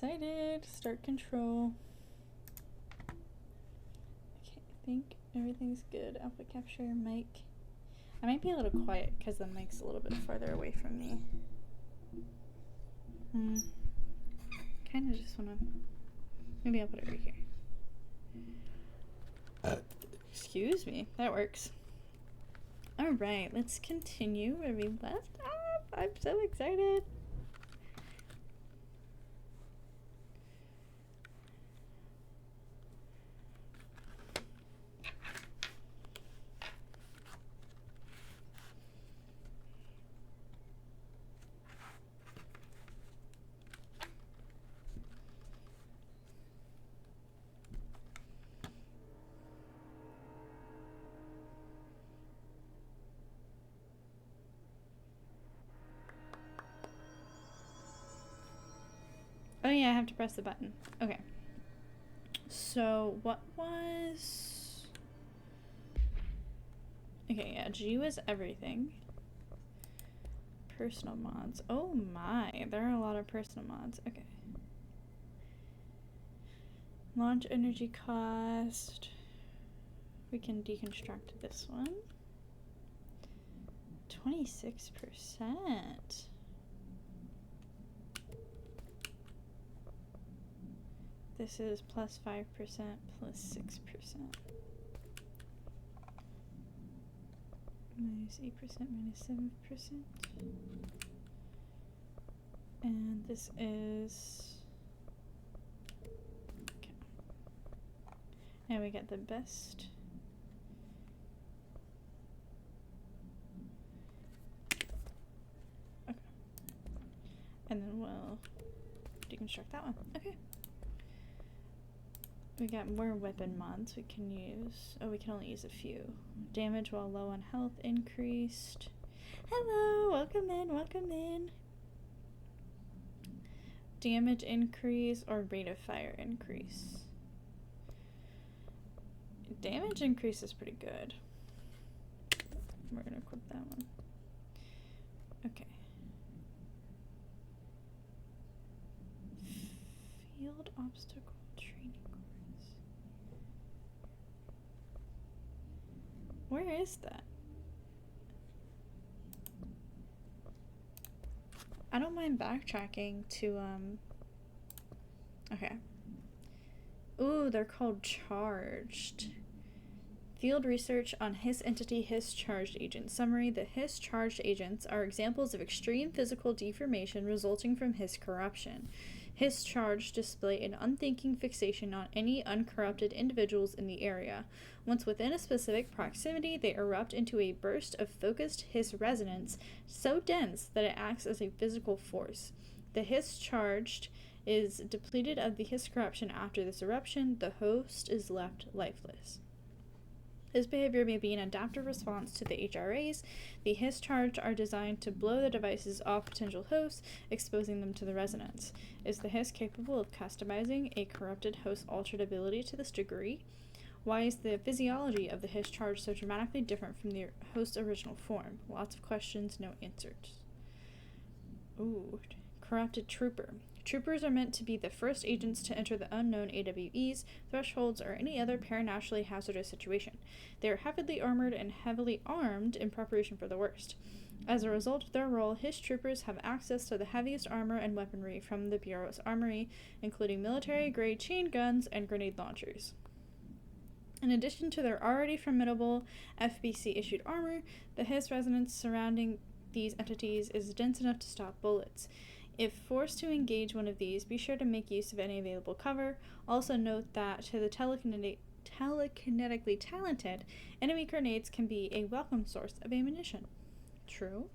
excited. Start control. Okay, I think everything's good. Alpha capture, mic. I might be a little quiet because the mic's a little bit farther away from me. Kind of just want to... Maybe I'll put it right here. Excuse me. That works. Alright, let's continue where we left off. I'm so excited. Oh yeah, I have to press the button. Okay. So, what was... Okay, yeah, G was everything. Personal mods. Oh my, there are a lot of personal mods. Okay. Launch energy cost. We can deconstruct this one. 26%. This is plus 5%, plus 6%. Minus 8%, minus 7%. And this is... Okay. And we get the best. Okay. And then we'll deconstruct that one. Okay. We got more weapon mods we can use. Oh, we can only use a few. Damage while low on health increased. Hello, welcome in, welcome in. Damage increase or rate of fire increase. Damage increase is pretty good. We're gonna equip that one. Okay. Field obstacle training. Where is that? I don't mind backtracking to, okay. Ooh, they're called charged. Field research on Hiss entity Hiss charged agent. Summary: the Hiss charged agents are examples of extreme physical deformation resulting from Hiss corruption. Hiss charge display an unthinking fixation on any uncorrupted individuals in the area. Once within a specific proximity, they erupt into a burst of focused Hiss resonance so dense that it acts as a physical force. The Hiss charged is depleted of the Hiss corruption after this eruption. The host is left lifeless. This behavior may be an adaptive response to the HRAs. The Hiss charged are designed to blow the devices off potential hosts, exposing them to the resonance. Is the Hiss capable of customizing a corrupted host's altered ability to this degree? Why is the physiology of the Hiss charge so dramatically different from the host's original form? Lots of questions, no answers. Ooh, corrupted trooper. Troopers are meant to be the first agents to enter the unknown AWEs, thresholds, or any other paranaturally hazardous situation. They are heavily armored and heavily armed in preparation for the worst. As a result of their role, Hiss troopers have access to the heaviest armor and weaponry from the Bureau's armory, including military-grade chain guns and grenade launchers. In addition to their already formidable FBC-issued armor, the Hiss resonance surrounding these entities is dense enough to stop bullets. If forced to engage one of these, be sure to make use of any available cover. Also note that to the telekinetically talented, enemy grenades can be a welcome source of ammunition. True.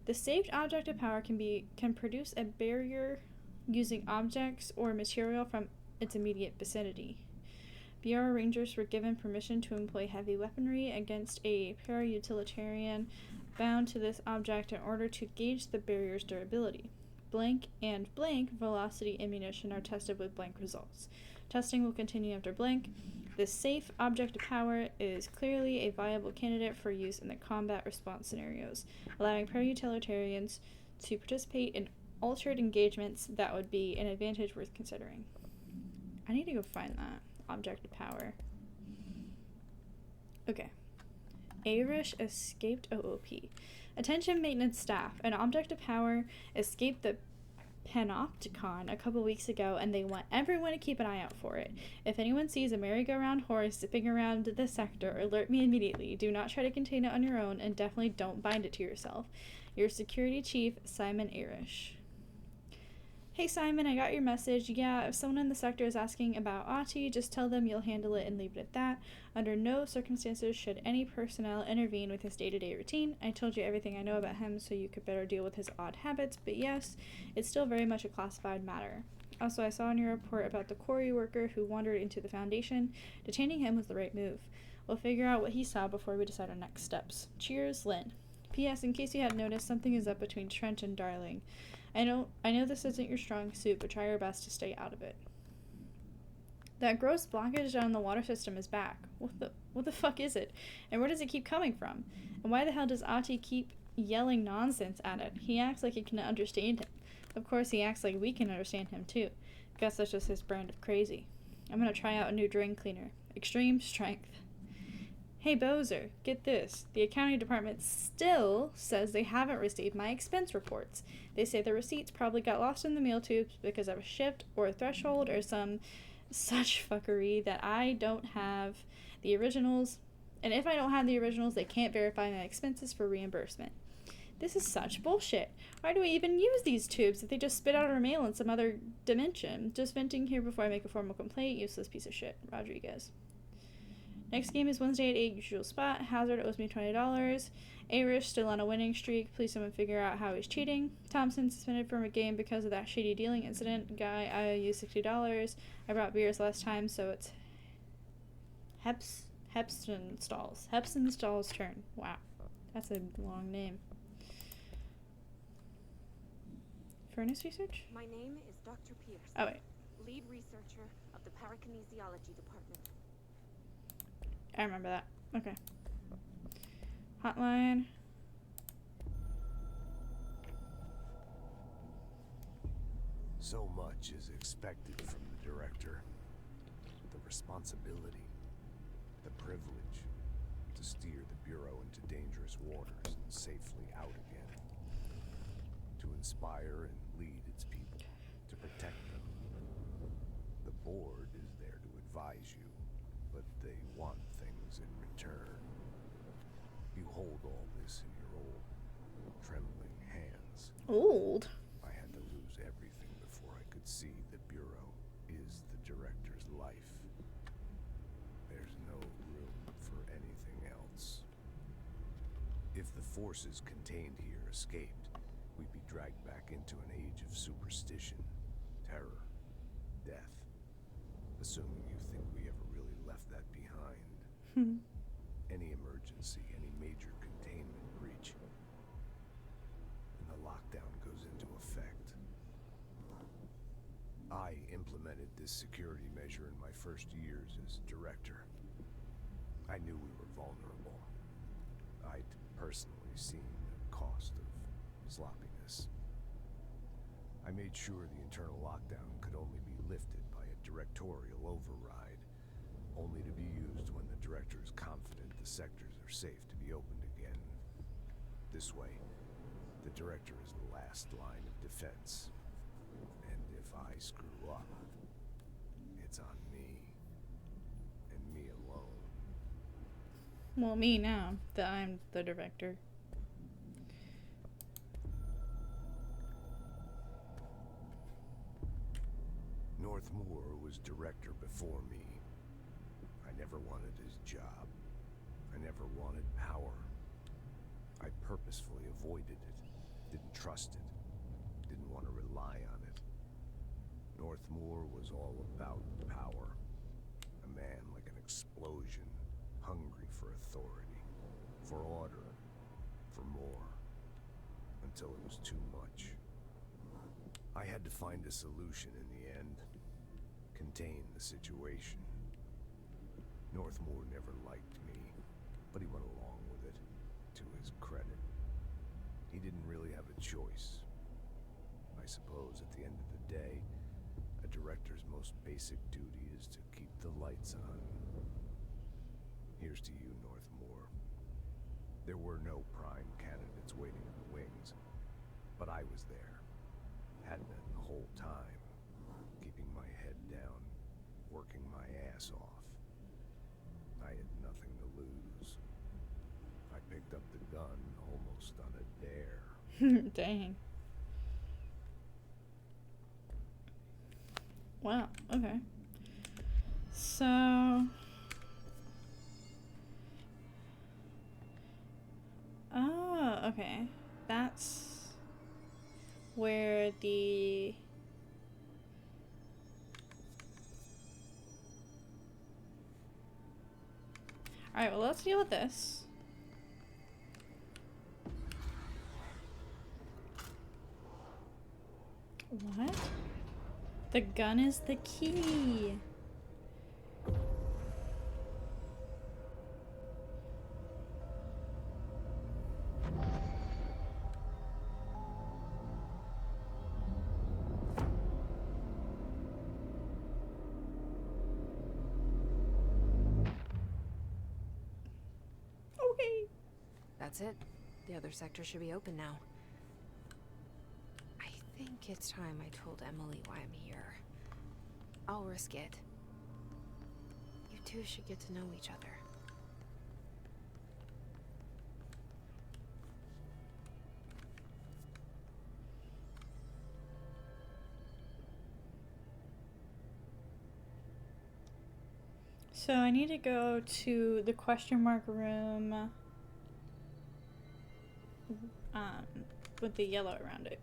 The saved object of power can produce a barrier using objects or material from its immediate vicinity. Bureau Rangers were given permission to employ heavy weaponry against a para-utilitarian bound to this object in order to gauge the barrier's durability. Blank and blank velocity ammunition are tested with blank results. Testing will continue after blank. This safe object of power is clearly a viable candidate for use in the combat response scenarios, allowing para-utilitarians to participate in altered engagements, that would be an advantage worth considering. I need to go find that. Object of power. Okay. Arish escaped OOP. Attention maintenance staff. An object of power escaped the Panopticon a couple weeks ago, and they want everyone to keep an eye out for it. If anyone sees a merry-go-round horse zipping around this sector, alert me immediately. Do not try to contain it on your own, and definitely don't bind it to yourself. Your security chief, Simon Arish. Hey Simon, I got your message. Yeah, if someone in the sector is asking about Ati, just tell them you'll handle it and leave it at that. Under no circumstances should any personnel intervene with his day-to-day routine. I told you everything I know about him so you could better deal with his odd habits, but yes, it's still very much a classified matter. Also, I saw in your report about the quarry worker who wandered into the Foundation. Detaining him was the right move. We'll figure out what he saw before we decide on next steps. Cheers, Lynn. P.S. In case you hadn't noticed, something is up between Trent and Darling. I know this isn't your strong suit, but try your best to stay out of it. That gross blockage down the water system is back. What the fuck is it? And where does it keep coming from? And why the hell does Ati keep yelling nonsense at it? He acts like it can understand him. Of course, he acts like we can understand him, too. Guess that's just his brand of crazy. I'm gonna try out a new drain cleaner. Extreme strength. Hey, Bozer, get this. The accounting department still says they haven't received my expense reports. They say the receipts probably got lost in the mail tubes because of a shift or a threshold or some such fuckery that I don't have the originals. And if I don't have the originals, they can't verify my expenses for reimbursement. This is such bullshit. Why do we even use these tubes if they just spit out our mail in some other dimension? Just venting here before I make a formal complaint. Useless piece of shit. Rodriguez. Next game is Wednesday at 8, usual spot. Hazard owes me $20. Arish still on a winning streak. Please someone figure out how he's cheating. Thompson suspended from a game because of that shady dealing incident. Guy, I owe you $60. I brought beers last time, so it's Hepsonstall's turn. Wow. That's a long name. Furnace research? My name is Dr. Pierce. Oh, wait. Lead researcher of the parakinesiology department. I remember that. Okay. Hotline. So much is expected from the director. The responsibility, the privilege to steer the Bureau into dangerous waters and safely out again. To inspire and lead its people, to protect them. The board is there to advise you, but they want things in return. You hold all this in your old, trembling hands. Old? I had to lose everything before I could see the Bureau is the director's life. There's no room for anything else. If the forces contained here escaped, we'd be dragged back into an age of superstition, terror, death. Assuming you think we ever really left that behind. Any emergency, any major containment breach, and the lockdown goes into effect. I implemented this security measure in my first years as director. I knew we were vulnerable. I'd personally seen the cost of sloppiness. I made sure the internal lockdown could only be lifted by a directorial override, only to be used when the director is confident the sectors are safe to be opened again. This way, the director is the last line of defense. And if I screw up, it's on me. And me alone. Well, me now, that I'm the director. Northmoor was director before me. I never wanted his job. I never wanted power. I purposefully avoided it, didn't trust it, didn't want to rely on it. Northmoor was all about power. A man like an explosion, hungry for authority, for order, for more, until it was too much. I had to find a solution in the end. Contain the situation. Northmoor never liked me, but he went along with it, to his credit. He didn't really have a choice. I suppose at the end of the day, a director's most basic duty is to keep the lights on. Here's to you, Northmore. There were no prime candidates waiting in the wings, but I was there. Had been the whole time, keeping my head down, working my ass off. I had nothing to lose. I picked up the gun almost on a dare. Dang. Wow, okay. So... Oh, okay. That's where the... Alright, well, let's deal with this. What? The gun is the key. Okay. That's it. The other sector should be open now. I think it's time I told Emily why I'm here. I'll risk it. You two should get to know each other. So I need to go to the question mark room with the yellow around it.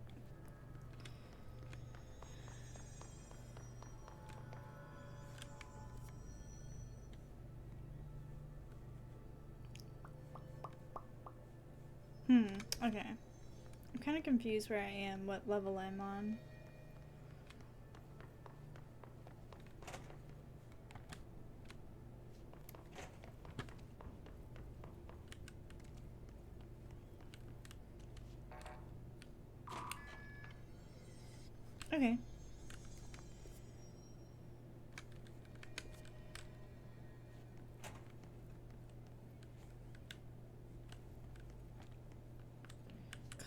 Okay. I'm kind of confused where I am, what level I'm on. Okay.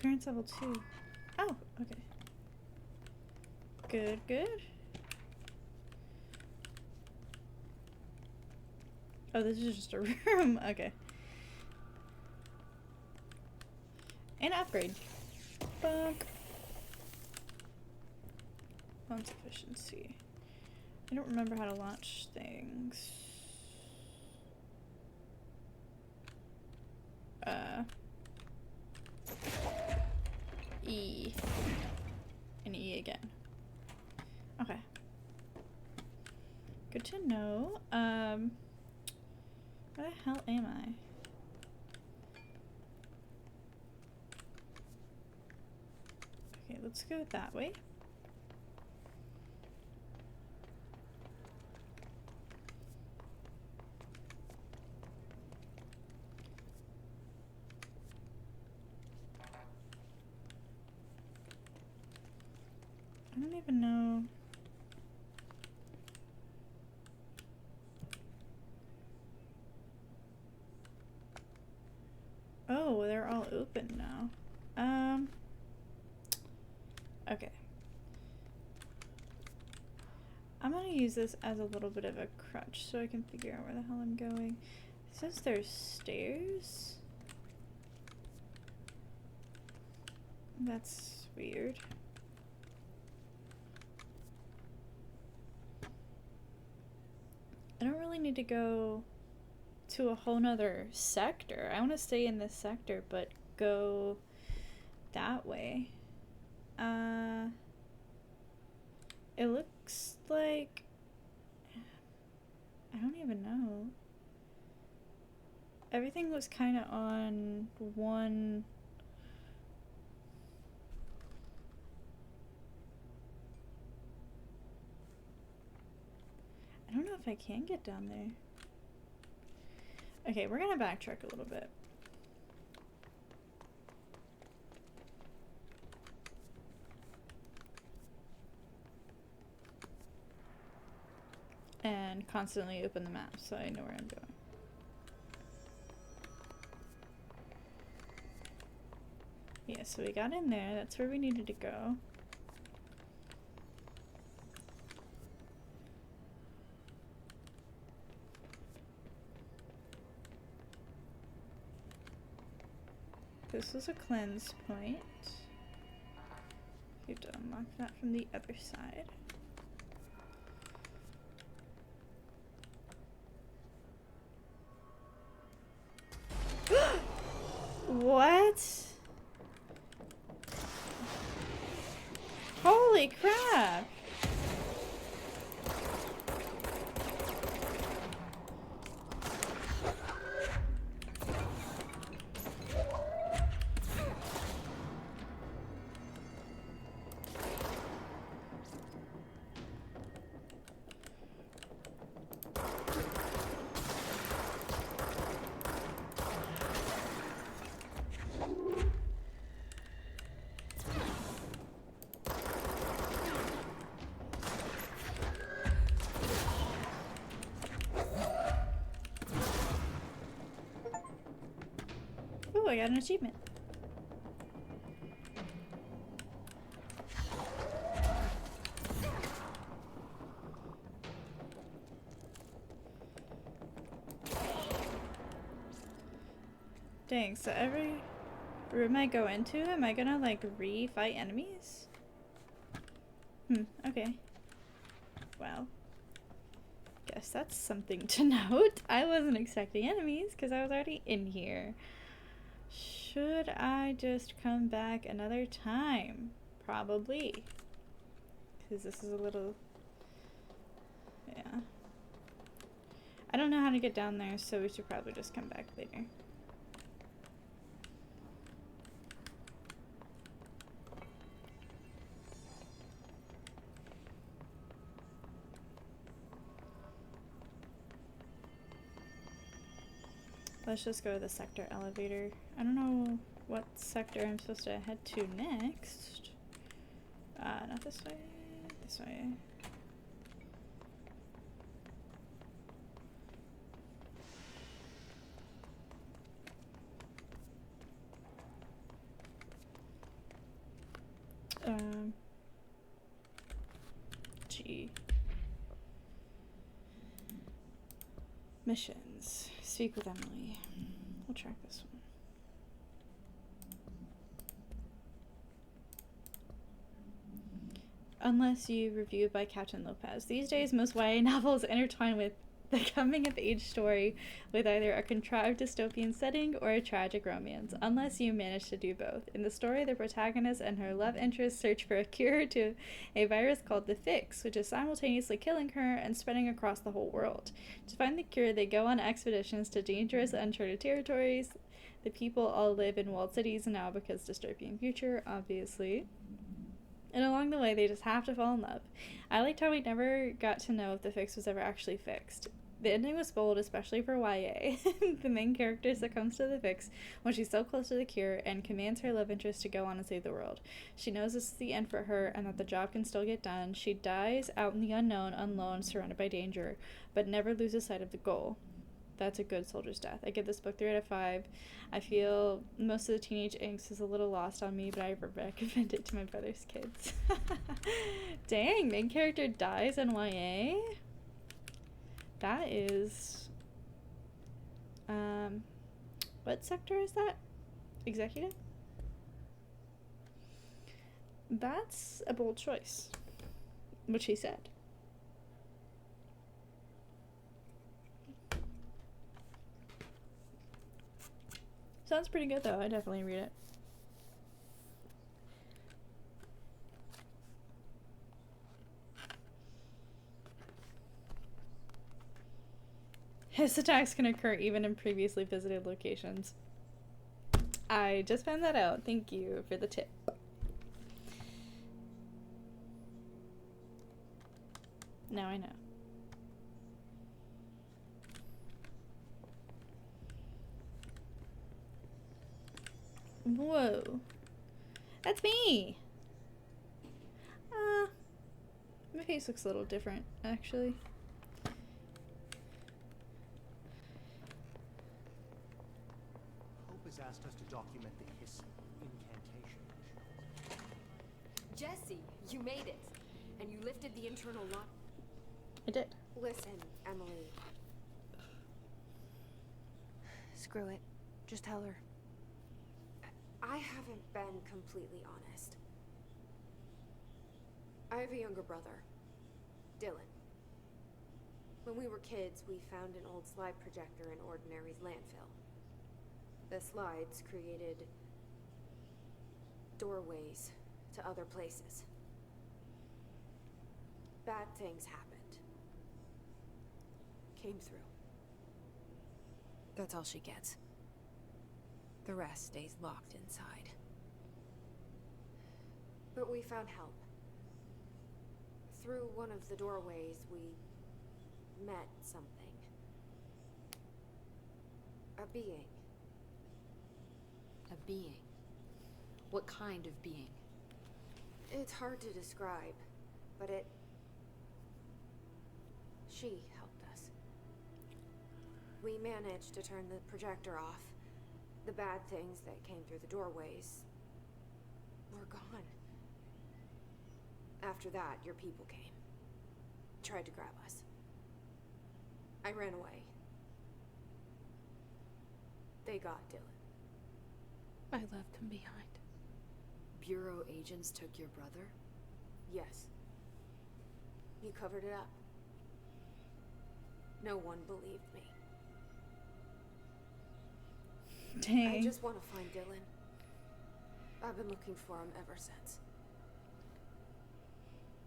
Clearance level 2. Oh, okay. Good, good. Oh, this is just a room. Okay. And upgrade. Bunk. Launch efficiency. I don't remember how to launch things. E. And E again. Okay. Good to know. Where the hell am I? Okay, let's go that way. I don't even know. Oh, they're all open now. Okay. I'm gonna use this as a little bit of a crutch so I can figure out where the hell I'm going. It says there's stairs. That's weird. I don't really need to go to a whole nother sector. I want to stay in this sector, but go that way. It looks like... I don't even know. Everything was kind of on one... I don't know if I can get down there. Okay, we're gonna backtrack a little bit. and constantly open the map so I know where I'm going. Yeah, so we got in there. That's where we needed to go. This was a cleanse point. You have to unlock that from the other side. What? Holy crap! Ooh, I got an achievement. Dang, so every room I go into, am I gonna like re-fight enemies? Okay. Well, guess that's something to note. I wasn't expecting enemies because I was already in here. Should I just come back another time? Probably. Because this is a little... yeah. I don't know how to get down there, so we should probably just come back later. Let's just go to the sector elevator. I don't know what sector I'm supposed to head to next. Not this way. This way. G. Missions. Speak with Emily. We'll track this one. Unless you reviewed by Captain Lopez. These days, most YA novels intertwine with the coming-of-age story with either a contrived dystopian setting or a tragic romance, unless you manage to do both. In the story, the protagonist and her love interest search for a cure to a virus called the Fix, which is simultaneously killing her and spreading across the whole world. To find the cure, they go on expeditions to dangerous, uncharted territories. The people all live in walled cities now because dystopian future, obviously. And along the way, they just have to fall in love. I liked how we never got to know if the fix was ever actually fixed. The ending was bold, especially for YA. The main character succumbs to the fix when she's so close to the cure and commands her love interest to go on and save the world. She knows this is the end for her and that the job can still get done. She dies out in the unknown, alone, surrounded by danger, but never loses sight of the goal. That's a good soldier's death. I give this book 3 out of 5. I feel most of the teenage angst is a little lost on me, but I recommend it to my brother's kids. Dang, main character dies in YA? That is... what sector is that? Executive? That's a bold choice. What she said. Sounds pretty good though, I definitely read it. His attacks can occur even in previously visited locations. I just found that out. Thank you for the tip. Now I know. Whoa. That's me! My face looks a little different, actually. Jesse, you made it. And you lifted the internal lock. I did. Listen, Emily. Screw it. Just tell her. I haven't been completely honest. I have a younger brother, Dylan. When we were kids, we found an old slide projector in Ordinary's landfill. The slides created doorways to other places. Bad things happened. Came through. That's all she gets. The rest stays locked inside. But we found help. Through one of the doorways, we met something. A being. A being? What kind of being? It's hard to describe, but she helped us. We managed to turn the projector off. The bad things that came through the doorways were gone. After that, your people came. Tried to grab us. I ran away. They got Dylan. I left him behind. Bureau agents took your brother? Yes. You covered it up. No one believed me. Dang. I just want to find Dylan. I've been looking for him ever since.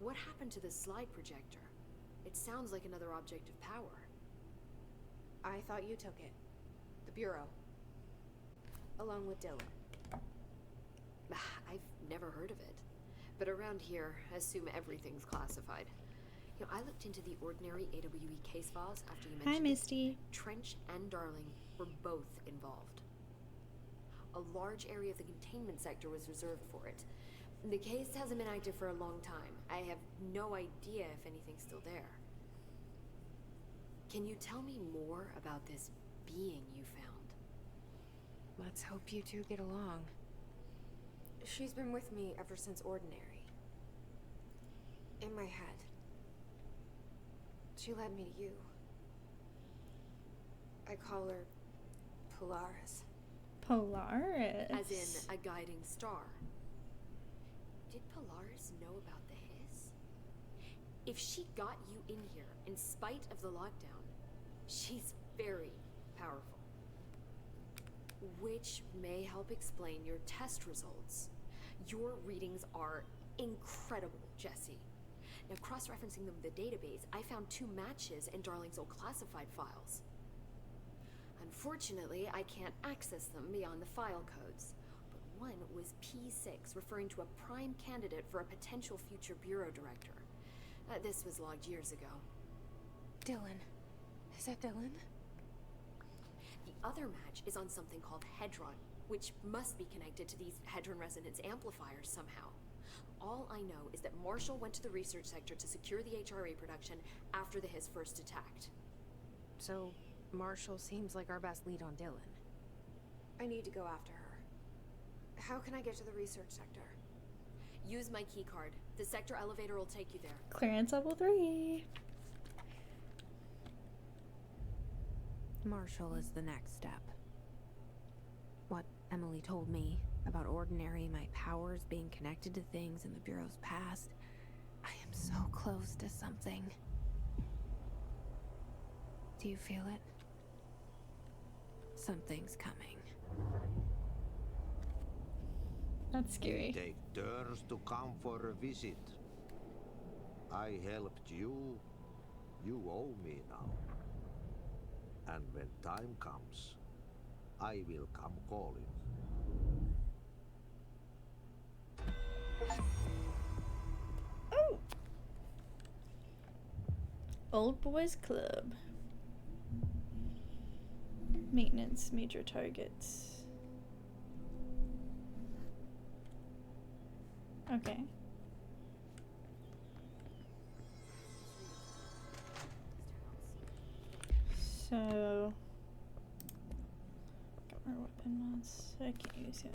What happened to the slide projector? It sounds like another object of power. I thought you took it. The Bureau. Along with Dylan. I've never heard of it. But around here, I assume everything's classified. You know, I looked into the Ordinary AWE case files after you mentioned Hi, Misty. it. Trench and Darling were both involved. A large area of the containment sector was reserved for it. The case hasn't been active for a long time. I have no idea if anything's still there. Can you tell me more about this being you found? Let's hope you two get along. She's been with me ever since Ordinary. In my head. She led me to you. I call her Polaris. Polaris. As in a guiding star. Did Polaris know about the hiss? If she got you in here in spite of the lockdown, she's very powerful. Which may help explain your test results. Your readings are incredible, Jesse. Now, cross-referencing them with the database, I found 2 matches in Darling's old classified files. Unfortunately, I can't access them beyond the file codes. But one was P6, referring to a prime candidate for a potential future bureau director. This was logged years ago. Dylan. Is that Dylan? The other match is on something called Hedron, which must be connected to these Hedron resonance amplifiers somehow. All I know is that Marshall went to the research sector to secure the HRA production after the hiss first attacked. So, Marshall seems like our best lead on Dylan. I need to go after her. How can I get to the research sector? Use my key card. The sector elevator will take you there. Clearance level 3. Marshall is the next step. What Emily told me about Ordinary, my powers being connected to things in the Bureau's past. I am so close to something. Do you feel it? Something's coming. That's scary. Take turns to come for a visit. I helped you. You owe me now. And when time comes, I will come calling. Oh! Old Boys Club. Maintenance major targets. Okay. So, got my weapon mods. I can't use it.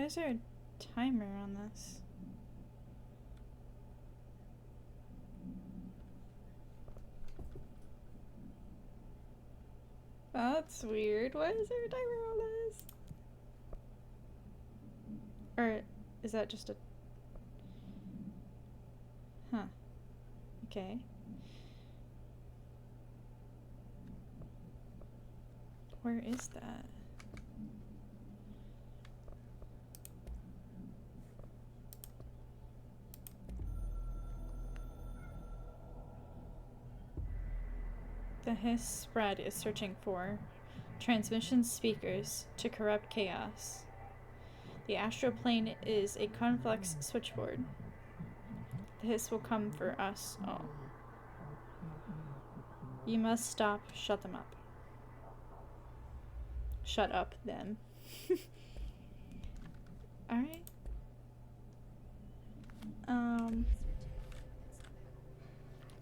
Why is there a timer on this? That's weird. Why is there a timer on this? Or is that just a... Huh. Okay. Where is that? The hiss spread is searching for transmission speakers to corrupt chaos. The astral plane is a complex switchboard. The hiss will come for us all. You must stop. Shut them up. Shut up, them. Alright.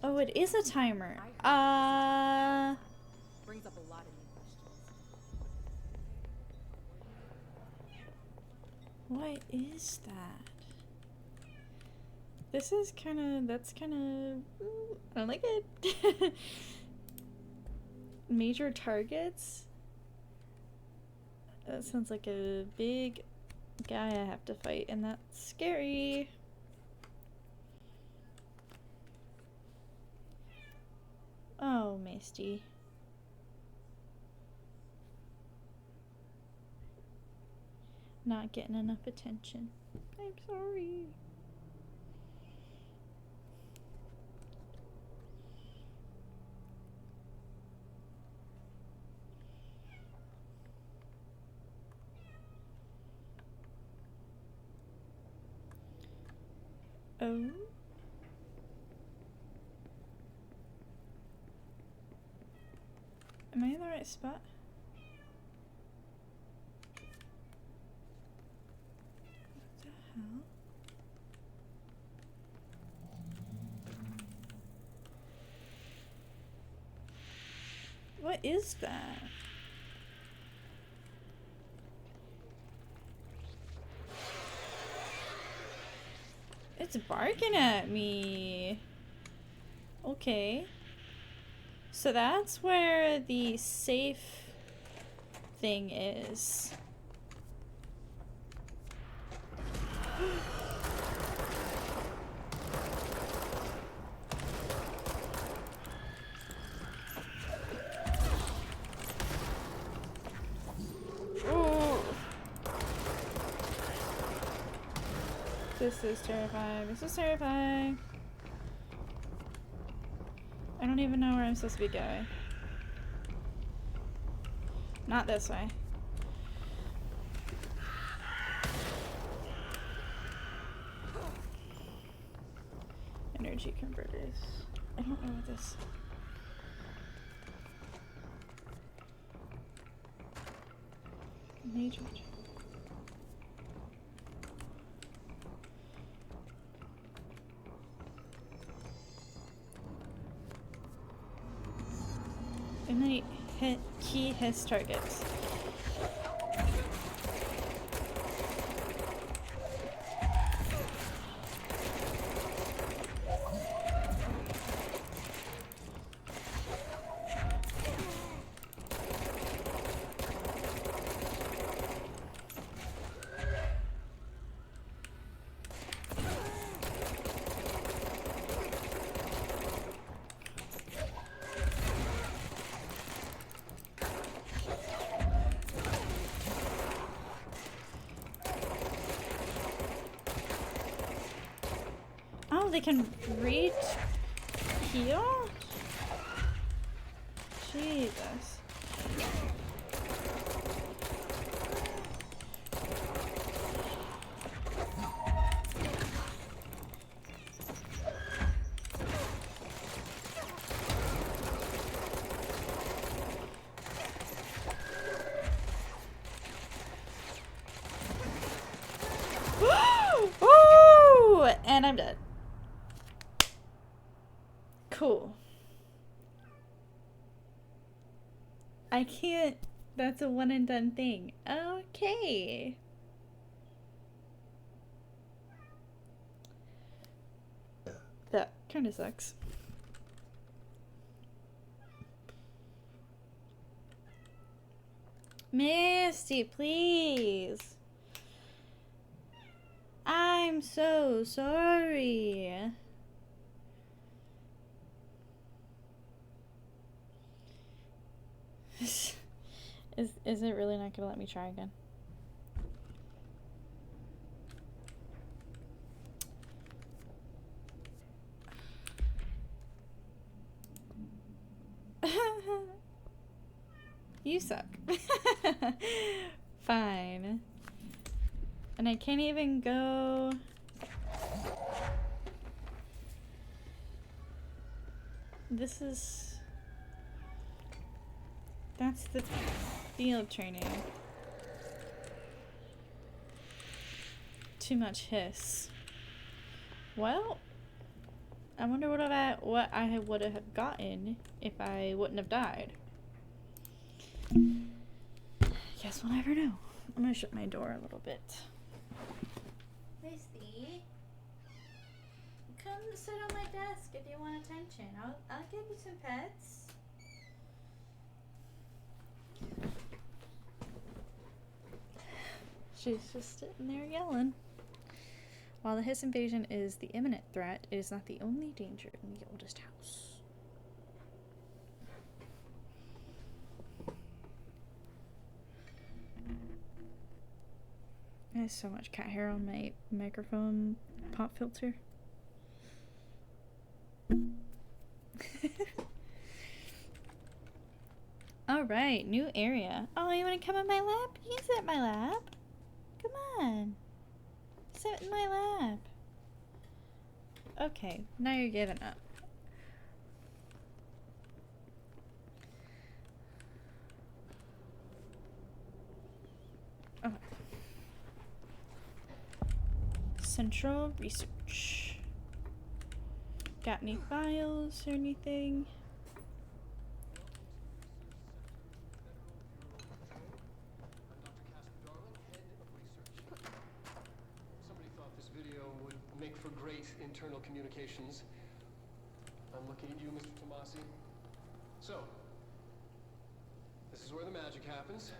Oh, it is a timer. Brings up a lot of new questions. What is that? This is that's I don't like it. Major targets? That sounds like a big guy I have to fight, and that's scary. Oh, Misty. Not getting enough attention. I'm sorry. Oh. Am I in the right spot? What the hell? What is that? It's barking at me. Okay. So that's where the safe thing is. Ooh. This is terrifying. This is terrifying. I don't even know where I'm supposed to be going. Not this way. Energy converters. I don't know what this... Major... And then hit key his targets. Oh, they can reach heal? Jesus. Woo! And I'm dead. Cool. I can't. That's a one and done thing. Okay. That kind of sucks. Misty, please. I'm so sorry. Is it really not gonna let me try again? You suck. Fine. And I can't even go. This is. That's the field training. Too much hiss. Well, I wonder what I would have gotten if I wouldn't have died. Guess we'll never know. I'm gonna shut my door a little bit. Misty, come sit on my desk if you want attention. I'll give you some pets. She's just sitting there yelling. While the Hiss invasion is the imminent threat, it is not the only danger in the oldest house. There's so much cat hair on my microphone pop filter. Alright, new area. Oh, you want to come on my lap? You can sit in my lap. Come on. Sit in my lap. Okay, now you're giving up. Okay. Central research. Got any files or anything? Make for great internal communications. I'm looking at you, Mr. Tomasi. So, this is where the magic happens.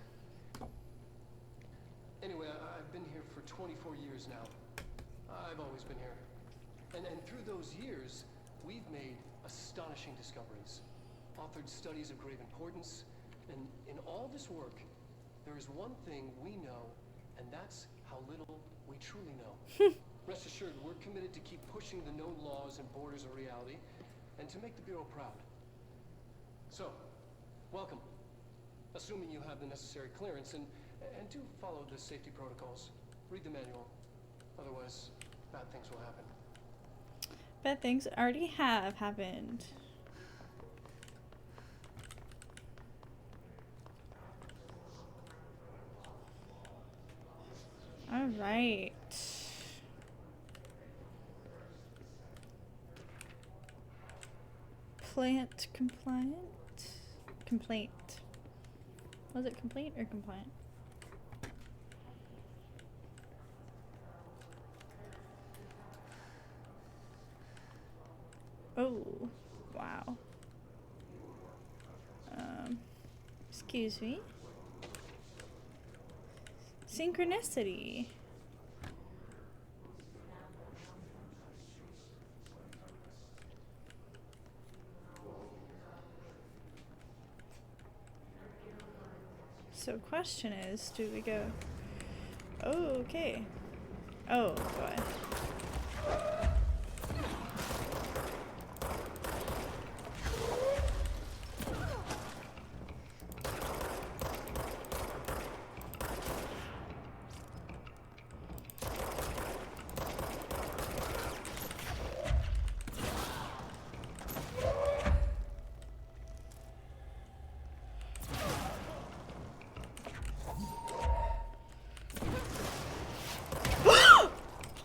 Anyway, I've been here for 24 years now. I've always been here. And through those years, we've made astonishing discoveries, authored studies of grave importance, and in all this work, there is one thing we know, and that's how little we truly know. Rest assured, we're committed to keep pushing the known laws and borders of reality, and to make the Bureau proud. So, welcome. Assuming you have the necessary clearance, and do follow the safety protocols. Read the manual. Otherwise, bad things will happen. Bad things already have happened. All right. Plant compliant? Complaint. Was it complaint or compliant? Oh, wow. Excuse me. Synchronicity. So question is, do we go? Oh, okay. Oh boy.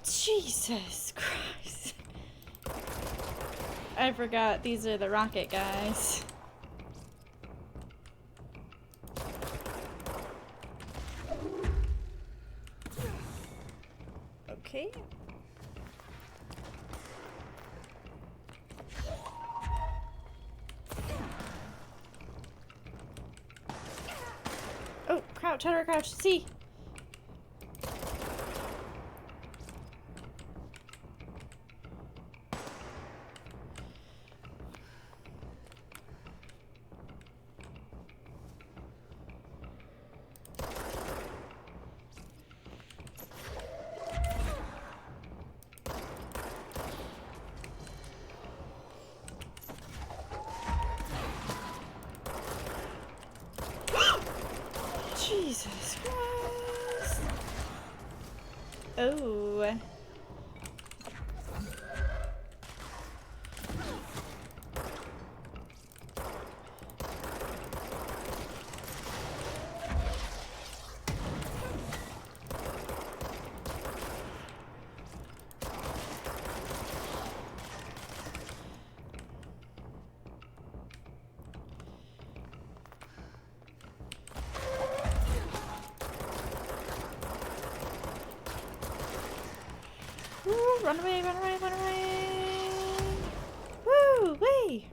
Jesus Christ. I forgot these are the rocket guys. Okay. Crouch, how do I crouch? See. Jesus Christ. Oh. Woo, run away, run away, run away! Woo, wee!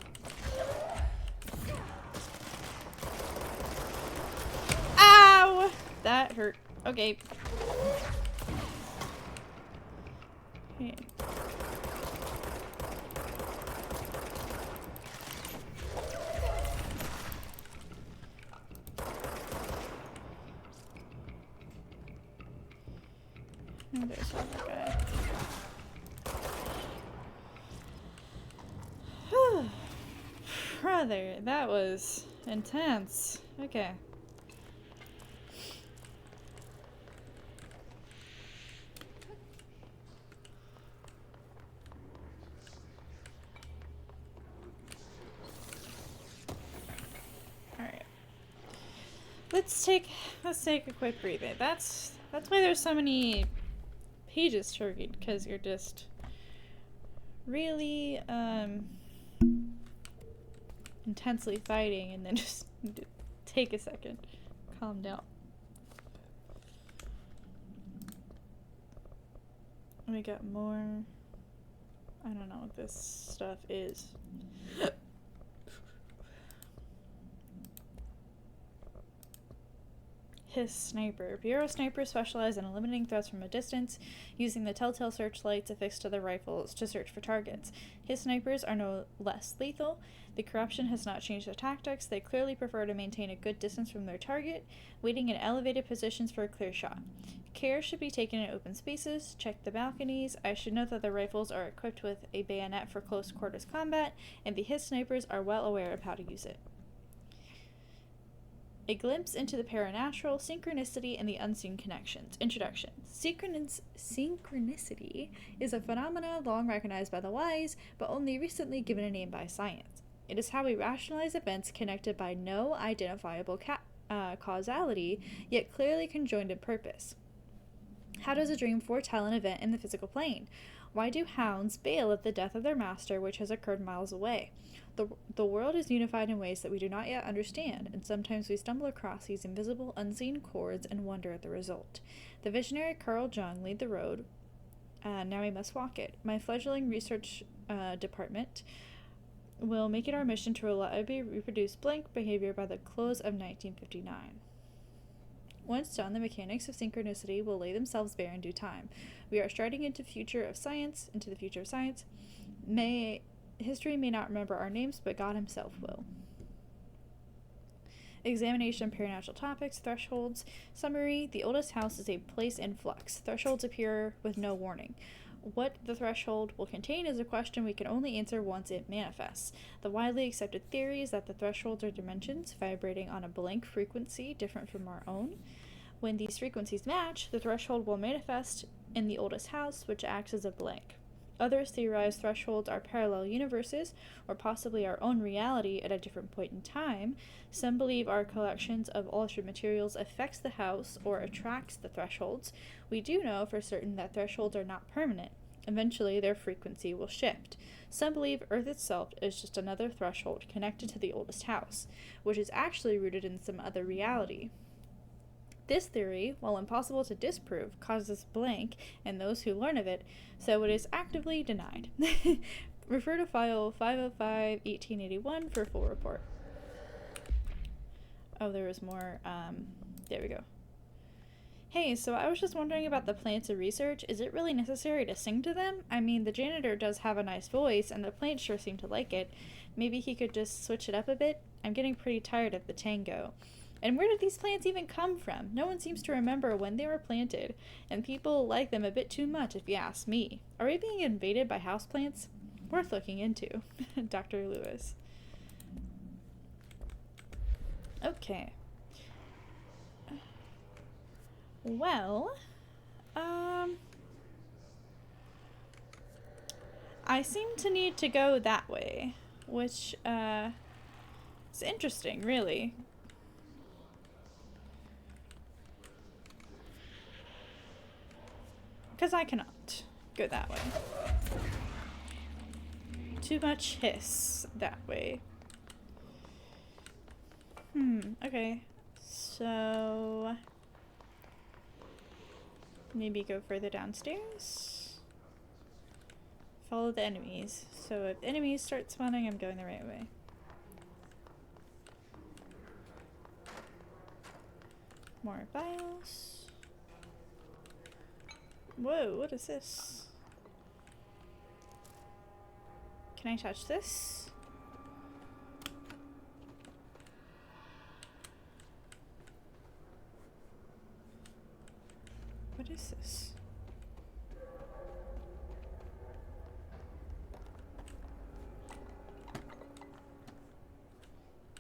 Ow! That hurt. Okay. Okay. Oh, there's another guy. Brother, that was intense. Okay. Alright. Let's take a quick breather. That's why there's so many pages to read, because you're just really intensely fighting, and then just need to take a second, calm down. We got more. I don't know what this stuff is. His sniper. Bureau snipers specialize in eliminating threats from a distance, using the telltale searchlights affixed to their rifles to search for targets. His snipers are no less lethal. The corruption has not changed their tactics. They clearly prefer to maintain a good distance from their target, waiting in elevated positions for a clear shot. Care should be taken in open spaces. Check the balconies. I should note that the rifles are equipped with a bayonet for close quarters combat, and the His snipers are well aware of how to use it. A glimpse into the paranatural, synchronicity, and the unseen connections. Introduction. Synchronicity is a phenomenon long recognized by the wise, but only recently given a name by science. It is how we rationalize events connected by no identifiable causality, yet clearly conjoined in purpose. How does a dream foretell an event in the physical plane? Why do hounds bail at the death of their master, which has occurred miles away? The world is unified in ways that we do not yet understand, and sometimes we stumble across these invisible, unseen chords and wonder at the result. The visionary Carl Jung laid the road, now we must walk it. My fledgling research department will make it our mission to reliably reproduce blank behavior by the close of 1959. Once done, the mechanics of synchronicity will lay themselves bare in due time. We are striding into the future of science. History may not remember our names, but God himself will. Examination of paranatural topics. Thresholds. Summary. The oldest house is a place in flux. Thresholds appear with no warning. What the threshold will contain is a question we can only answer once it manifests. The widely accepted theory is that the thresholds are dimensions vibrating on a blank frequency different from our own. When these frequencies match, the threshold will manifest in the oldest house, which acts as a blank. Others theorize thresholds are parallel universes, or possibly our own reality at a different point in time. Some believe our collections of altered materials affects the house or attracts the thresholds. We do know for certain that thresholds are not permanent. Eventually, their frequency will shift. Some believe Earth itself is just another threshold connected to the oldest house, which is actually rooted in some other reality. This theory, while impossible to disprove, causes blank in those who learn of it, so it is actively denied. Refer to file 505-1881 for full report. Oh, there was more There we go. Hey, so I was just wondering about the plants of research. Is it really necessary to sing to them? I mean, the janitor does have a nice voice, and the plants sure seem to like it. Maybe he could just switch it up a bit? I'm getting pretty tired of the tango. And where did these plants even come from? No one seems to remember when they were planted, and people like them a bit too much if you ask me. Are we being invaded by houseplants? Worth looking into. Dr. Lewis. Okay. Well, I seem to need to go that way, which, is interesting, really. Because I cannot go that way. Too much hiss that way. Okay. So maybe go further downstairs. Follow the enemies. So if enemies start spawning, I'm going the right way. More files. Whoa, what is this? Can I touch this? What is this?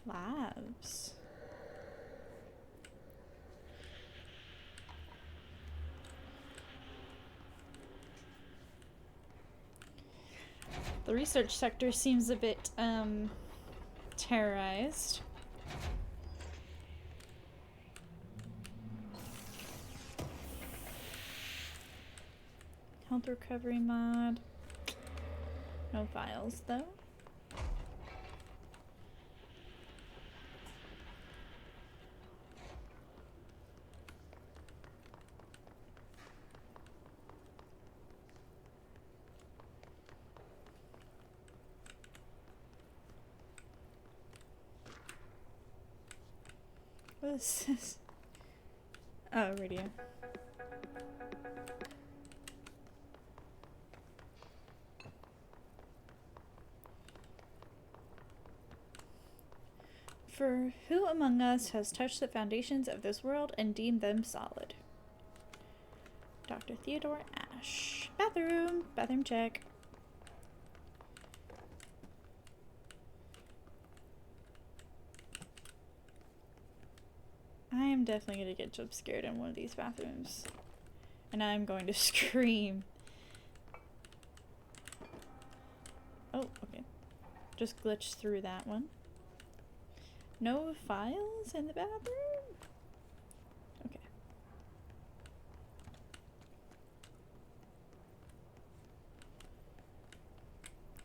Labs. The research sector seems a bit, terrorized. Health recovery mod. No files, though. What is this? Oh, radio. For who among us has touched the foundations of this world and deemed them solid? Dr. Theodore Ash. Bathroom! Bathroom check. I am definitely gonna get jump scared in one of these bathrooms. And I'm going to scream. Oh, okay. Just glitched through that one. No files in the bathroom? Okay.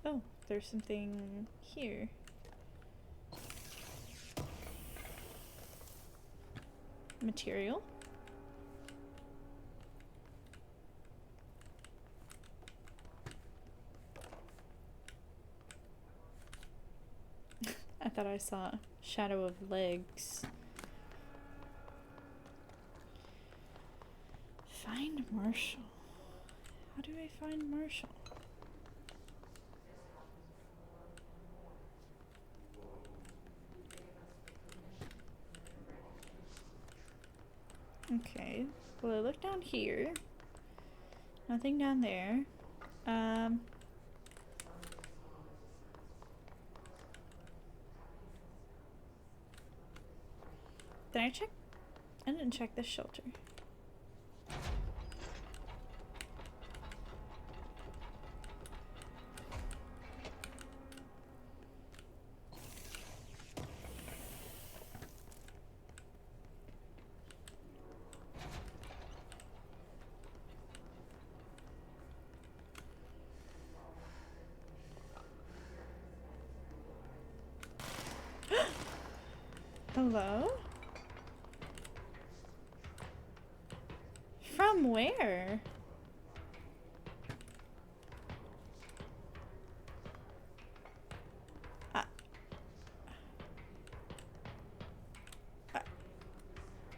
Oh, there's something here. Material. I thought I saw a shadow of legs. Find Marshall. How do I find Marshall? Okay. Well, I look down here. Nothing down there. Did I check? I didn't check this shelter. Hello? From where?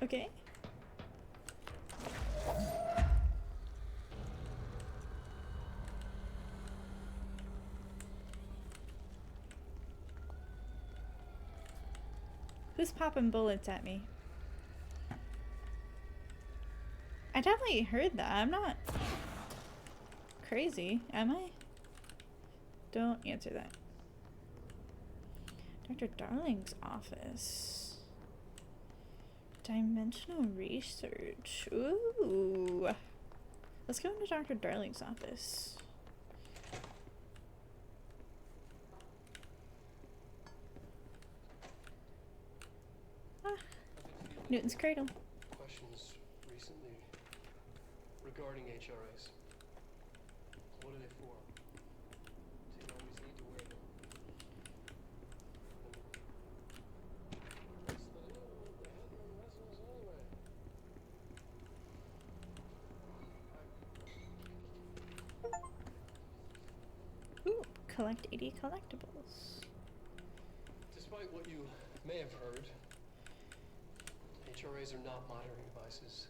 Okay. Who's popping bullets at me? I definitely heard that. I'm not crazy, am I? Don't answer that. Dr. Darling's office. Dimensional research. Ooh. Let's go into Dr. Darling's office. Ah, Newton's cradle. Questions recently regarding HRAs. What are they for? Do you always need to wear them? What's the deal with the Hedron resonance anyway? Ooh, collect 80 collectibles. Despite what you may have heard, HRAs are not monitoring devices.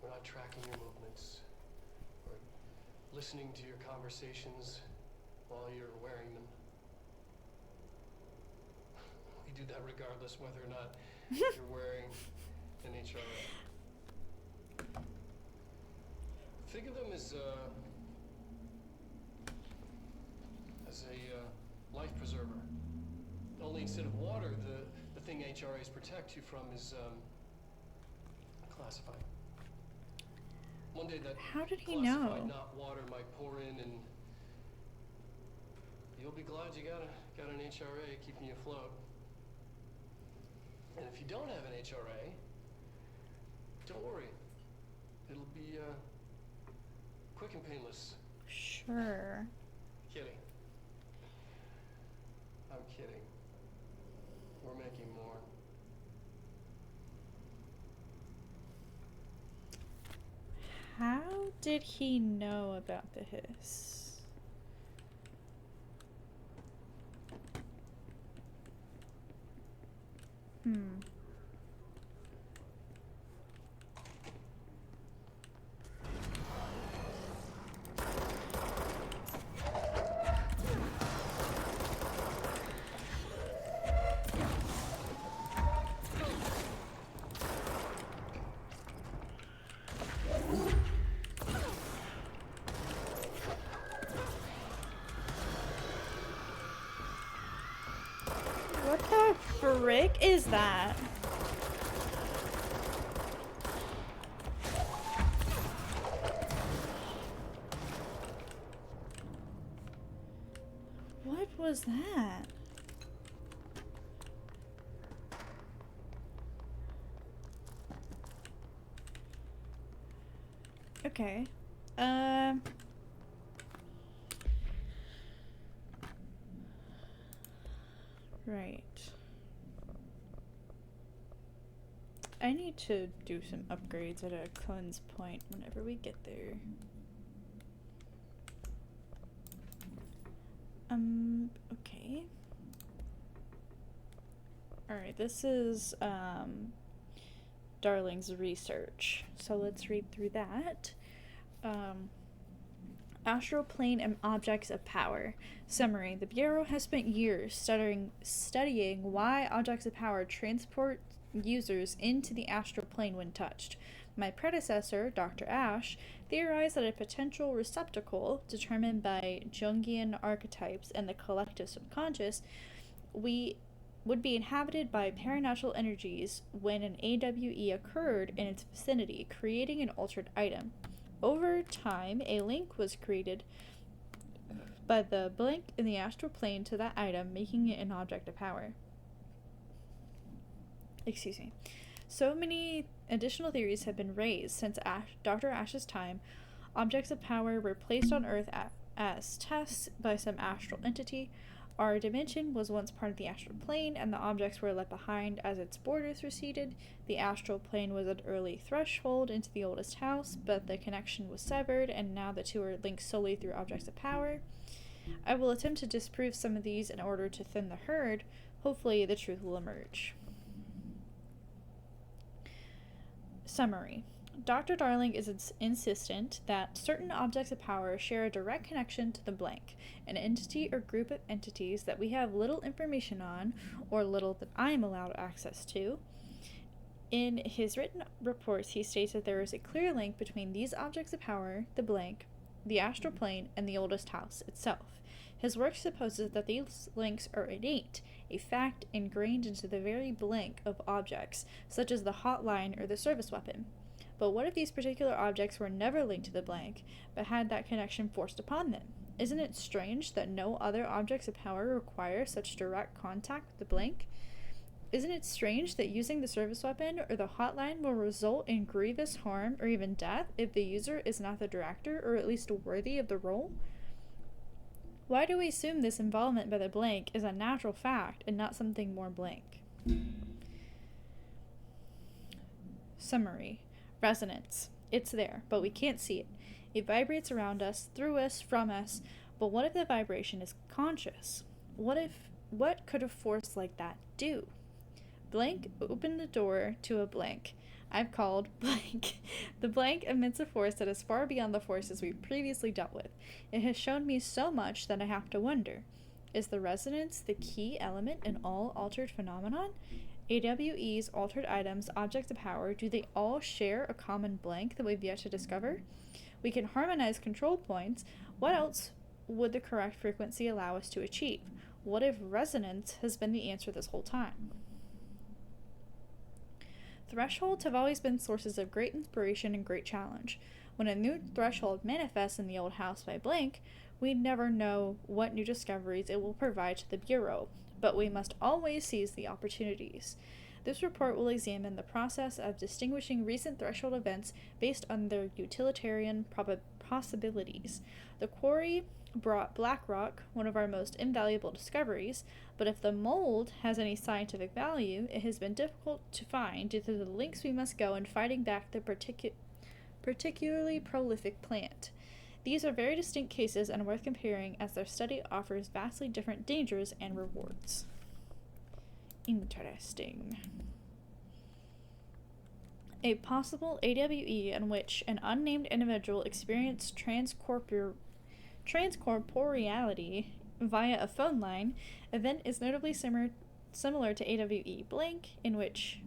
We're not tracking your movements or listening to your conversations while you're wearing them. We do that regardless whether or not you're wearing an HRA. Think of them as a life preserver. Only instead of water, the thing HRAs protect you from is classified. One day that How did he classified know? not water might pour in, and you'll be glad you got an HRA keeping you afloat. And if you don't have an HRA, don't worry. It'll be quick and painless. Sure. Kidding. I'm kidding. We're making more. How did he know about the hiss? What the frick is that? What was that? Okay. Right. I need to do some upgrades at a cleanse point whenever we get there. Okay. Alright, this is, Darling's research. So let's read through that. Astral plane and objects of power. Summary. The Bureau has spent years studying why objects of power transport users into the astral plane when touched. My predecessor, Dr. Ash, theorized that a potential receptacle, determined by Jungian archetypes and the collective subconscious, would be inhabited by paranatural energies when an AWE occurred in its vicinity, creating an altered item. Over time, a link was created by the blink in the astral plane to that item, making it an object of power. Excuse me. So many additional theories have been raised since Dr. Ash's time. Objects of power were placed on Earth as tests by some astral entity. Our dimension was once part of the astral plane, and the objects were left behind as its borders receded. The astral plane was an early threshold into the oldest house, but the connection was severed, and now the two are linked solely through objects of power. I will attempt to disprove some of these in order to thin the herd. Hopefully, the truth will emerge. Summary. Dr. Darling is insistent that certain objects of power share a direct connection to the blank, an entity or group of entities that we have little information on, or little that I am allowed access to. In his written reports, he states that there is a clear link between these objects of power, the blank, the astral plane, and the oldest house itself. His work supposes that these links are innate, a fact ingrained into the very blank of objects, such as the hotline or the service weapon. But what if these particular objects were never linked to the blank, but had that connection forced upon them? Isn't it strange that no other objects of power require such direct contact with the blank? Isn't it strange that using the service weapon or the hotline will result in grievous harm or even death if the user is not the director or at least worthy of the role? Why do we assume this involvement by the blank is a natural fact and not something more blank? Summary. Resonance. It's there, but we can't see it. It vibrates around us, through us, from us, but what if the vibration is conscious? What could a force like that do? Blank opened the door to a blank. I've called blank. The blank emits a force that is far beyond the forces we previously dealt with. It has shown me so much that I have to wonder, is the resonance the key element in all altered phenomenon? AWE's altered items, objects of power, do they all share a common blank that we've yet to discover? We can harmonize control points. What else would the correct frequency allow us to achieve? What if resonance has been the answer this whole time? Thresholds have always been sources of great inspiration and great challenge. When a new threshold manifests in the old house by blank, we never know what new discoveries it will provide to the Bureau, but we must always seize the opportunities. This report will examine the process of distinguishing recent threshold events based on their utilitarian possibilities. The quarry brought black rock, one of our most invaluable discoveries, but if the mold has any scientific value, it has been difficult to find due to the lengths we must go in fighting back the particularly prolific plant. These are very distinct cases and worth comparing as their study offers vastly different dangers and rewards. Interesting. A possible AWE in which an unnamed individual experienced transcorporeality via a phone line event is notably similar to AWE blank, in which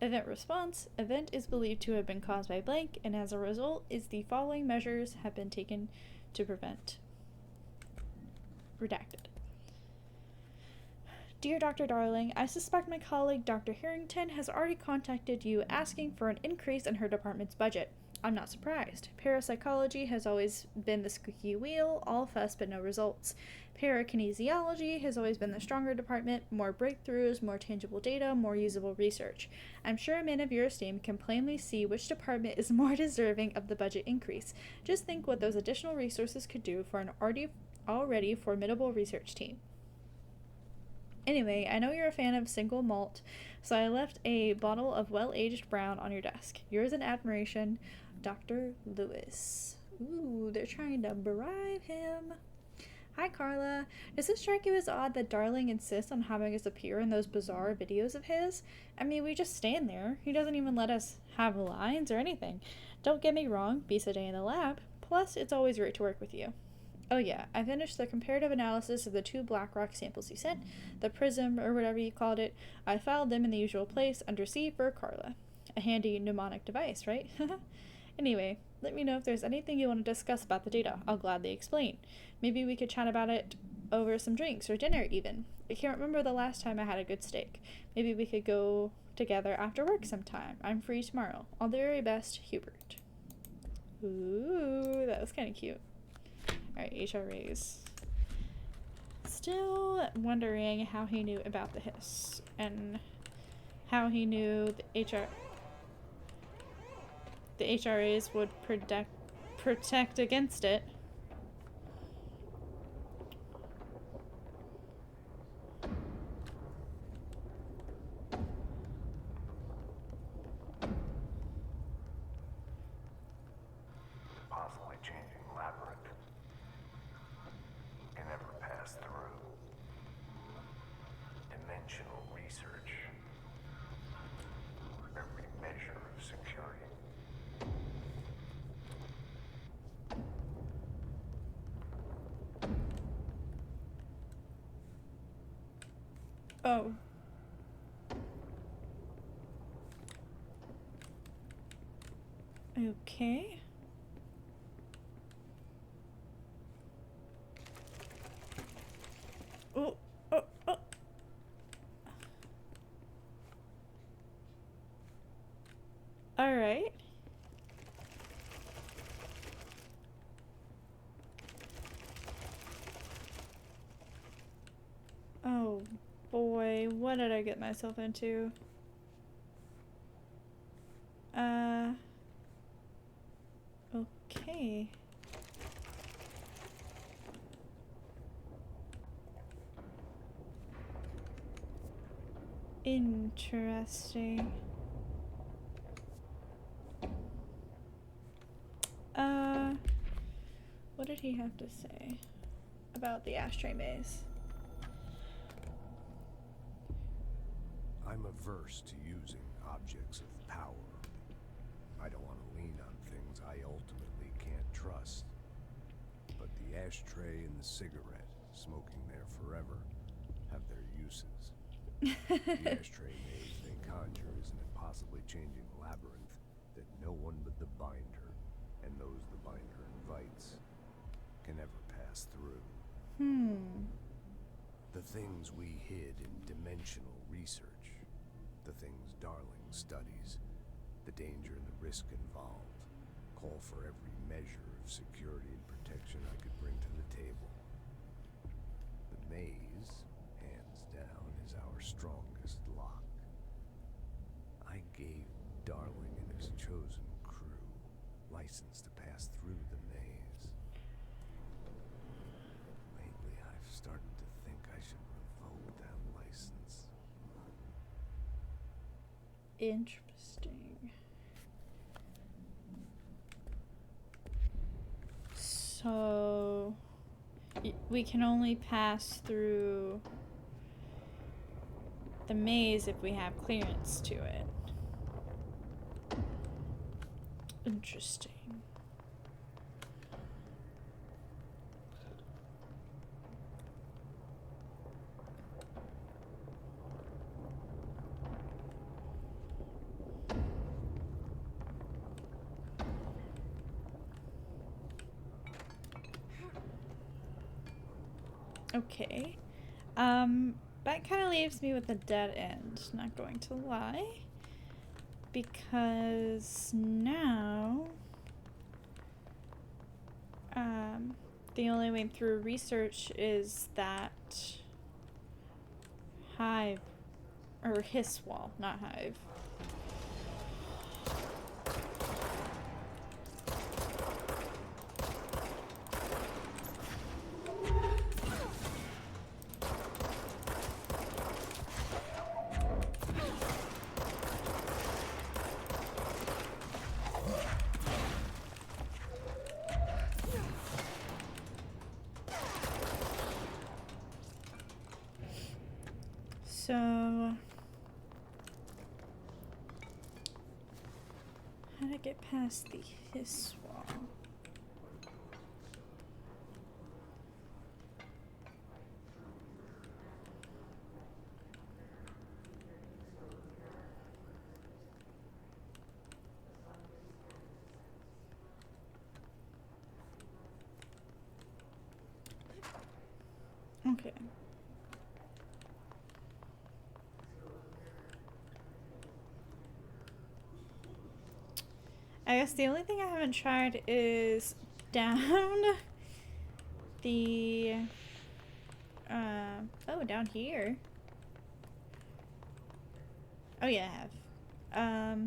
event response event is believed to have been caused by blank, and as a result is the following measures have been taken to prevent. Redacted. Dear Dr. Darling, I suspect my colleague Dr. Harrington has already contacted you asking for an increase in her department's budget. I'm not surprised. Parapsychology has always been the squeaky wheel, all fuss but no results. Parakinesiology has always been the stronger department, more breakthroughs, more tangible data, more usable research. I'm sure a man of your esteem can plainly see which department is more deserving of the budget increase. Just think what those additional resources could do for an already formidable research team. Anyway, I know you're a fan of single malt, so I left a bottle of well-aged brown on your desk. Yours in admiration, Dr. Lewis. Ooh, they're trying to bribe him. Hi, Carla. Does it strike you as odd that Darling insists on having us appear in those bizarre videos of his? I mean, we just stand there. He doesn't even let us have lines or anything. Don't get me wrong, beats a day in the lab. Plus, it's always great to work with you. Oh yeah, I finished the comparative analysis of the 2 black rock samples you sent, the prism, or whatever you called it. I filed them in the usual place, under C for Carla. A handy mnemonic device, right? Anyway, let me know if there's anything you want to discuss about the data. I'll gladly explain. Maybe we could chat about it over some drinks, or dinner even. I can't remember the last time I had a good steak. Maybe we could go together after work sometime. I'm free tomorrow. All the very best, Hubert. Ooh, that was kind of cute. Alright, HRAs. Still wondering how he knew about the hiss and how he knew the HRAs would protect against it. Constantly changing labyrinth. Can never pass through. Dimensional research. Every measure of of security. Oh. Okay. Oh, oh, oh. All right. Oh boy, what did I get myself into? Okay. Interesting. What did he have to say about the ashtray maze? I'm averse to using objects of power. I don't want to lean on things I ultimately can't trust. But the ashtray and the cigarette, smoking there forever, have their uses. The ashtray maze they conjure is an impossibly changing labyrinth that no one but the binder, and those the binder invites, can ever pass through. The things we hid in dimensional research, the things Darling studies, the danger and the risk involved, call for every measure of security and protection I could bring to the table. The maze, hands down, is our strongest lock. I gave Darling and his chosen crew license to pass through the maze. Lately, I've started to think I should revoke that license. Interesting. So we can only pass through the maze if we have clearance to it. Interesting. Okay. That kind of leaves me with a dead end, not going to lie. Because now, the only way through research is that hive, or hiss wall, not hive. So, how to get past the hiss wall? Okay. I guess the only thing I haven't tried is down the, oh, down here. Oh yeah, I have.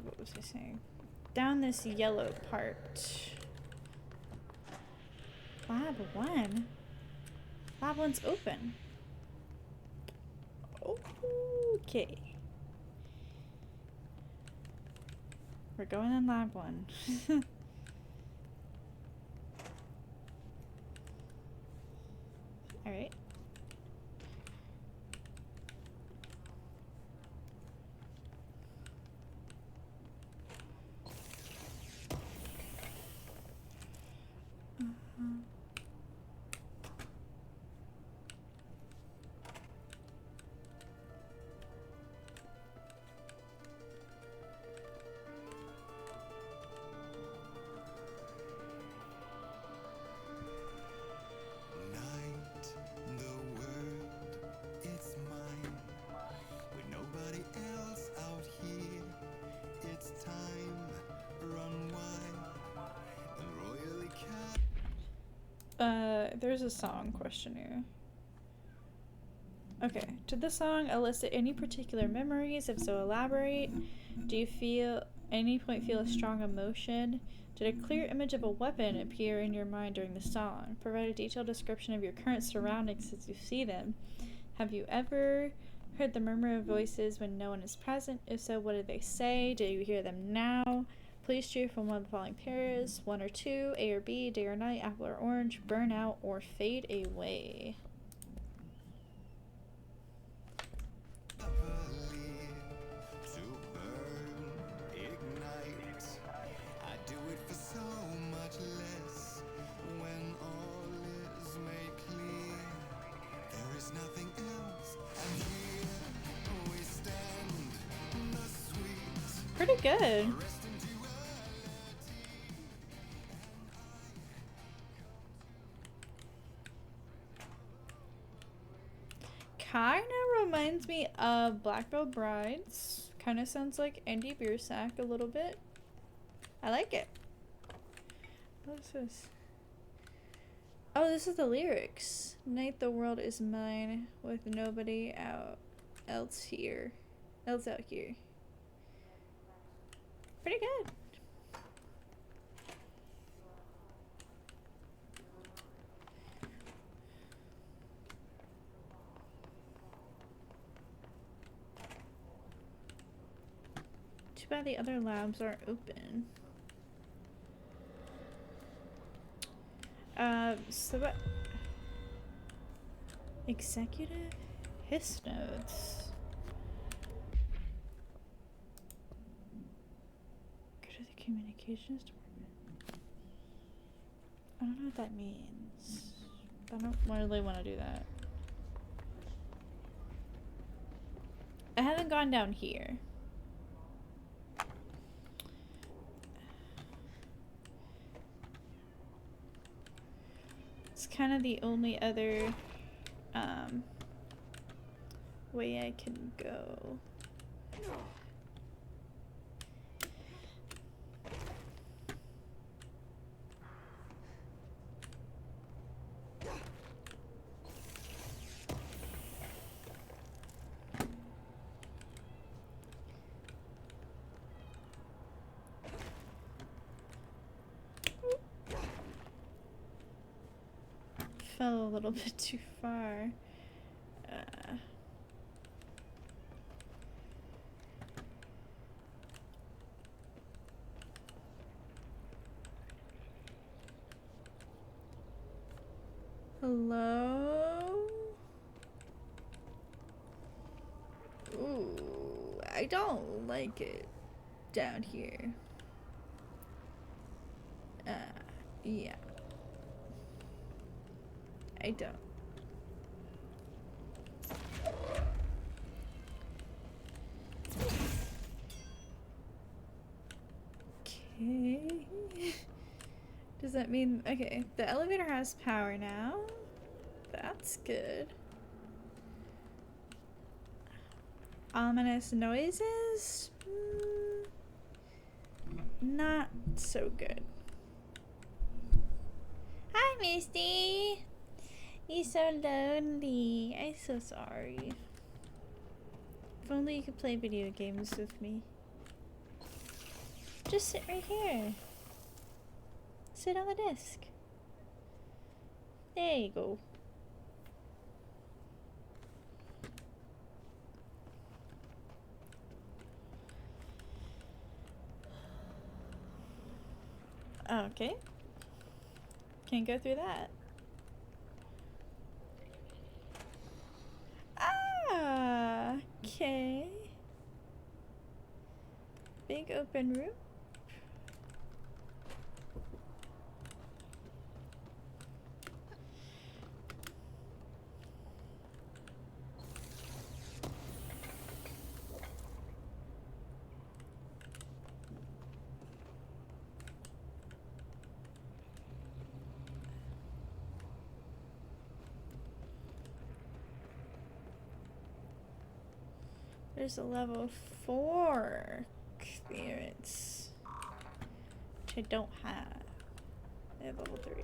What was I saying? Down this yellow part. Lab 1? Lab 1's open. Okay. We're going in lab 1. Alright. there's a song questionnaire. Okay, did the song elicit any particular memories? If so, elaborate. Do you feel any point feel a strong emotion? Did a clear image of a weapon appear in your mind during the song? Provide a detailed description of your current surroundings as you see them. Have you ever heard the murmur of voices when no one is present? If so, what did they say? Do you hear them now? Please choose from one of the following pairs. 1 or 2, A or B, day or night, apple or orange, burn out or fade away. Pretty good. Kinda reminds me of Black Veil Brides. Kinda sounds like Andy Biersack a little bit. I like it. What's this? Oh, this is the lyrics. Night the world is mine with nobody else out here. Pretty good. Too bad the other labs aren't open. So what? Executive His notes. Go to the communications department. I don't know what that means. I don't really want to do that. I haven't gone down here. It's kind of the only other way I can go. Fell a little bit too far. Hello? Ooh, I don't like it down here. Yeah. I don't. Okay. Does that mean... Okay, the elevator has power now. That's good. Ominous noises? Not so good. Hi, Misty! You're so lonely. I'm so sorry. If only you could play video games with me. Just sit right here. Sit on the desk. There you go. Okay. Can't go through that. Ah, okay. Big open room. There's a level 4 clearance, which I don't have. I have level 3.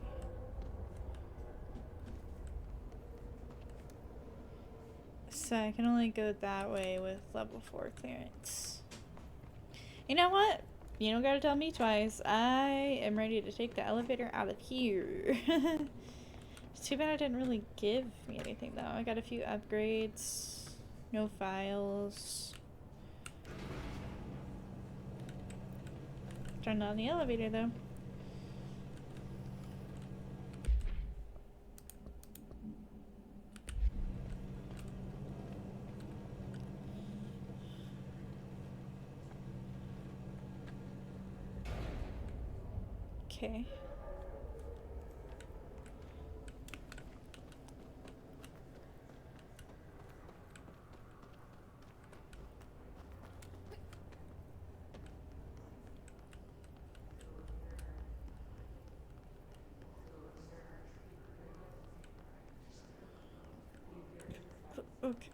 So I can only go that way with level 4 clearance. You know what? You don't gotta tell me twice. I am ready to take the elevator out of here. It's too bad it didn't really give me anything though. I got a few upgrades. No files. Turned on the elevator though. Okay. Okay.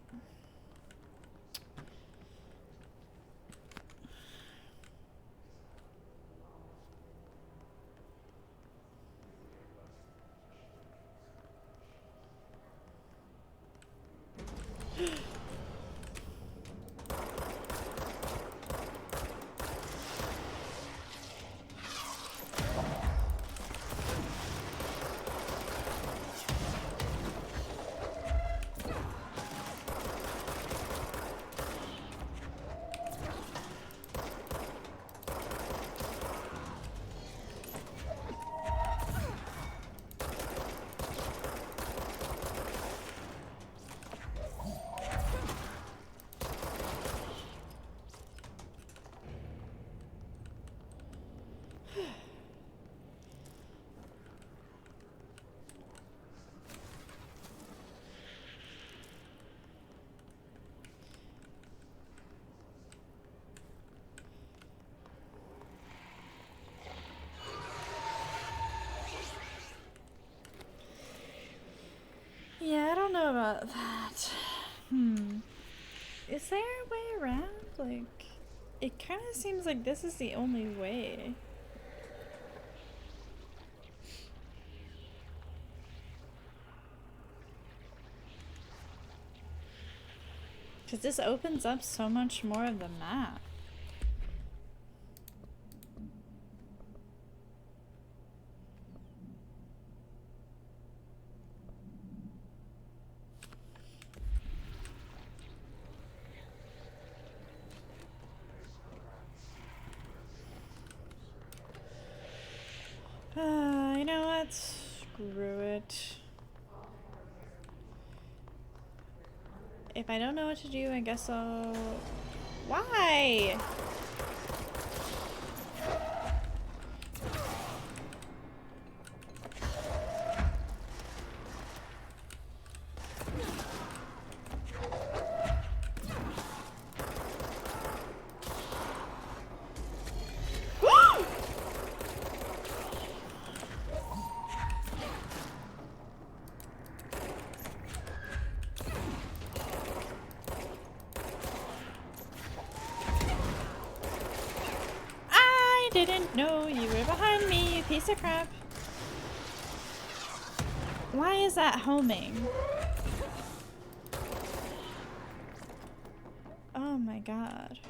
Yeah, I don't know about that. Is there a way around? Like, it kind of seems like this is the only way. Because this opens up so much more of the map. You know what? Screw it. If I don't know what to do, I guess I'll... Why? Didn't know you were behind me, you piece of crap. Why is that homing? Oh my god.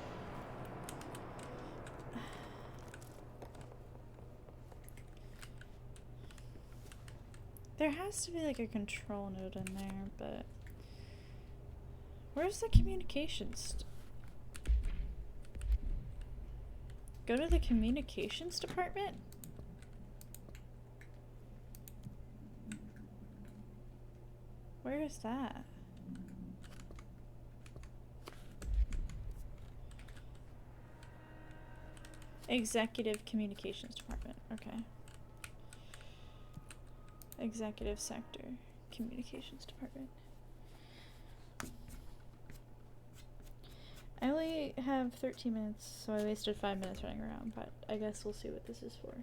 There has to be like a control node in there, but where's the communications? Go to the communications department? Where is that? Executive Communications Department. Okay. Executive Sector Communications Department. I only have 13 minutes, so I wasted 5 minutes running around, but I guess we'll see what this is for.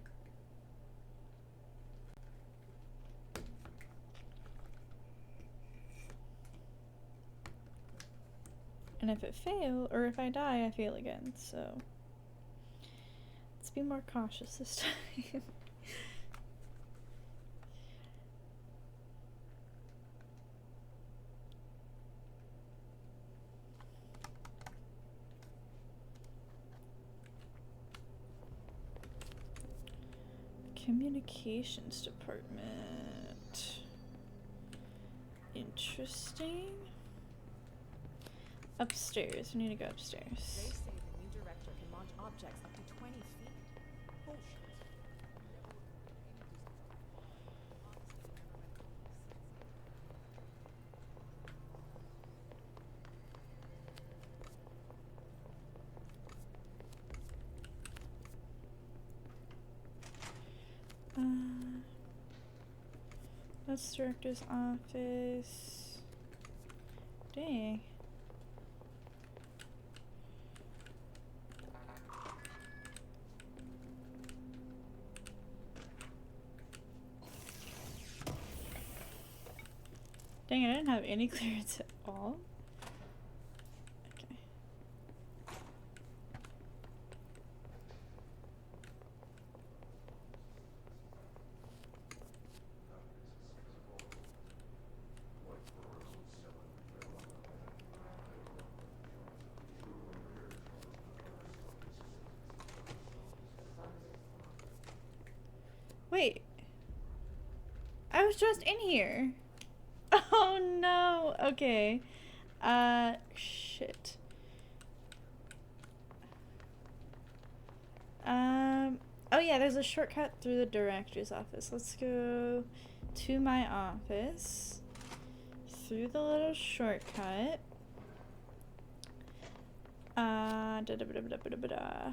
And if it fails, or if I die, I fail again, so let's be more cautious this time. Communications department. Interesting. Upstairs. We need to go They upstairs. say the new director can launch objects up to 20 feet. Bullshit. That's director's office. Dang. Dang, I didn't have any clearance at all. Okay. Wait. I was just in here. Oh no. Okay. Shit. Oh yeah, there's a shortcut through the director's office. Let's go to my office. Through the little shortcut. Da da da da da da da da.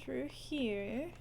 Through here.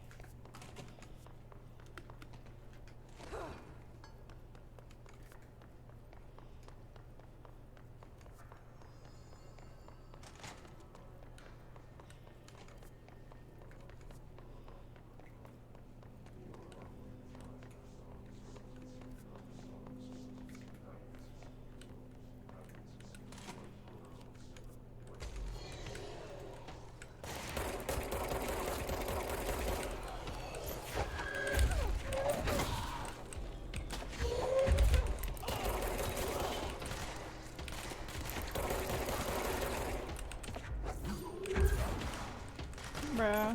Bro.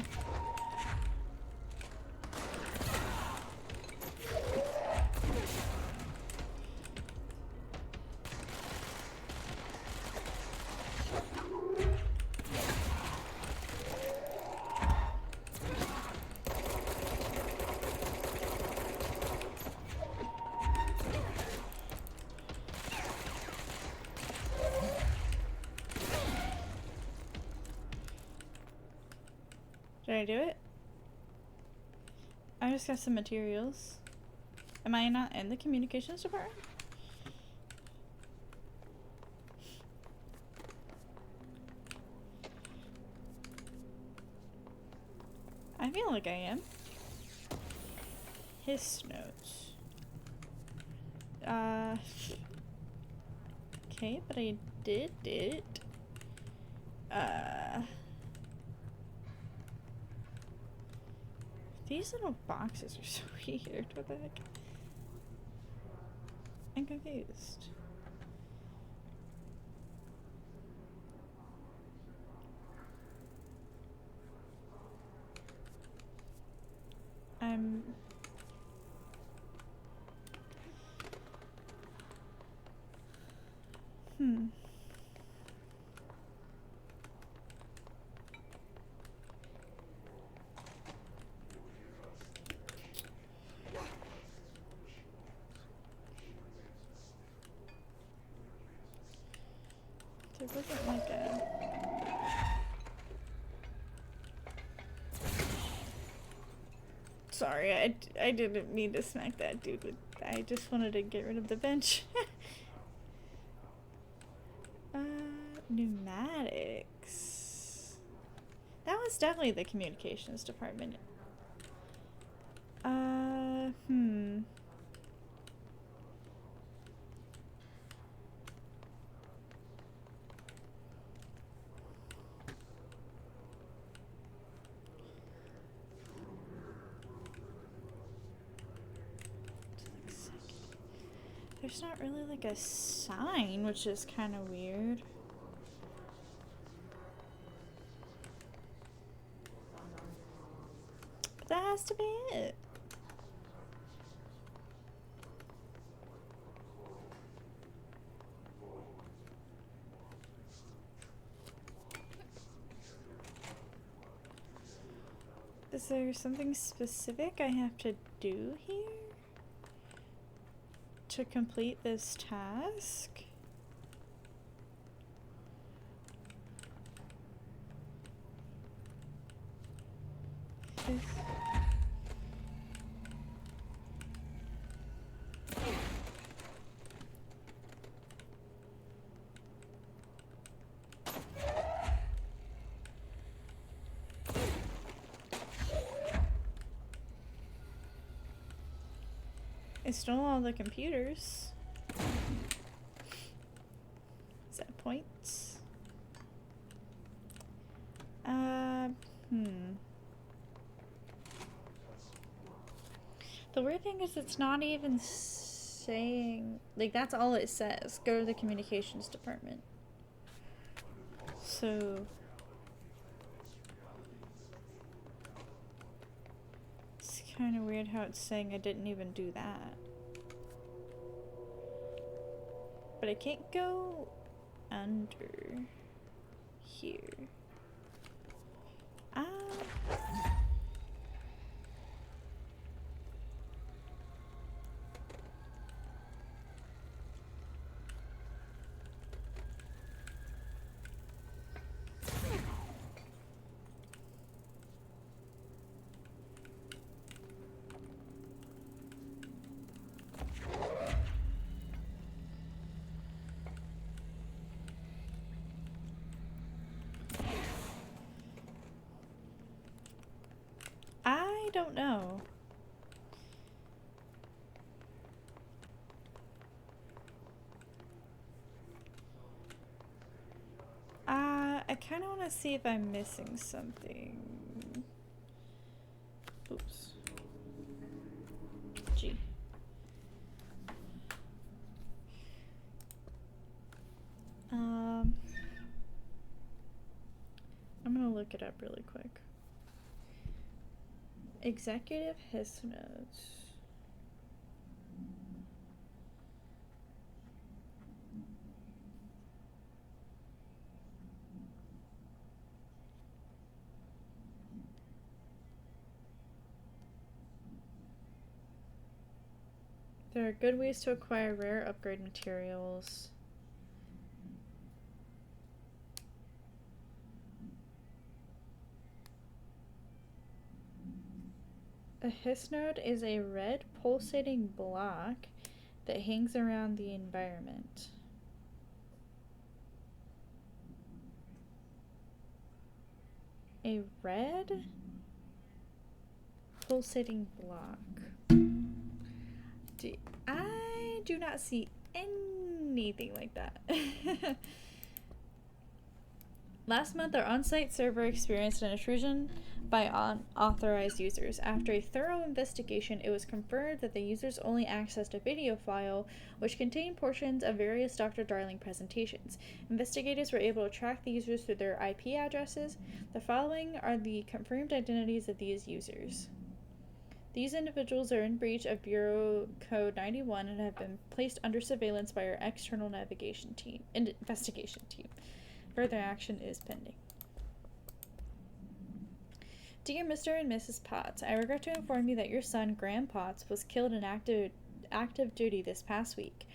Did I do it? I just got some materials. Am I not in the communications department? I feel like I am. His notes. Okay, but I did it. These little boxes are so weird. What the heck? I'm confused. There wasn't like a... Sorry, I didn't mean to smack that dude with... I just wanted to get rid of the bench. Pneumatics. That was definitely the communications department. There's not really like a sign, which is kind of weird. But that has to be it. Is there something specific I have to do here to complete this task? I stole all the computers. Is that points? The weird thing is it's not even saying, like, that's all it says. Go to the communications department. So it's kind of weird how it's saying I didn't even do that. But I can't go under here. I don't know. I kind of want to see if I'm missing something. Oops. Gee. I'm gonna look it up really quick. Executive Hiss notes. There are good ways to acquire rare upgrade materials. A hiss node is a red pulsating block that hangs around the environment. A red pulsating block. I do not see anything like that. Last month, our on-site server experienced an intrusion by unauthorized users. After a thorough investigation, it was confirmed that the users only accessed a video file which contained portions of various Dr. Darling presentations. Investigators were able to track the users through their IP addresses. The following are the confirmed identities of these users. These individuals are in breach of Bureau Code 91 and have been placed under surveillance by our external investigation team. Further action is pending. Dear Mr. and Mrs. Potts, I regret to inform you that your son, Graham Potts, was killed in active duty this past week.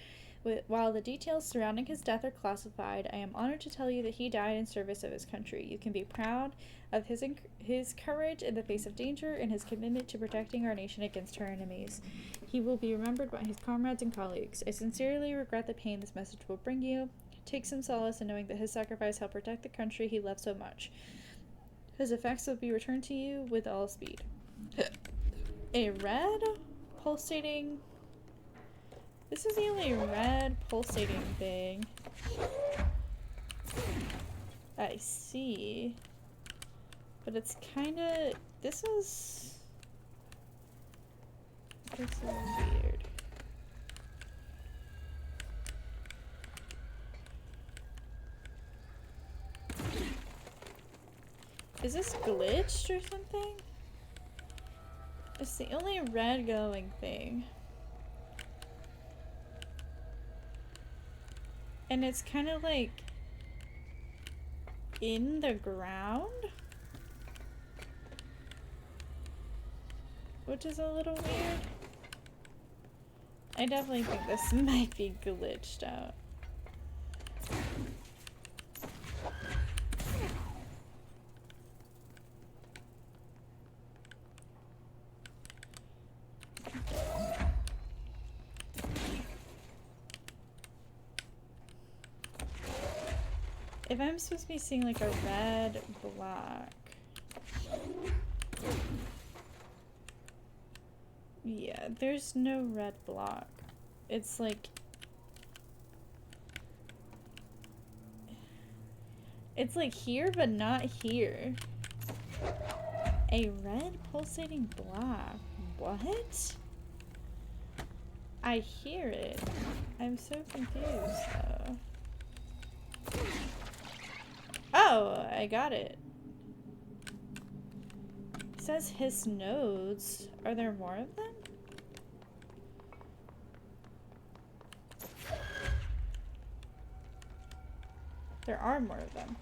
While the details surrounding his death are classified, I am honored to tell you that he died in service of his country. You can be proud of his courage in the face of danger and his commitment to protecting our nation against her enemies. He will be remembered by his comrades and colleagues. I sincerely regret the pain this message will bring you. Take some solace in knowing that his sacrifice helped protect the country he loved so much. His effects will be returned to you with all speed. A red pulsating... This is the only red pulsating thing I see. But it's kinda... This is weird. Is this glitched or something? It's the only red glowing thing. And it's kind of like in the ground, which is a little weird. I definitely think this might be glitched out. If I'm supposed to be seeing like a red block. Yeah, there's no red block. It's like... It's like here, but not here. A red pulsating block. What? I hear it. I'm so confused though. Oh, I got it. It says his nodes. Are there more of them? There are more of them.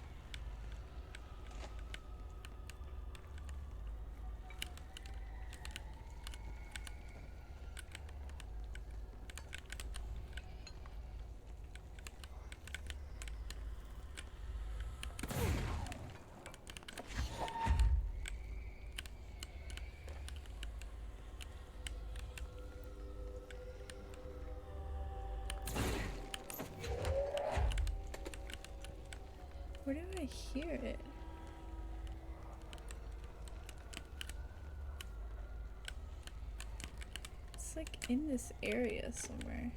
Where do I hear it? It's like in this area somewhere.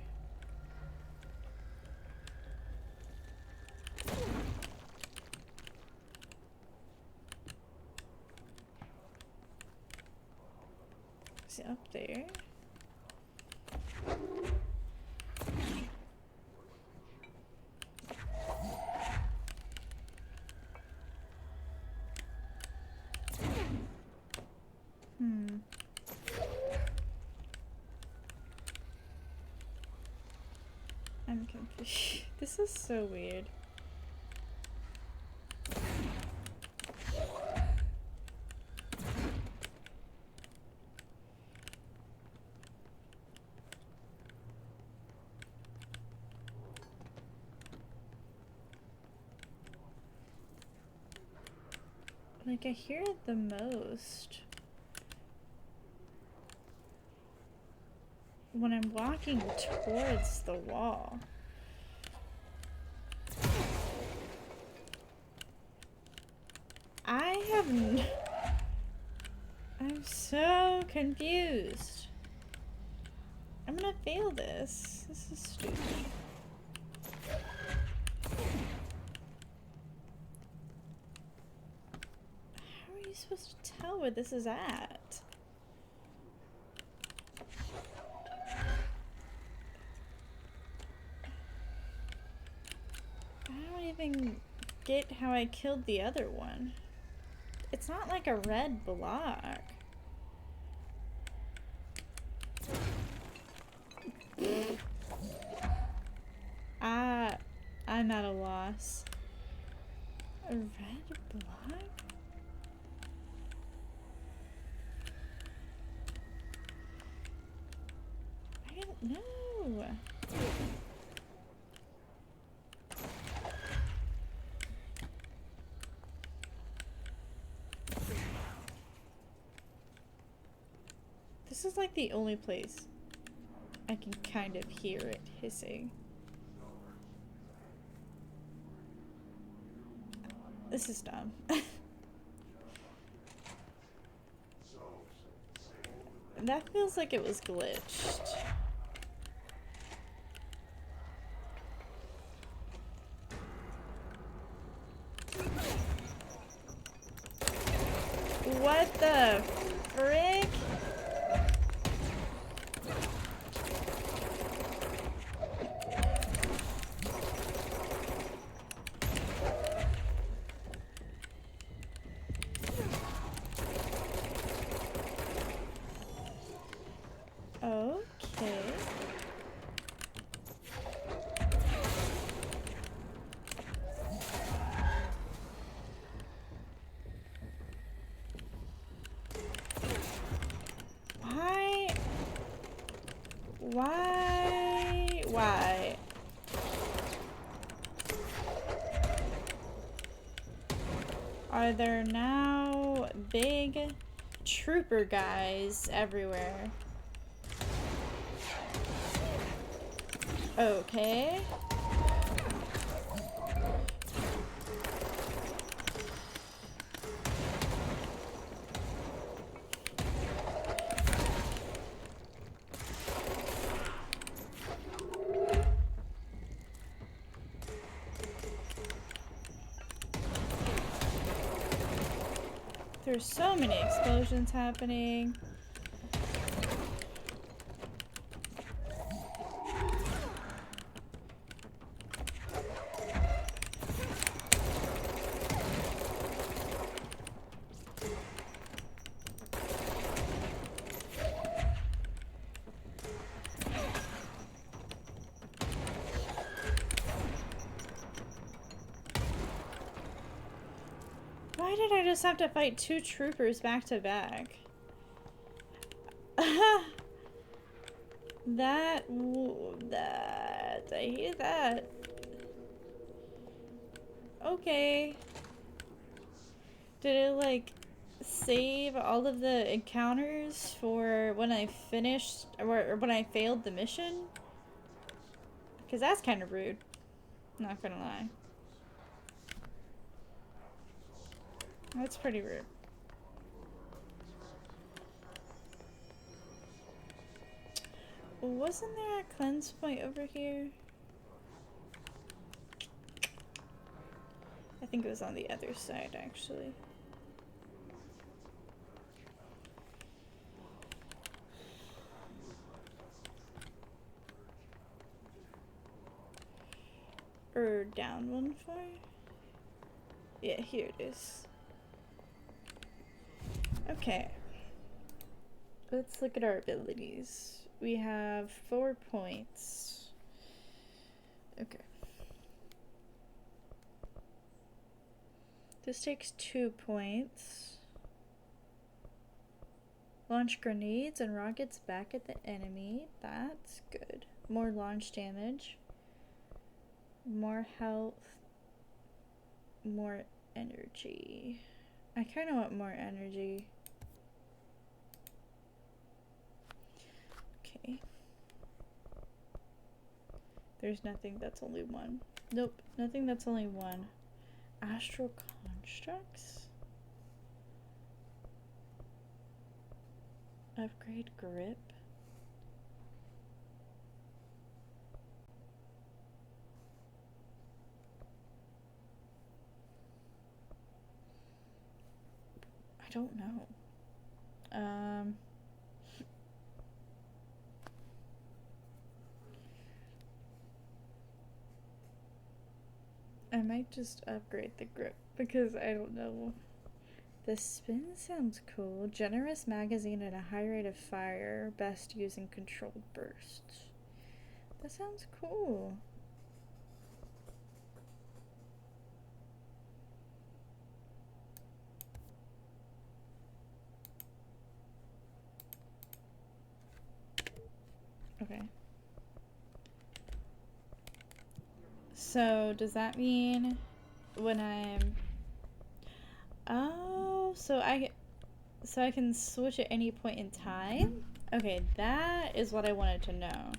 Is it up there? I'm confused. This is so weird. Like, I hear it the most when I'm walking towards the wall. I'm so confused. I'm gonna fail this. This is stupid. How are you supposed to tell where this is at? I don't even get how I killed the other one. It's not like a red block. I'm at a loss. A red block? I don't know. This is like the only place I can kind of hear it hissing. This is dumb. That feels like it was glitched. What the frick? Why? Why? Are there now big trooper guys everywhere? Okay. There's so many explosions happening. Why did I just have to fight 2 troopers back to back? That, I hate that. Okay. Did it like save all of the encounters for when I finished or when I failed the mission? Because that's kind of rude. Not gonna lie. That's pretty rude. Wasn't there a cleanse point over here? I think it was on the other side, actually. Or down one far? Yeah, here it is. Okay. Let's look at our abilities. We have 4 points. Okay. This takes 2 points. Launch grenades and rockets back at the enemy. That's good. More launch damage. More health. More energy. I kind of want more energy. Okay. There's nothing that's only 1. Nope, nothing that's only 1. Astral constructs? Upgrade grip? I don't know. I might just upgrade the grip because I don't know. The spin sounds cool. Generous magazine and a high rate of fire. Best using controlled bursts. That sounds cool. Okay. So does that mean when I'm... Oh, so I can switch at any point in time? Okay, that is what I wanted to know.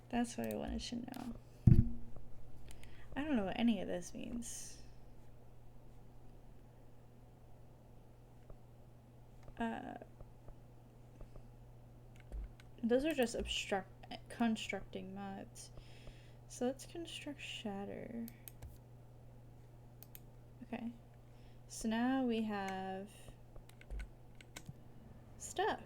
That's what I wanted to know. I don't know what any of this means. Those are just constructing mods. So let's construct shatter. Okay. So now we have stuff.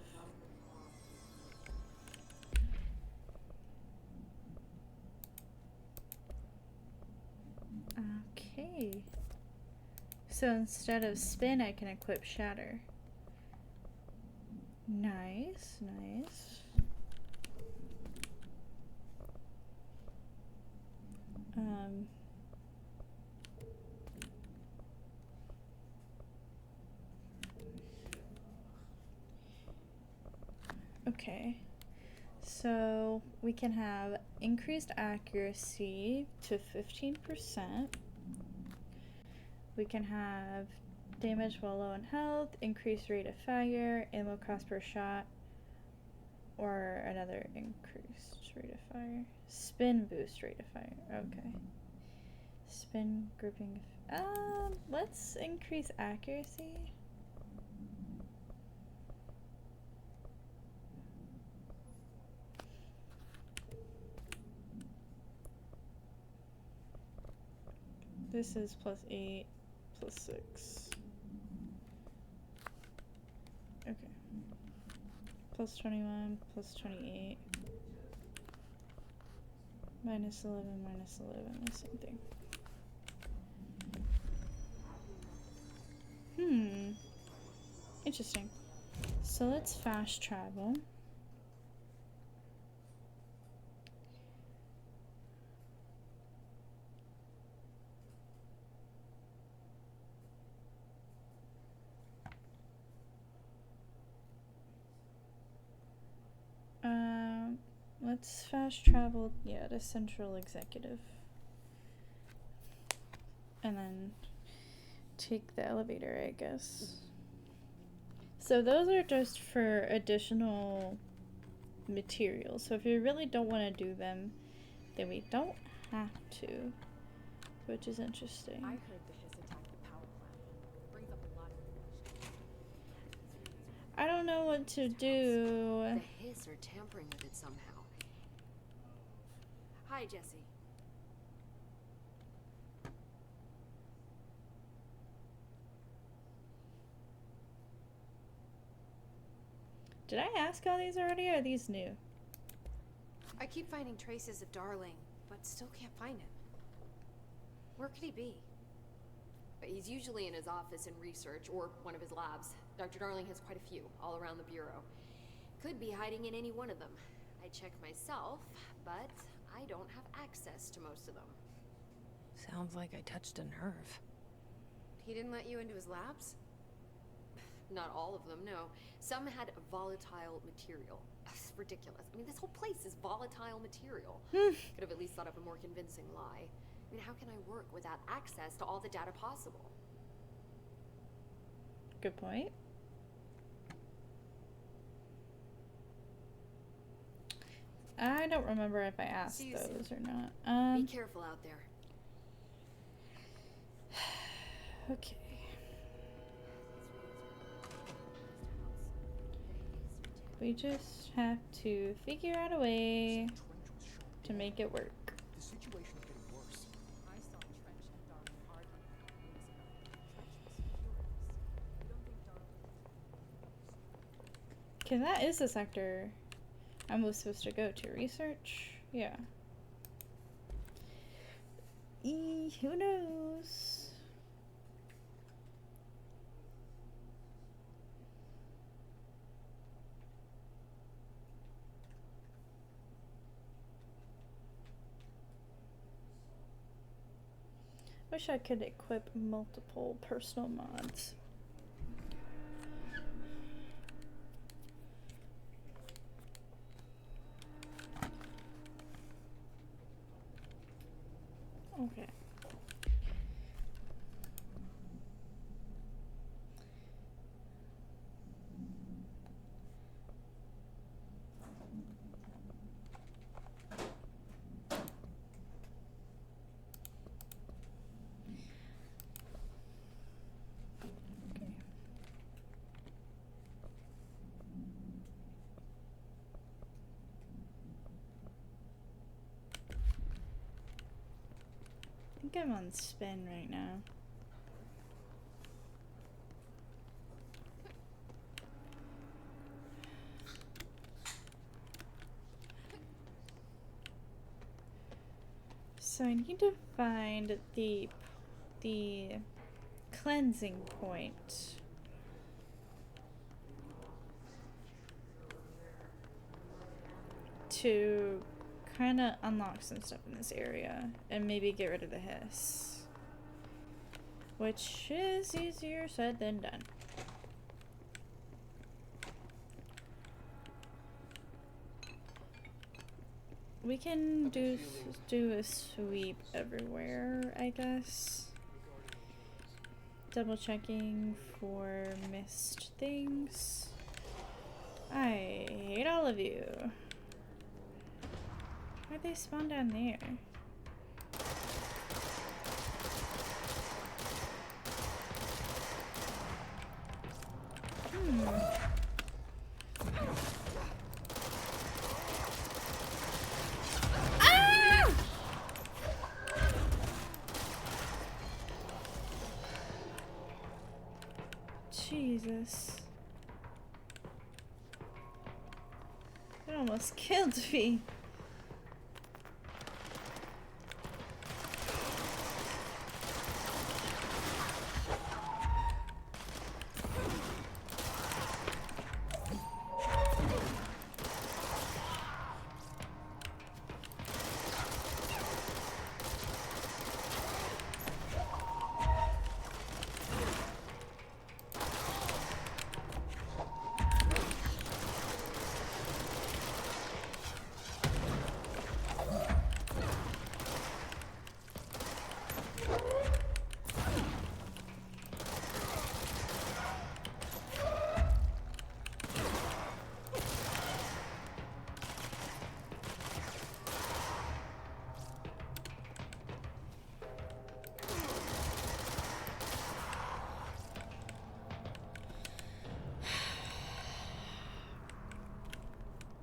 Okay. So instead of spin, I can equip shatter. Nice, nice. Okay. So we can have increased accuracy to 15%. We can have damage while low in health, increased rate of fire, ammo cost per shot, or another increased rate of fire. Spin boost rate of fire. Okay. Spin gripping. Let's increase accuracy. This is +8, +6. Okay. +21, +28. -11, -11, the same thing. Interesting. So let's fast travel. Let's fast travel, yeah, to Central Executive. And then take the elevator, I guess. So those are just for additional materials. So if you really don't want to do them, then we don't have to, which is interesting. I heard the Hiss attacked the power plant. Brings up a lot of information. I don't know what to do. The Hiss are tampering with it somehow. Hi, Jesse. Did I ask all these already, or are these new? I keep finding traces of Darling, but still can't find him. Where could he be? He's usually in his office in research, or one of his labs. Dr. Darling has quite a few, all around the Bureau. Could be hiding in any one of them. I check myself, but I don't have access to most of them. Sounds like I touched a nerve. He didn't let you into his labs? Not all of them, no. Some had volatile material. It's ridiculous. I mean, this whole place is volatile material. Could have at least thought of a more convincing lie. I mean, how can I work without access to all the data possible? Good point. I don't remember if I asked See you those soon. or not. Be careful out there. Okay. We just have to figure out a way to make it work. The situation is getting worse. I saw Trench and Darling arguing a couple weeks ago. Trench was furious. You don't think Darling... Okay, that is the sector I'm supposed to go to. Research? Yeah. Who knows? Wish I could equip multiple personal mods. Okay. I think I'm on spin right now. So I need to find the cleansing point. To kind of unlock some stuff in this area and maybe get rid of the hiss, which is easier said than done. We can I've been do a sweep everywhere, I guess. Double checking for missed things. I hate all of you. Why'd they spawn down there? Ah! Jesus. It almost killed me.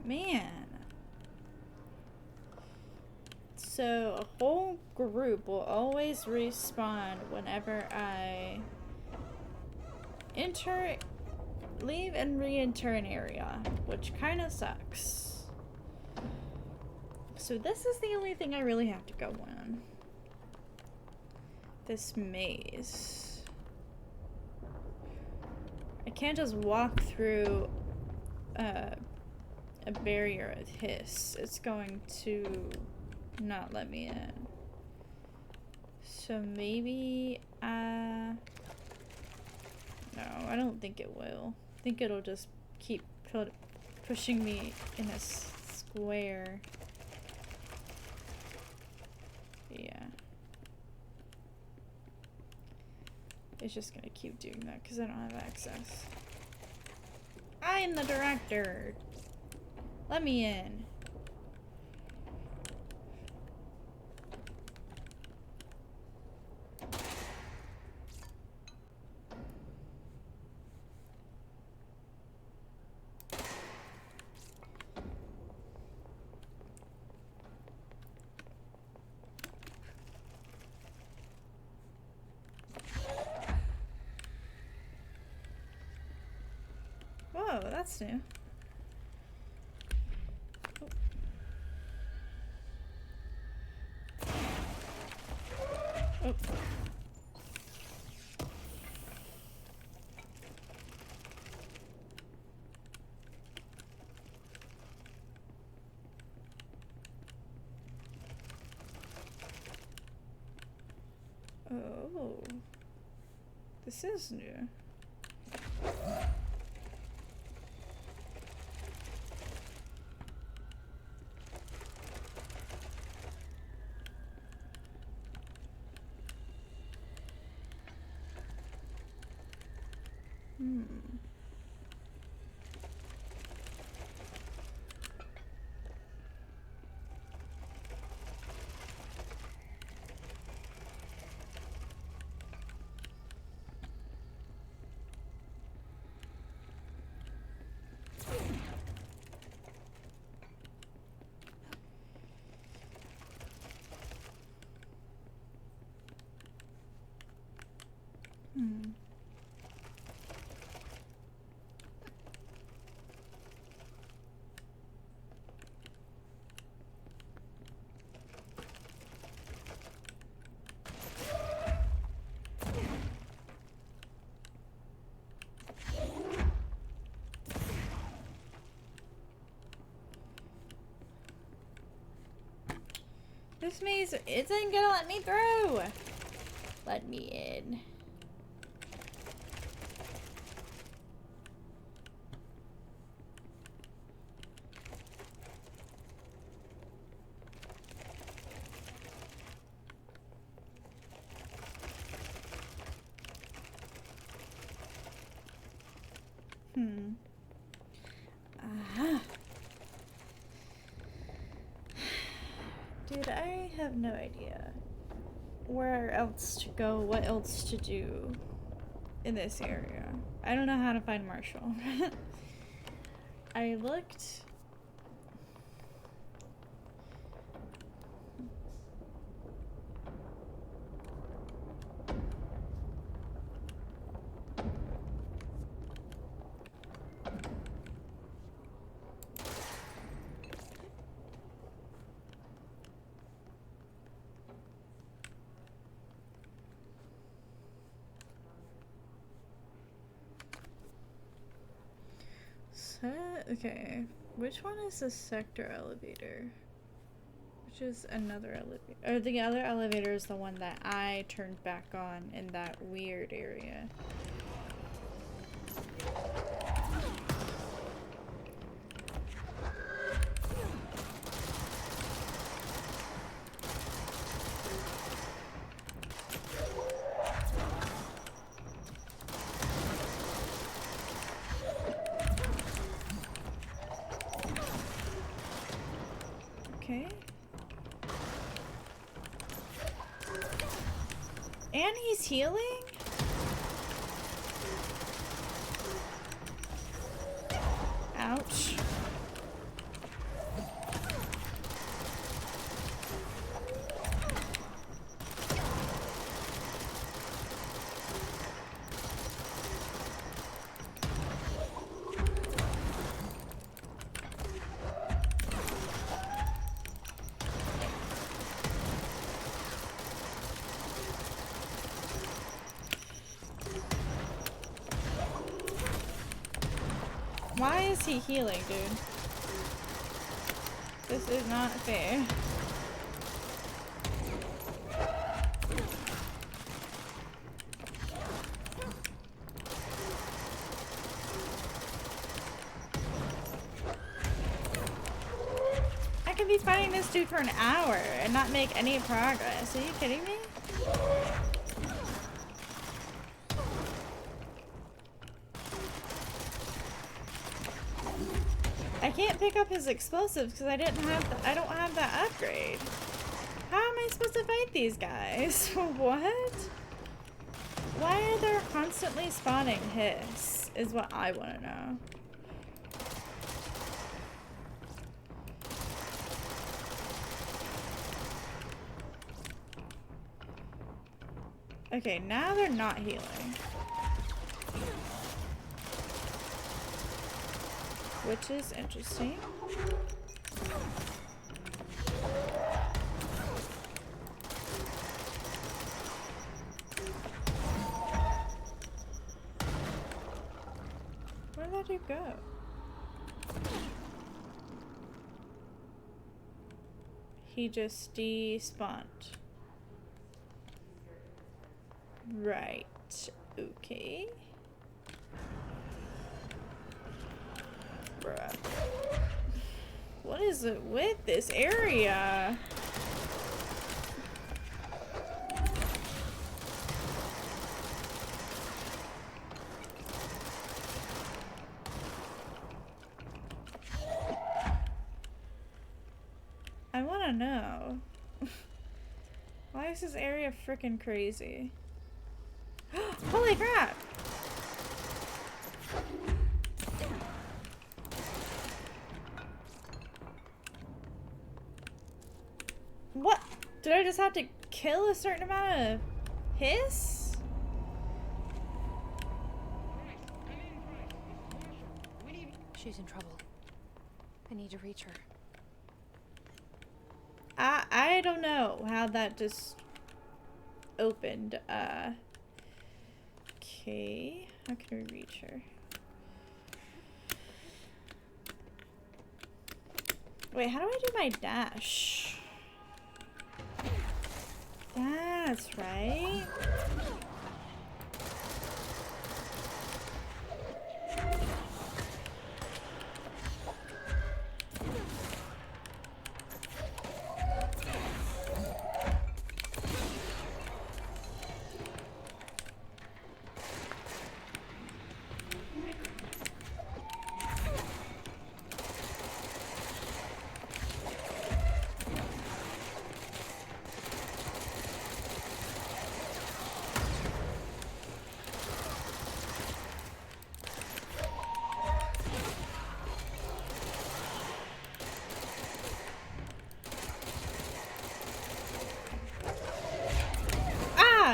Man. So a whole group will always respawn whenever I leave and re-enter an area, which kind of sucks. So this is the only thing I really have to go on. This maze. I can't just walk through a barrier with hiss. It's going to not let me in. So maybe no, I don't think it will. I think it'll just keep pushing me in a square. Yeah. It's just gonna keep doing that because I don't have access. I'm the director. Let me in. Whoa, that's new. Oh. Oh. This is new. This maze isn't gonna let me through. Let me in. Ah. Dude, I have no idea where else to go, what else to do in this area. I don't know how to find Marshall. I looked. Okay, which one is the sector elevator? Which is another elevator? Or the other elevator is the one that I turned back on in that weird area. Okay. And he's healing? Ouch. Why is he healing, dude? This is not fair. I can be fighting this dude for an hour and not make any progress. Are you kidding me? I can't pick up his explosives because I don't have that upgrade. How am I supposed to fight these guys? What? Why are there constantly spawning hiss? Is what I want to know. Okay, now they're not healing. Which is interesting. Where did that dude go? He just despawned. Right. Okay. Bruh. What is it with this area? I want to know. Why is this area freaking crazy? Holy crap! What? Did I just have to kill a certain amount of hiss? She's in trouble. I need to reach her. I don't know how that just opened. Okay. How can we reach her? Wait, how do I do my dash? That's right.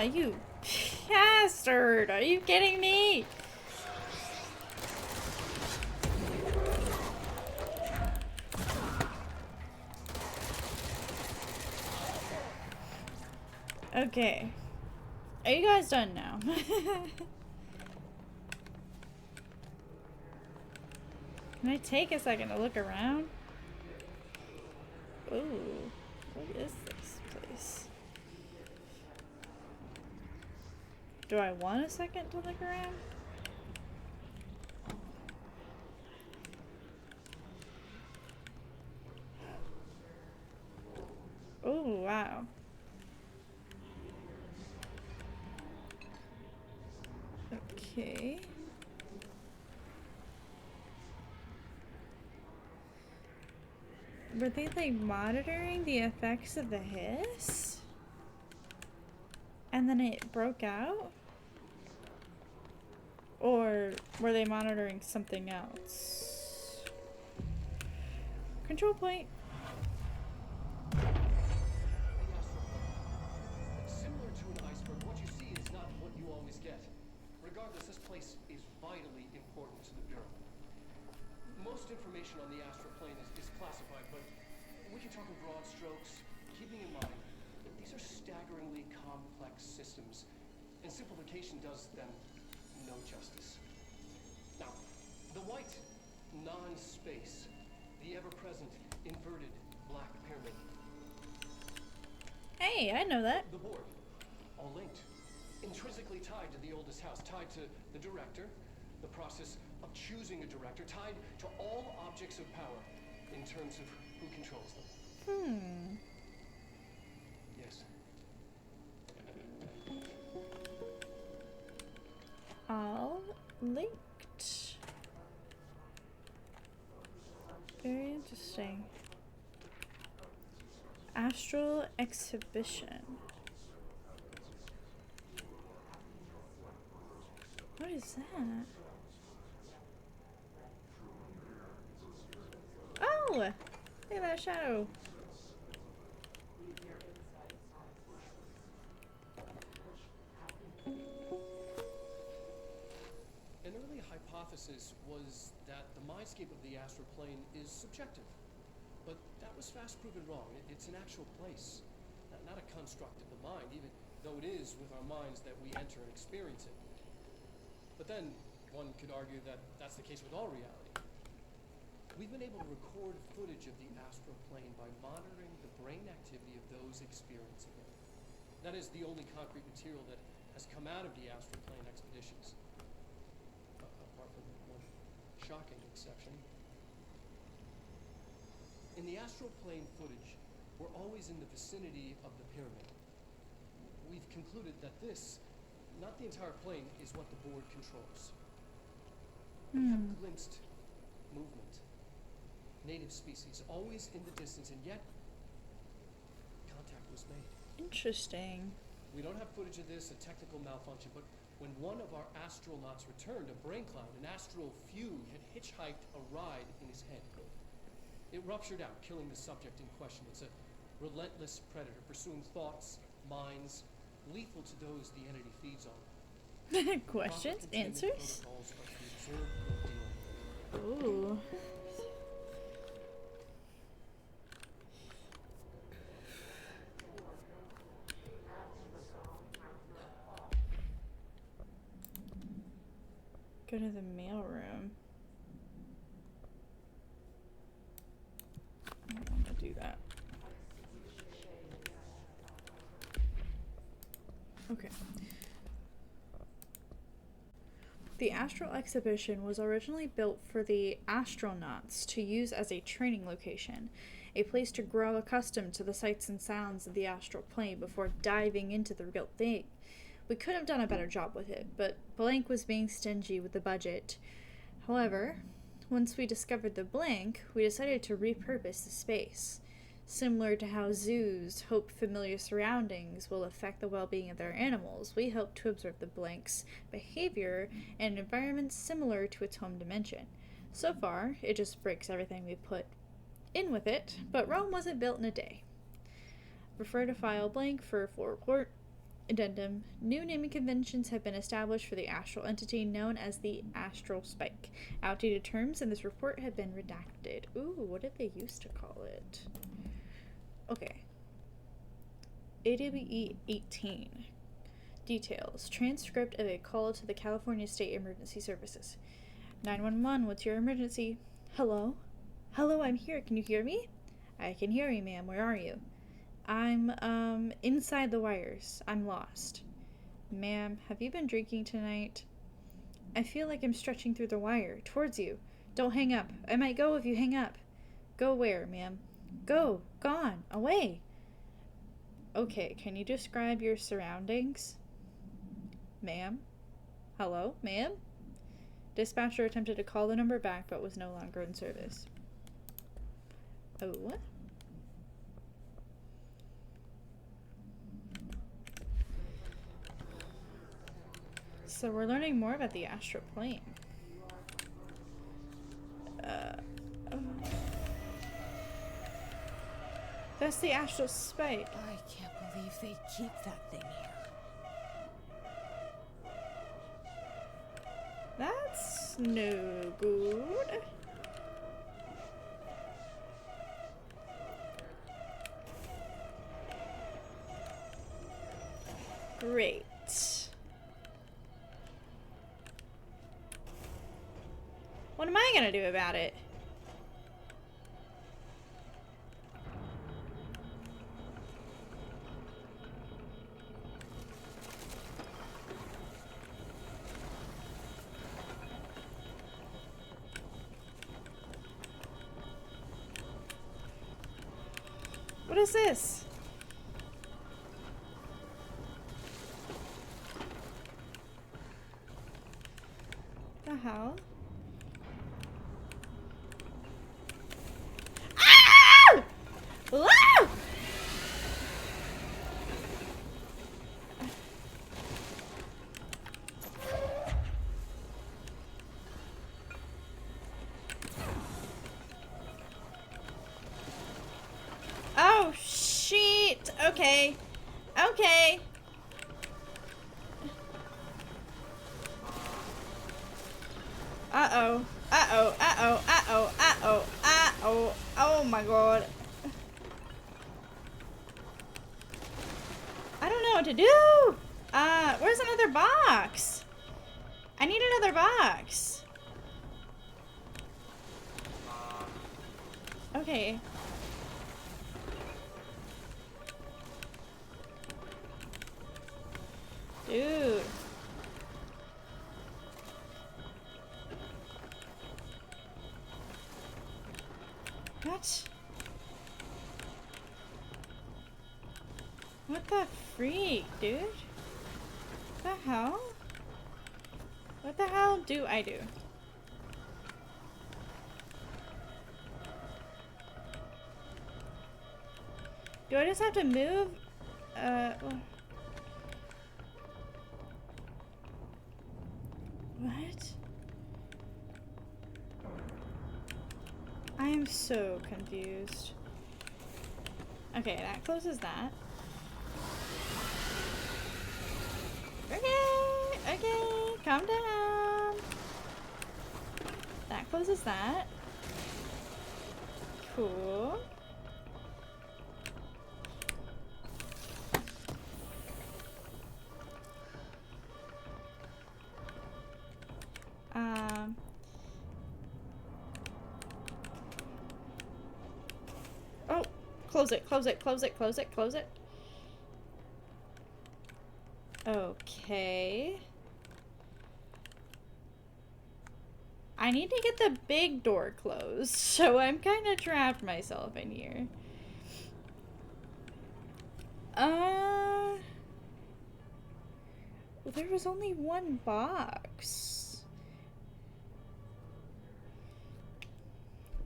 you bastard! Are you kidding me? Okay. Are you guys done now? Can I take a second to look around? Ooh, what is this place? Do I want a second to look around? Oh, wow. Okay. Were they like monitoring the effects of the hiss? And then it broke out? Or were they monitoring something else? Control point. Similar to an iceberg, what you see is not what you always get. Regardless, this place is vitally important to the Bureau. Most information on the astral plane is classified, but we can talk in broad strokes, keeping in mind that these are staggeringly complex systems, and simplification does them no justice. Now, the white non-space, the ever-present inverted black pyramid. Hey, I know that. The board, all linked, intrinsically tied to the oldest house, tied to the director, the process of choosing a director, tied to all objects of power in terms of who controls them. Yes. All linked. Very interesting. Astral exhibition. What is that? Oh! Look at that shadow. An early hypothesis was that the mindscape of the astral plane is subjective. But that was fast proven wrong. It's an actual place, not a construct of the mind, even though it is with our minds that we enter and experience it. But then, one could argue that that's the case with all reality. We've been able to record footage of the astral plane by monitoring the brain activity of those experiencing it. That is the only concrete material that has come out of the astral plane expeditions. Apart from one shocking exception. In the astral plane footage, we're always in the vicinity of the pyramid. We've concluded that this, not the entire plane, is what the board controls. We have glimpsed movement, native species, always in the distance, and yet contact was made. Interesting. We don't have footage of this, a technical malfunction, but when one of our astronauts returned, a brain cloud, an astral fugue, had hitchhiked a ride in his head. It ruptured out, killing the subject in question. It's a relentless predator, pursuing thoughts, minds, lethal to those the entity feeds on. Questions? Proper Answers? protocols are to be observed or deal with. Ooh. Go to the mail room. I don't want to do that. Okay. The Astral Exhibition was originally built for the astronauts to use as a training location, a place to grow accustomed to the sights and sounds of the astral plane before diving into the real thing. We could have done a better job with it, but Blank was being stingy with the budget. However, once we discovered the blank, we decided to repurpose the space. Similar to how zoos hope familiar surroundings will affect the well-being of their animals, we hope to observe the blank's behavior in an environment similar to its home dimension. So far, it just breaks everything we put in with it, but Rome wasn't built in a day. Refer to file blank for full report. Addendum. New naming conventions have been established for the astral entity known as the astral spike. Outdated terms in this report have been redacted. Ooh, what did they used to call it? Okay. AWE 18. Details. Transcript of a call to the California State Emergency Services. 911, what's your emergency? Hello? Hello, I'm here. Can you hear me? I can hear you, ma'am. Where are you? I'm, inside the wires. I'm lost. Ma'am, have you been drinking tonight? I feel like I'm stretching through the wire, towards you. Don't hang up. I might go if you hang up. Go where, ma'am? Go. Gone. Away. Okay, can you describe your surroundings? Ma'am? Hello, ma'am? Dispatcher attempted to call the number back, but was no longer in service. Oh, what? So we're learning more about the astral plane. That's the astral spike. I can't believe they keep that thing here. That's no good. Great. What am I gonna do about it? What is this? The hell? Ah! Ah! Oh, shit. Okay. Okay. Uh-oh. Uh-oh. Uh-oh. Uh-oh. Uh-oh. Uh-oh. Oh my god. I don't know what to do. Where's another box? I need another box. Okay. Dude. What? What the freak, dude? What the hell? What the hell do I do? Do I just have to move? What? I am so confused. Okay, that closes that. Okay, okay, calm down. That closes that. Cool. Oh, close it, close it, close it, close it, close it. Okay. I need to get the big door closed, so I'm kind of trapped myself in here. Well, there was only one box.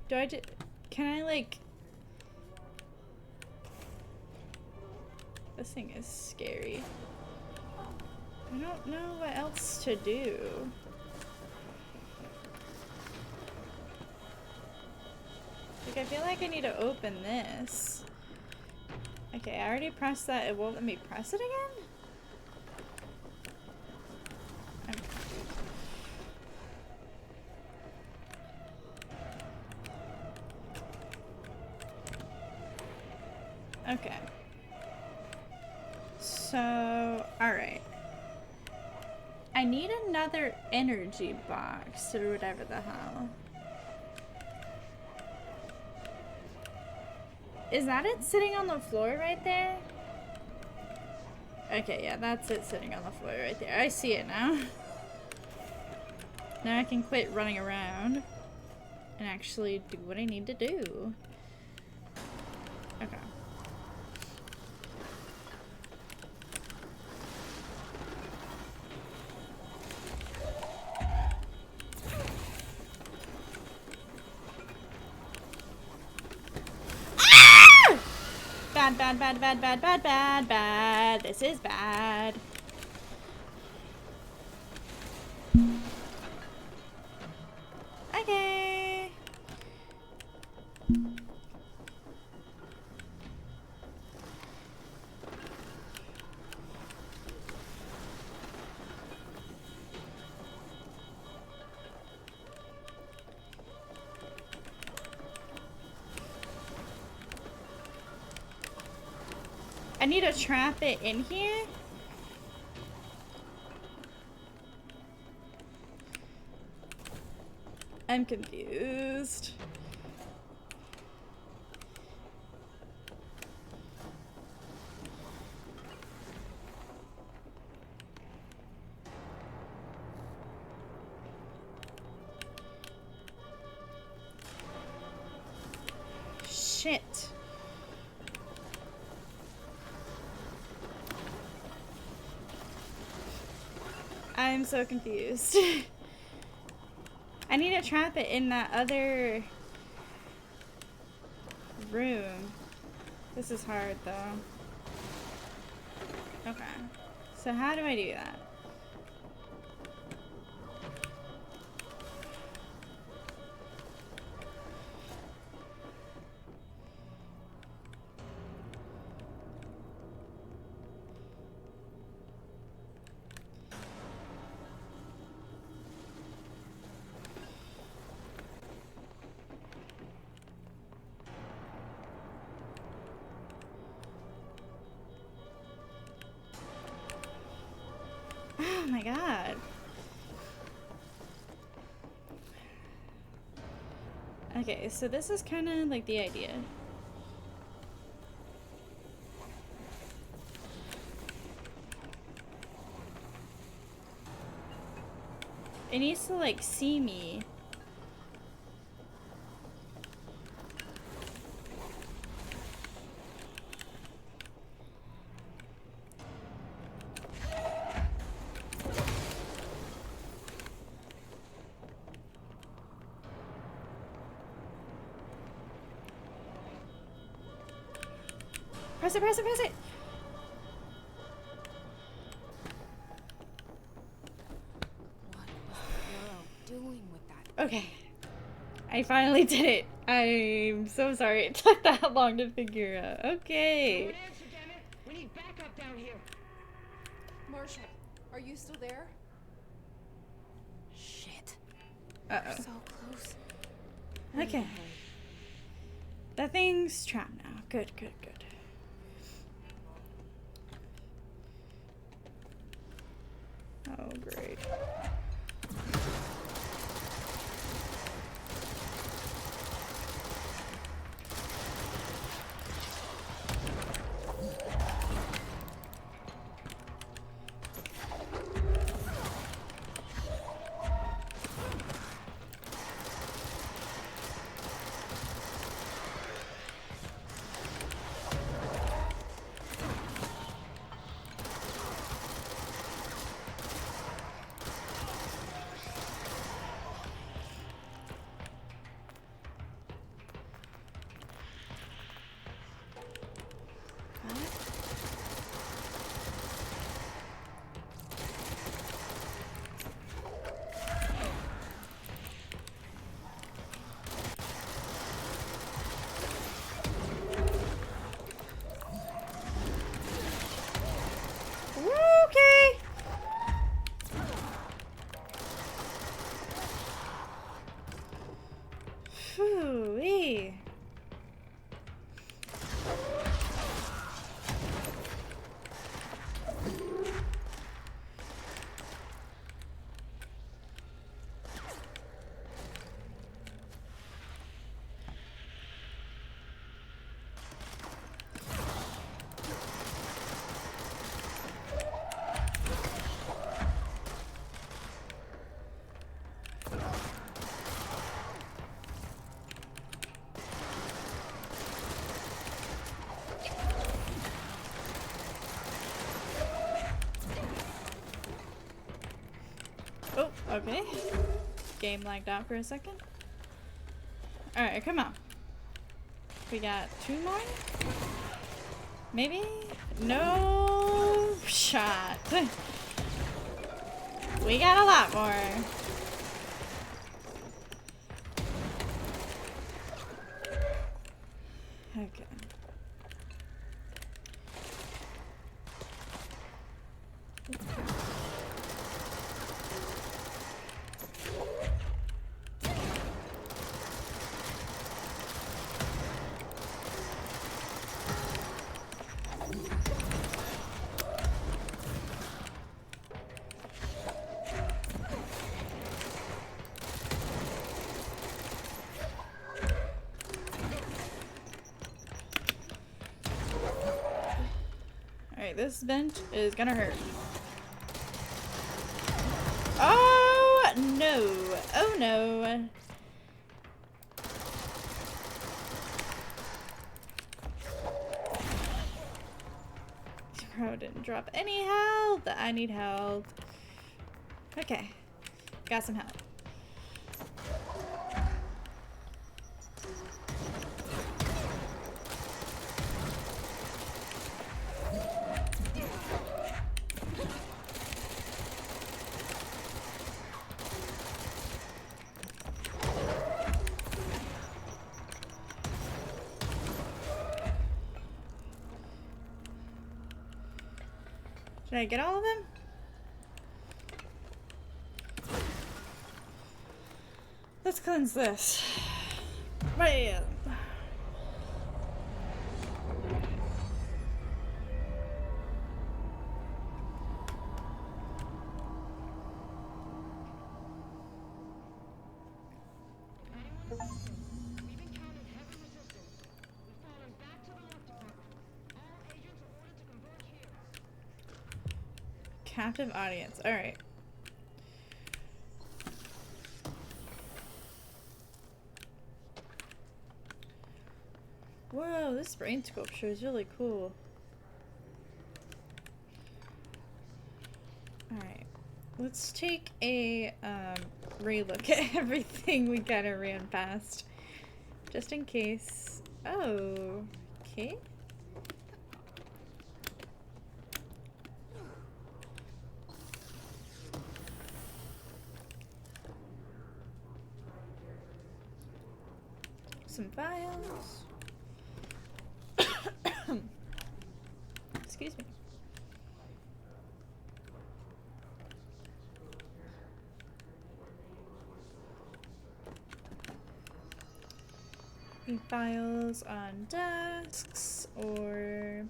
Can I, like... This thing is scary. I don't know what else to do. Like, I feel like I need to open this. Okay, I already pressed that. It won't let me press it again? Okay. So, alright. I need another energy box or whatever the hell. Is that it sitting on the floor right there? Okay, yeah, that's it sitting on the floor right there. I see it now. Now I can quit running around and actually do what I need to do. Okay. Bad, bad, bad, bad, bad, bad, bad. This is bad. Okay. I need to trap it in here. I'm confused. Shit. I'm so confused. I need to trap it in that other room. This is hard though. Okay. So how do I do that? Oh my god. Okay, so this is kind of like the idea. It needs to like see me. Press it, press it, press it! What was the Bureau doing with that? Okay. I finally did it. I'm so sorry it took that long to figure out. Okay. Answer, damn it! We need backup down here. Marshall, are you still there? Shit. Uh-oh. So close. Okay. That thing's trapped now. Good, good, good. Oh, great. Okay. Game lagged out for a second. Alright, come on. We got 2 more? Maybe? No shot. We got a lot more. Okay. Alright, this bench is gonna hurt. Oh no! Oh no! Bro didn't drop any health! I need health. Okay. Got some health. Did I get all of them? Let's cleanse this. Bam! We've encountered heavy resistance. We've fallen back to the lock department. All agents are ordered to converge here. Captive audience. Alright. Whoa, this brain sculpture is really cool. Alright. Let's take a relook at everything we kind of ran past. Just in case. Oh, okay. Some files. Excuse me. Any files on desks or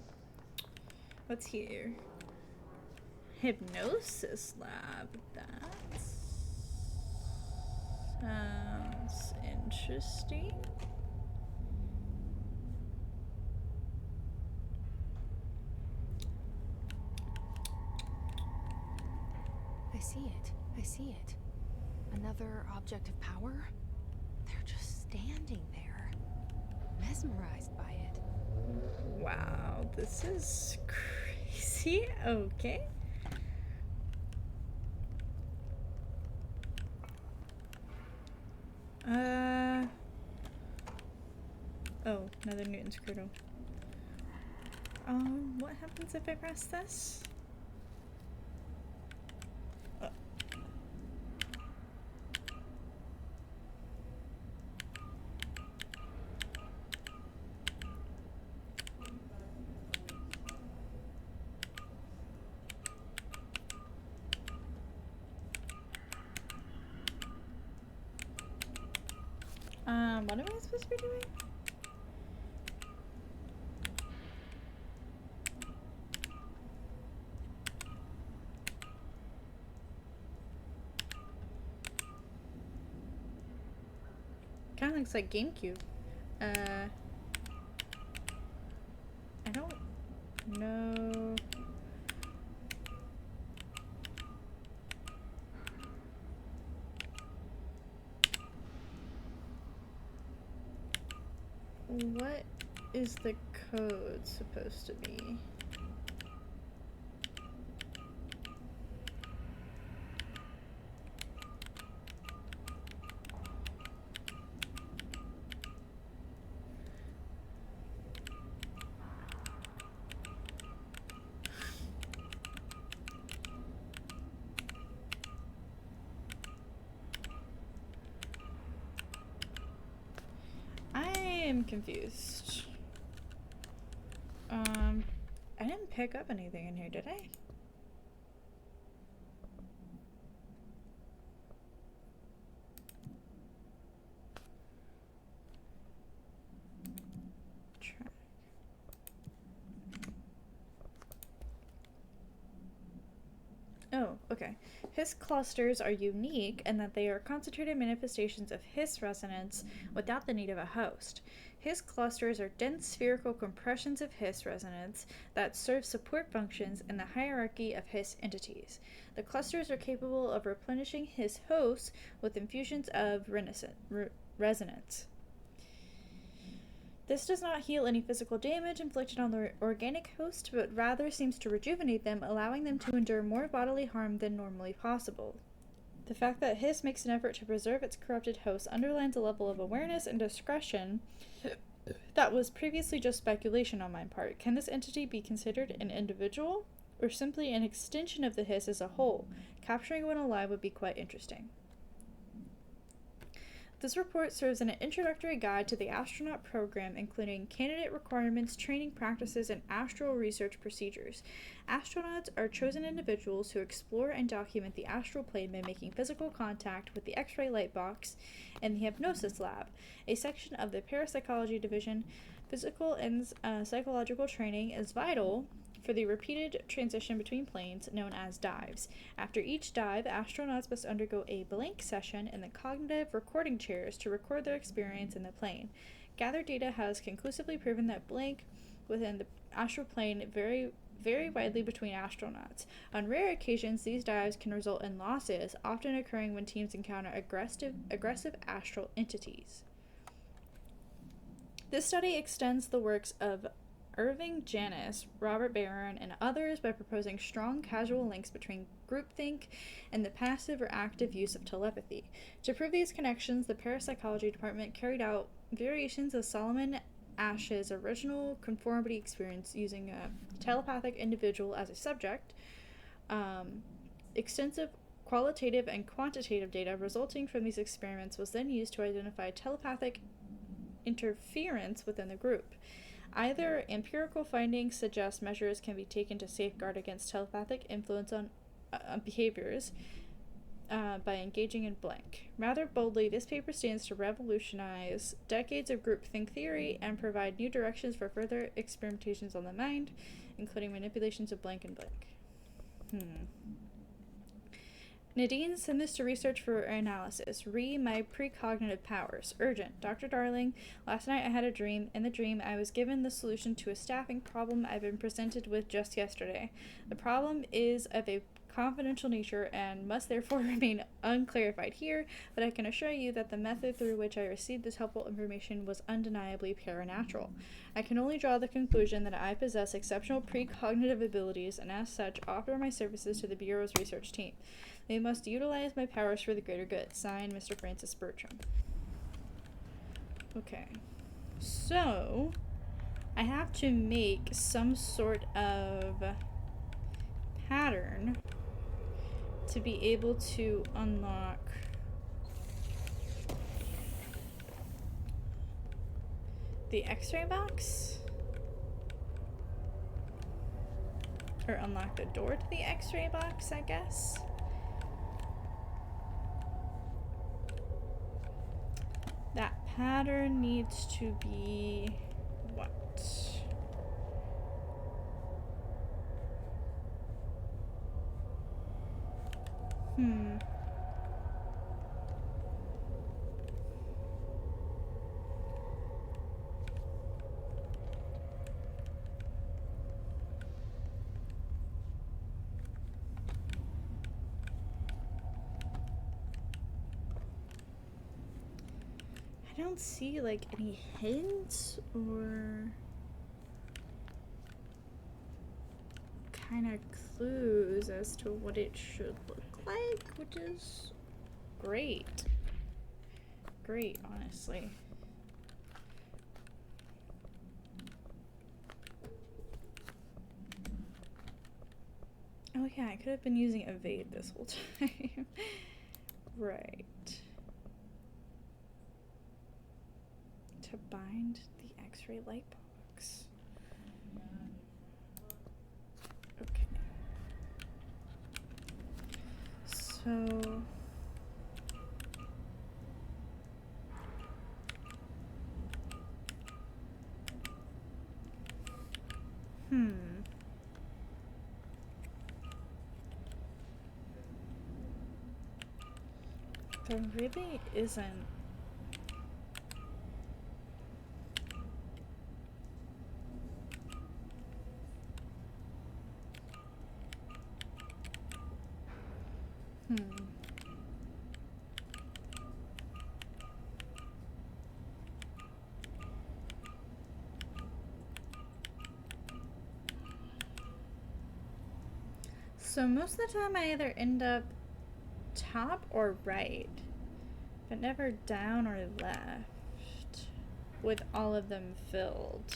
what's here? Hypnosis lab. That sounds interesting. I see it. I see it. Another object of power? They're just standing there, mesmerized by it. Wow, this is crazy. Okay. Oh, another Newton's cradle. What happens if I press this? What am I supposed to be doing? Kind of looks like GameCube. I don't know. What is the code supposed to be? I'm confused. I didn't pick up anything in here, did I? Track. Oh, okay. Hiss clusters are unique in that they are concentrated manifestations of Hiss resonance without the need of a host. Hiss clusters are dense spherical compressions of Hiss resonance that serve support functions in the hierarchy of Hiss entities. The clusters are capable of replenishing Hiss hosts with infusions of resonance. This does not heal any physical damage inflicted on the organic host, but rather seems to rejuvenate them, allowing them to endure more bodily harm than normally possible. The fact that Hiss makes an effort to preserve its corrupted host underlines a level of awareness and discretion that was previously just speculation on my part. Can this entity be considered an individual, or simply an extension of the Hiss as a whole? Capturing one alive would be quite interesting. This report serves as an introductory guide to the astronaut program, including candidate requirements, training practices, and astral research procedures. Astronauts are chosen individuals who explore and document the astral plane by making physical contact with the X-ray light box in the hypnosis lab, a section of the parapsychology division. Physical and psychological training is vital for the repeated transition between planes known as dives. After each dive, astronauts must undergo a blank session in the cognitive recording chairs to record their experience in the plane. Gathered data has conclusively proven that blank within the astral plane vary widely between astronauts. On rare occasions, these dives can result in losses, often occurring when teams encounter aggressive astral entities. This study extends the works of Irving Janis, Robert Barron, and others by proposing strong causal links between groupthink and the passive or active use of telepathy. To prove these connections, the parapsychology department carried out variations of Solomon Asch's original conformity experience using a telepathic individual as a subject. Extensive qualitative and quantitative data resulting from these experiments was then used to identify telepathic interference within the group. Either empirical findings suggest measures can be taken to safeguard against telepathic influence on behaviors by engaging in blank. Rather boldly, this paper stands to revolutionize decades of groupthink theory and provide new directions for further experimentations on the mind, including manipulations of blank and blank. Nadine, send this to research for analysis. My precognitive powers. Urgent. Dr. Darling, last night I had a dream. In the dream, I was given the solution to a staffing problem I've been presented with just yesterday. The problem is of a confidential nature and must therefore remain unclarified here, but I can assure you that the method through which I received this helpful information was undeniably paranatural. I can only draw the conclusion that I possess exceptional precognitive abilities and as such offer my services to the Bureau's research team. They must utilize my powers for the greater good. Signed, Mr. Francis Bertram. Okay. So, I have to make some sort of pattern to be able to unlock the X-ray box? Or unlock the door to the X-ray box, I guess? That pattern needs to be what? I don't see like any hints or kind of clues as to what it should look like, which is great. Great, honestly. Oh yeah, I could have been using evade this whole time. Right. to bind the X-ray light box. Okay. So there really isn't. So most of the time I either end up top or right, but never down or left, with all of them filled.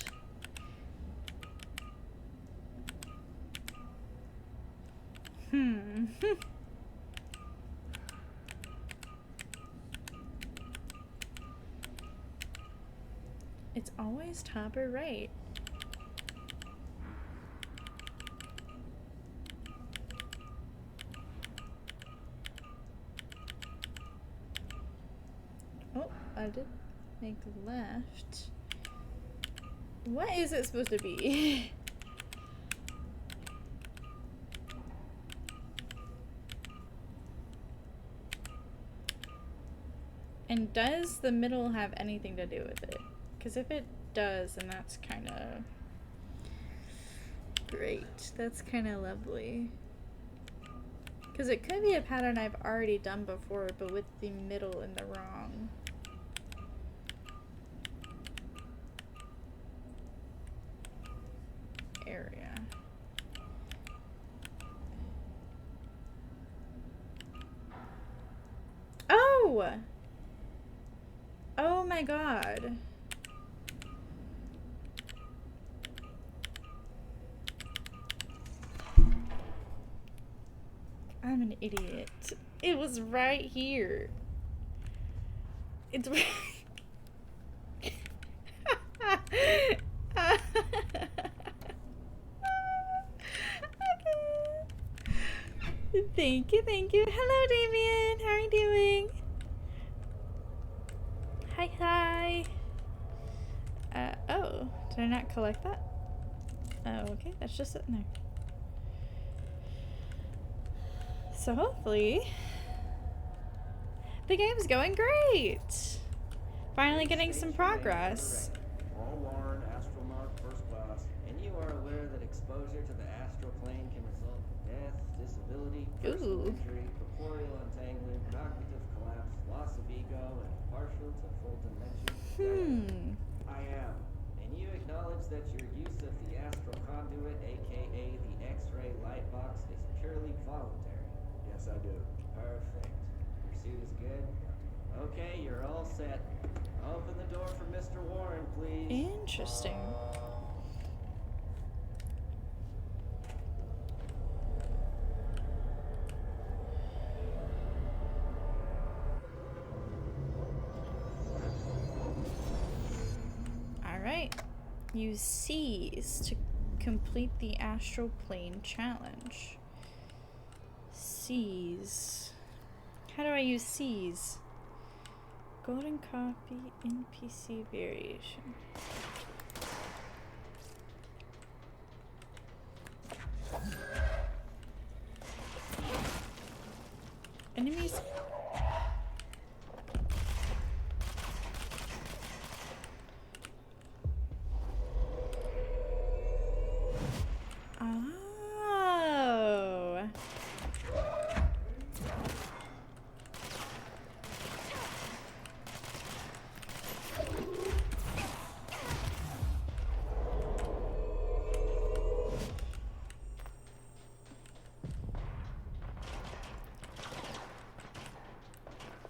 It's always top or right. Oh, I did make left. What is it supposed to be? And does the middle have anything to do with it? Because if it does, then that's kind of great. That's kind of lovely. Because it could be a pattern I've already done before, but with the middle in the wrong area. Oh! Oh my god. I'm an idiot. It was right here. It's right. Okay. Thank you, thank you. Hello, Damien. How are you doing? Hi, hi. Oh, did I not collect that? Oh, okay, that's just sitting there. So hopefully, the game's going great. Finally getting some progress. All Warren, astronaut first class, and you are aware that exposure to the astral plane can result in death, disability, personal injury, corporeal entanglement, cognitive collapse, loss of ego, and partial to full dementia. I am. And you acknowledge that your use of the astral conduit, aka the X-ray light box, is purely voluntary. Yes, I do. Perfect. Your suit is good? Okay, you're all set. Open the door for Mr. Warren, please. Interesting. Alright. Use C's to complete the astral plane challenge. C's. How do I use C's? Golden copy NPC variation. Enemies. Oh.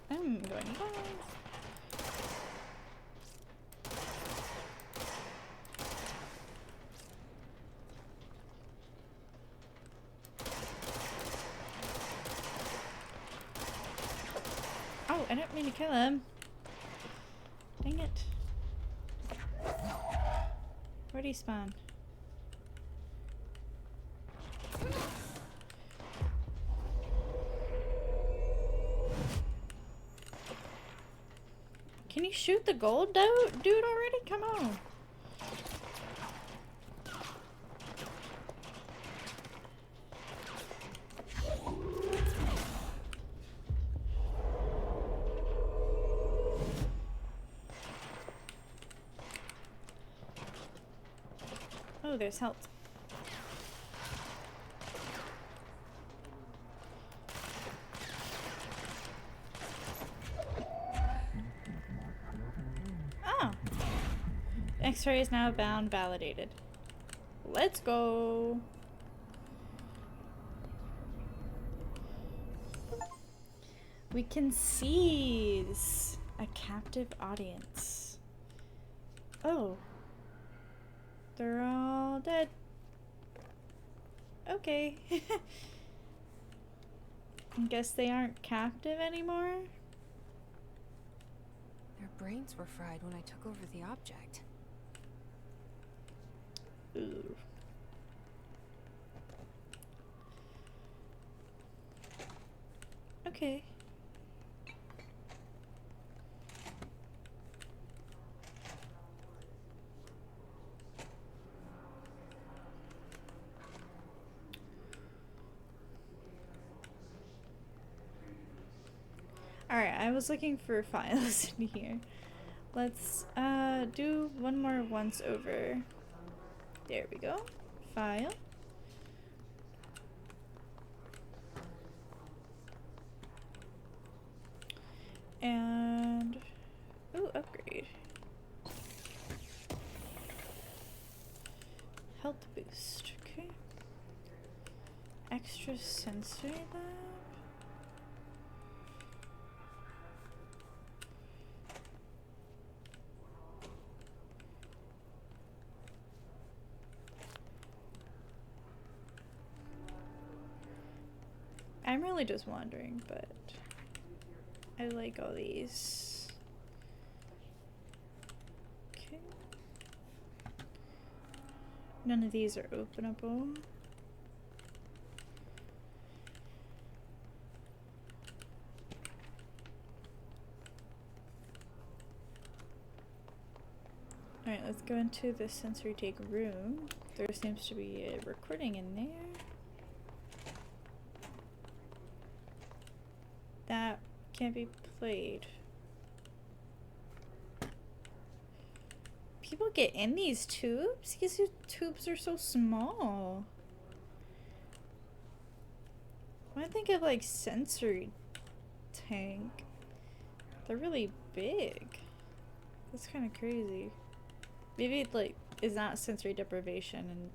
I'm going down. Oh, I didn't mean to kill him. Dang it. Where'd he spawn? Can you shoot the gold dude already? Come on. Oh, there's health. Oh. X-ray is now bound validated. Let's go. We can seize a captive audience. Oh. They're all dead. Okay. I guess they aren't captive anymore. Their brains were fried when I took over the object. Ooh. Okay. Alright, I was looking for files in here. Let's do one more once over. There we go. File. And ooh, upgrade. Health boost. Okay. Extra sensory lab. I'm really just wandering, but I like all these. Okay. None of these are openable. Alright, let's go into the sensory take room. There seems to be a recording in there. That can't be played. People get in these tubes? These tubes are so small. When I think of like sensory tank, they're really big. That's kind of crazy. Maybe it like is not sensory deprivation and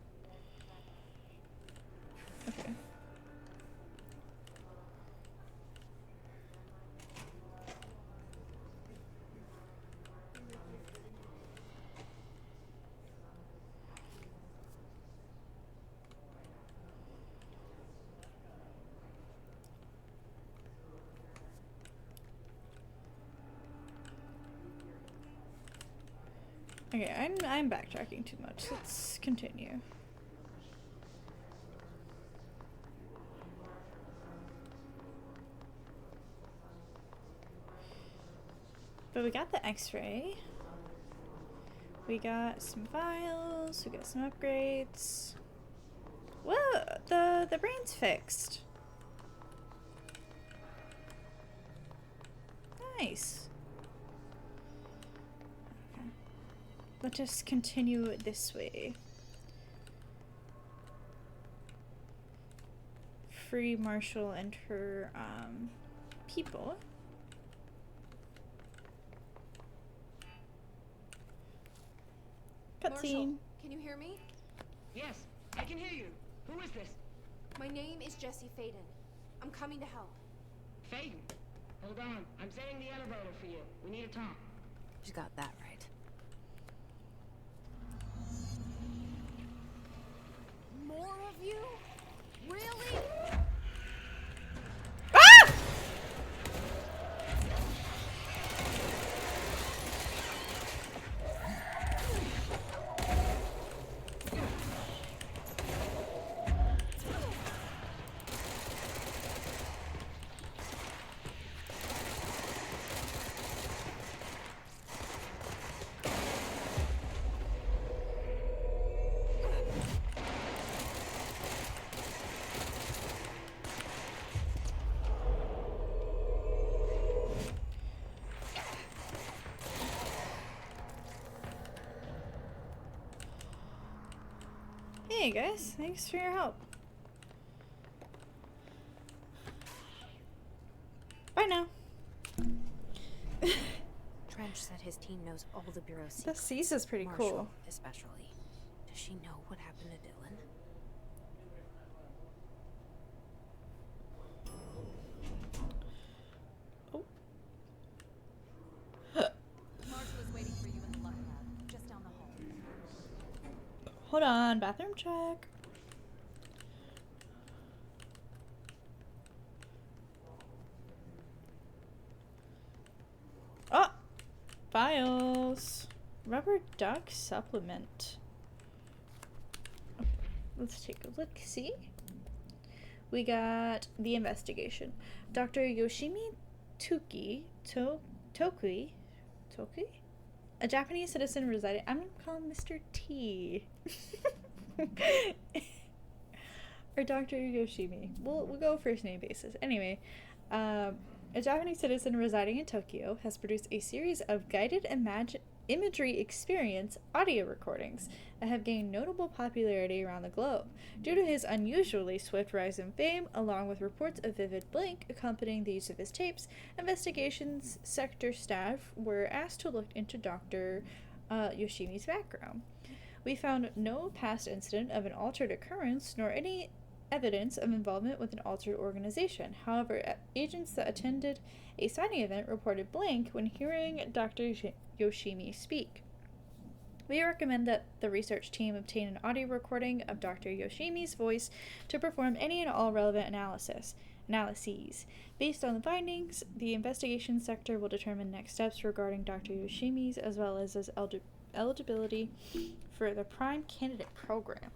okay. Okay, I'm backtracking too much. Let's continue. But we got the X-ray. We got some files. We got some upgrades. Whoa! The brain's fixed. Nice. Let us continue this way. Free Marshall and her people. Marshall, Cutscene. can you hear me? Yes, I can hear you. Who is this? My name is Jesse Faden. I'm coming to help. Faden. Hold on. I'm setting the elevator for you. We need to talk. She's got that right. More of you? Really? Ah! Hey guys, thanks for your help. Bye now. Trench said his team knows all the Bureau's The secrets. C's is pretty Marshall, cool. especially. Does she know what happened to Dylan? Oh. Marshall is waiting for you in the lab, just down the hall. Hold on, bathroom check. Oh! Files. Rubber duck supplement. Let's take a look, see? We got the investigation. Dr. Yoshimi Tokui? A Japanese citizen residing. I'm gonna call him Mr. T. Or Dr. Yoshimi. We'll go first name basis. Anyway, a Japanese citizen residing in Tokyo has produced a series of guided imagery experience audio recordings that have gained notable popularity around the globe. Due to his unusually swift rise in fame, along with reports of vivid blink accompanying the use of his tapes, investigations sector staff were asked to look into Dr. Yoshimi's background. We found no past incident of an altered occurrence, nor any evidence of involvement with an altered organization. However, agents that attended a signing event reported blank when hearing Dr. Yoshimi speak. We recommend that the research team obtain an audio recording of Dr. Yoshimi's voice to perform any and all relevant analyses. Based on the findings, the investigation sector will determine next steps regarding Dr. Yoshimi's as well as his eligibility for the Prime Candidate Program.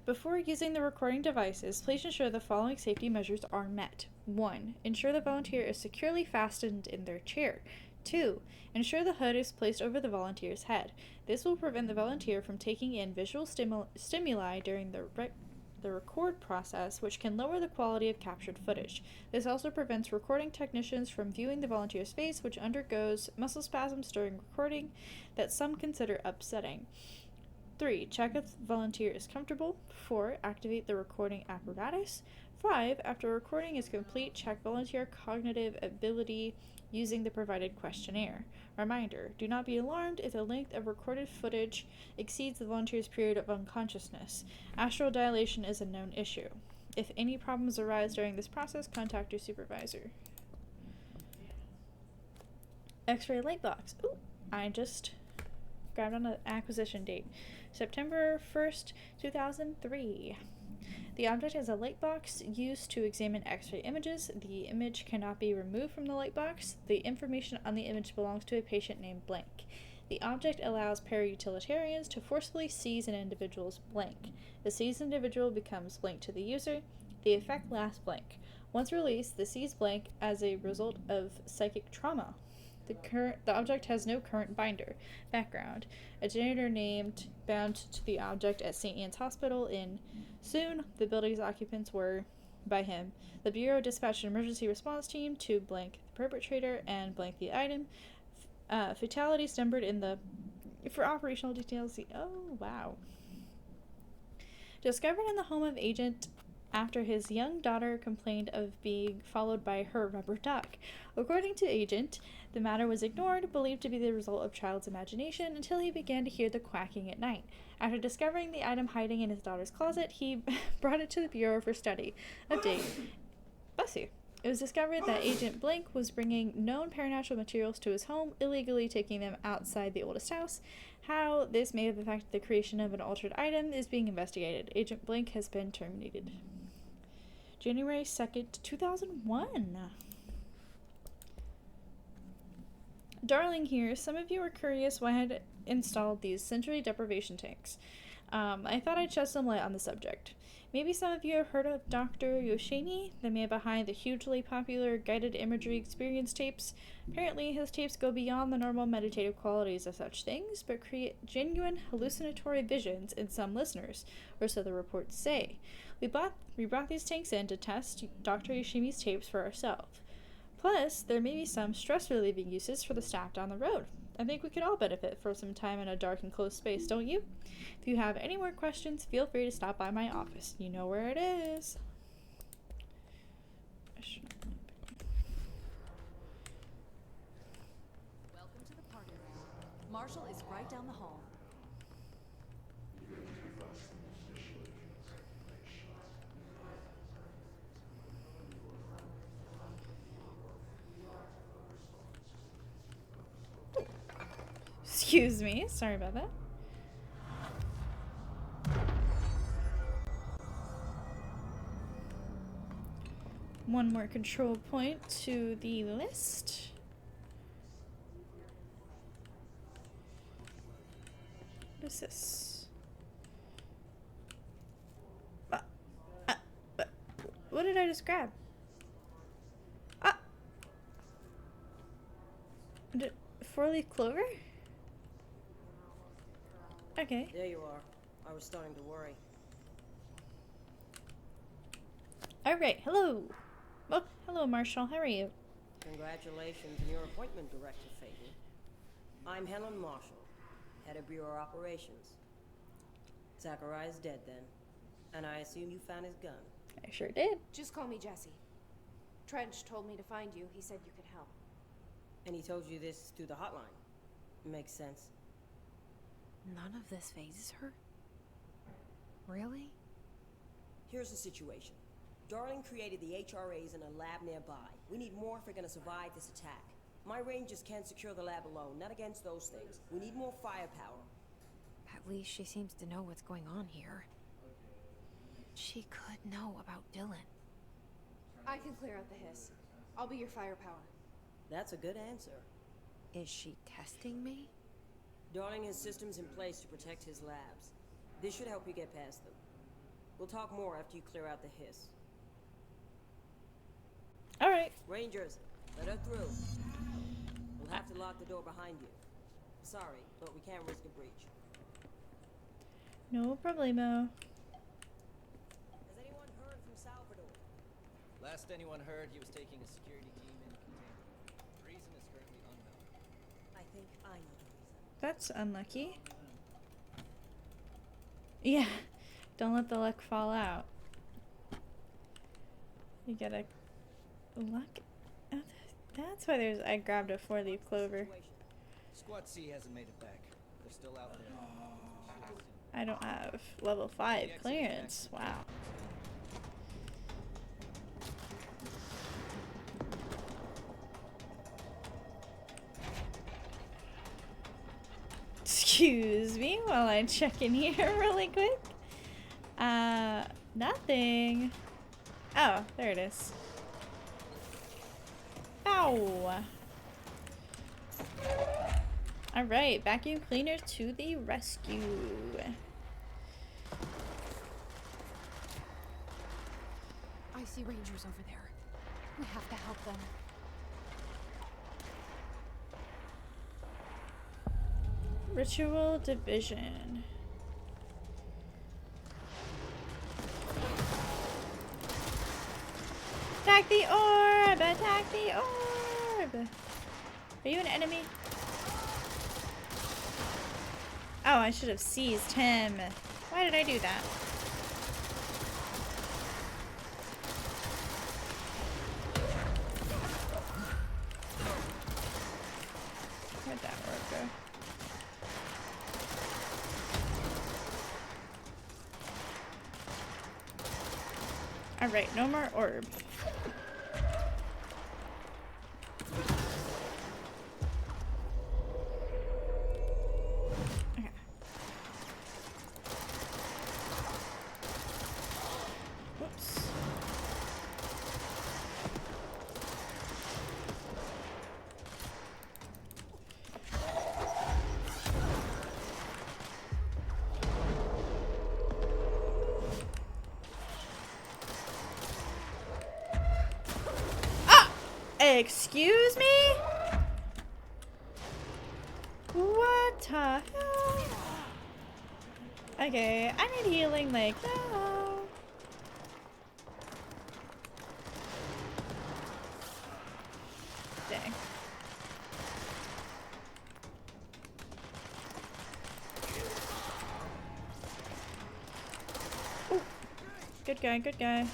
Before using the recording devices, please ensure the following safety measures are met. 1. Ensure the volunteer is securely fastened in their chair. 2. Ensure the hood is placed over the volunteer's head. This will prevent the volunteer from taking in visual stimuli during the record process, which can lower the quality of captured footage. This also prevents recording technicians from viewing the volunteer's face, which undergoes muscle spasms during recording that some consider upsetting. 3. Check if the volunteer is comfortable. 4. Activate the recording apparatus. 5. After recording is complete, check volunteer cognitive ability using the provided questionnaire. Reminder, do not be alarmed if the length of recorded footage exceeds the volunteer's period of unconsciousness. Astral dilation is a known issue. If any problems arise during this process, contact your supervisor. X-ray light box. Ooh, I just grabbed on an acquisition date. September 1st, 2003. The object is a light box used to examine X-ray images. The image cannot be removed from the light box. The information on the image belongs to a patient named Blank. The object allows para-utilitarians to forcibly seize an individual's blank. The seized individual becomes blank to the user. The effect lasts blank. Once released, the seized blank as a result of psychic trauma. The object has no current binder. Background. A janitor bound to the object at St. Anne's Hospital in Soon. The building's occupants were by him. The Bureau dispatched an emergency response team to blank the perpetrator and blank the item. Fatalities numbered in the... For operational details, oh, wow. Discovered in the home of Agent after his young daughter complained of being followed by her rubber duck. According to Agent, the matter was ignored, believed to be the result of child's imagination, until he began to hear the quacking at night. After discovering the item hiding in his daughter's closet, he brought it to the Bureau for study. Update. Bless you. It was discovered that Agent Blank was bringing known paranormal materials to his home, illegally taking them outside the oldest house. How this may have affected the creation of an altered item is being investigated. Agent Blank has been terminated. January 2nd, 2001. Darling here, some of you are curious why I had installed these sensory deprivation tanks. I thought I'd shed some light on the subject. Maybe some of you have heard of Dr. Yoshimi, the man behind the hugely popular guided imagery experience tapes. Apparently, his tapes go beyond the normal meditative qualities of such things, but create genuine hallucinatory visions in some listeners, or so the reports say. We brought these tanks in to test Dr. Yoshimi's tapes for ourselves. Plus, there may be some stress-relieving uses for the staff down the road. I think we could all benefit from some time in a dark and closed space, don't you? If you have any more questions, feel free to stop by my office. You know where it is. Welcome to the party room. Marshall is right down the hall. Excuse me, sorry about that. One more control point to the list. What is this? What did I just grab? Ah! Four-leaf clover? Okay. There you are. I was starting to worry. Alright, hello. Oh, hello, Marshall. How are you? Congratulations on your appointment, Director Phaeton. I'm Helen Marshall, head of Bureau Operations. Zachariah's dead then, and I assume you found his gun. I sure did. Just call me Jessie. Trench told me to find you. He said you could help. And he told you this through the hotline. Makes sense. None of this phases her? Really? Here's the situation. Darling created the HRAs in a lab nearby. We need more if we're gonna survive this attack. My rangers can't secure the lab alone, not against those things. We need more firepower. At least she seems to know what's going on here. She could know about Dylan. I can clear out the hiss. I'll be your firepower. That's a good answer. Is she testing me? Darling has systems in place to protect his labs. This should help you get past them. We'll talk more after you clear out the hiss. Alright. Rangers, let her through. We'll have to lock the door behind you. Sorry, but we can't risk a breach. No problemo. Has anyone heard from Salvador? Last anyone heard, he was taking a security team in containment. The reason is currently unknown. I think I know the reason. That's unlucky. Yeah, don't let the luck fall out. You gotta luck. Oh, that's why I grabbed a 4-leaf clover. Squad C hasn't made it back. They're still out there. I don't have level 5 clearance. Wow. Excuse me while I check in here really quick. Nothing. Oh, there it is. Ow. Alright, vacuum cleaner to the rescue. I see rangers over there. We have to help them. Ritual division. Attack the orb! Attack the orb! Are you an enemy? Oh, I should have seized him. Why did I do that? Where'd that orb go? Alright, no more orb. Okay. Whoops. Excuse me? What the hell? Okay, I need healing like no. Dang. Good guy, good guy.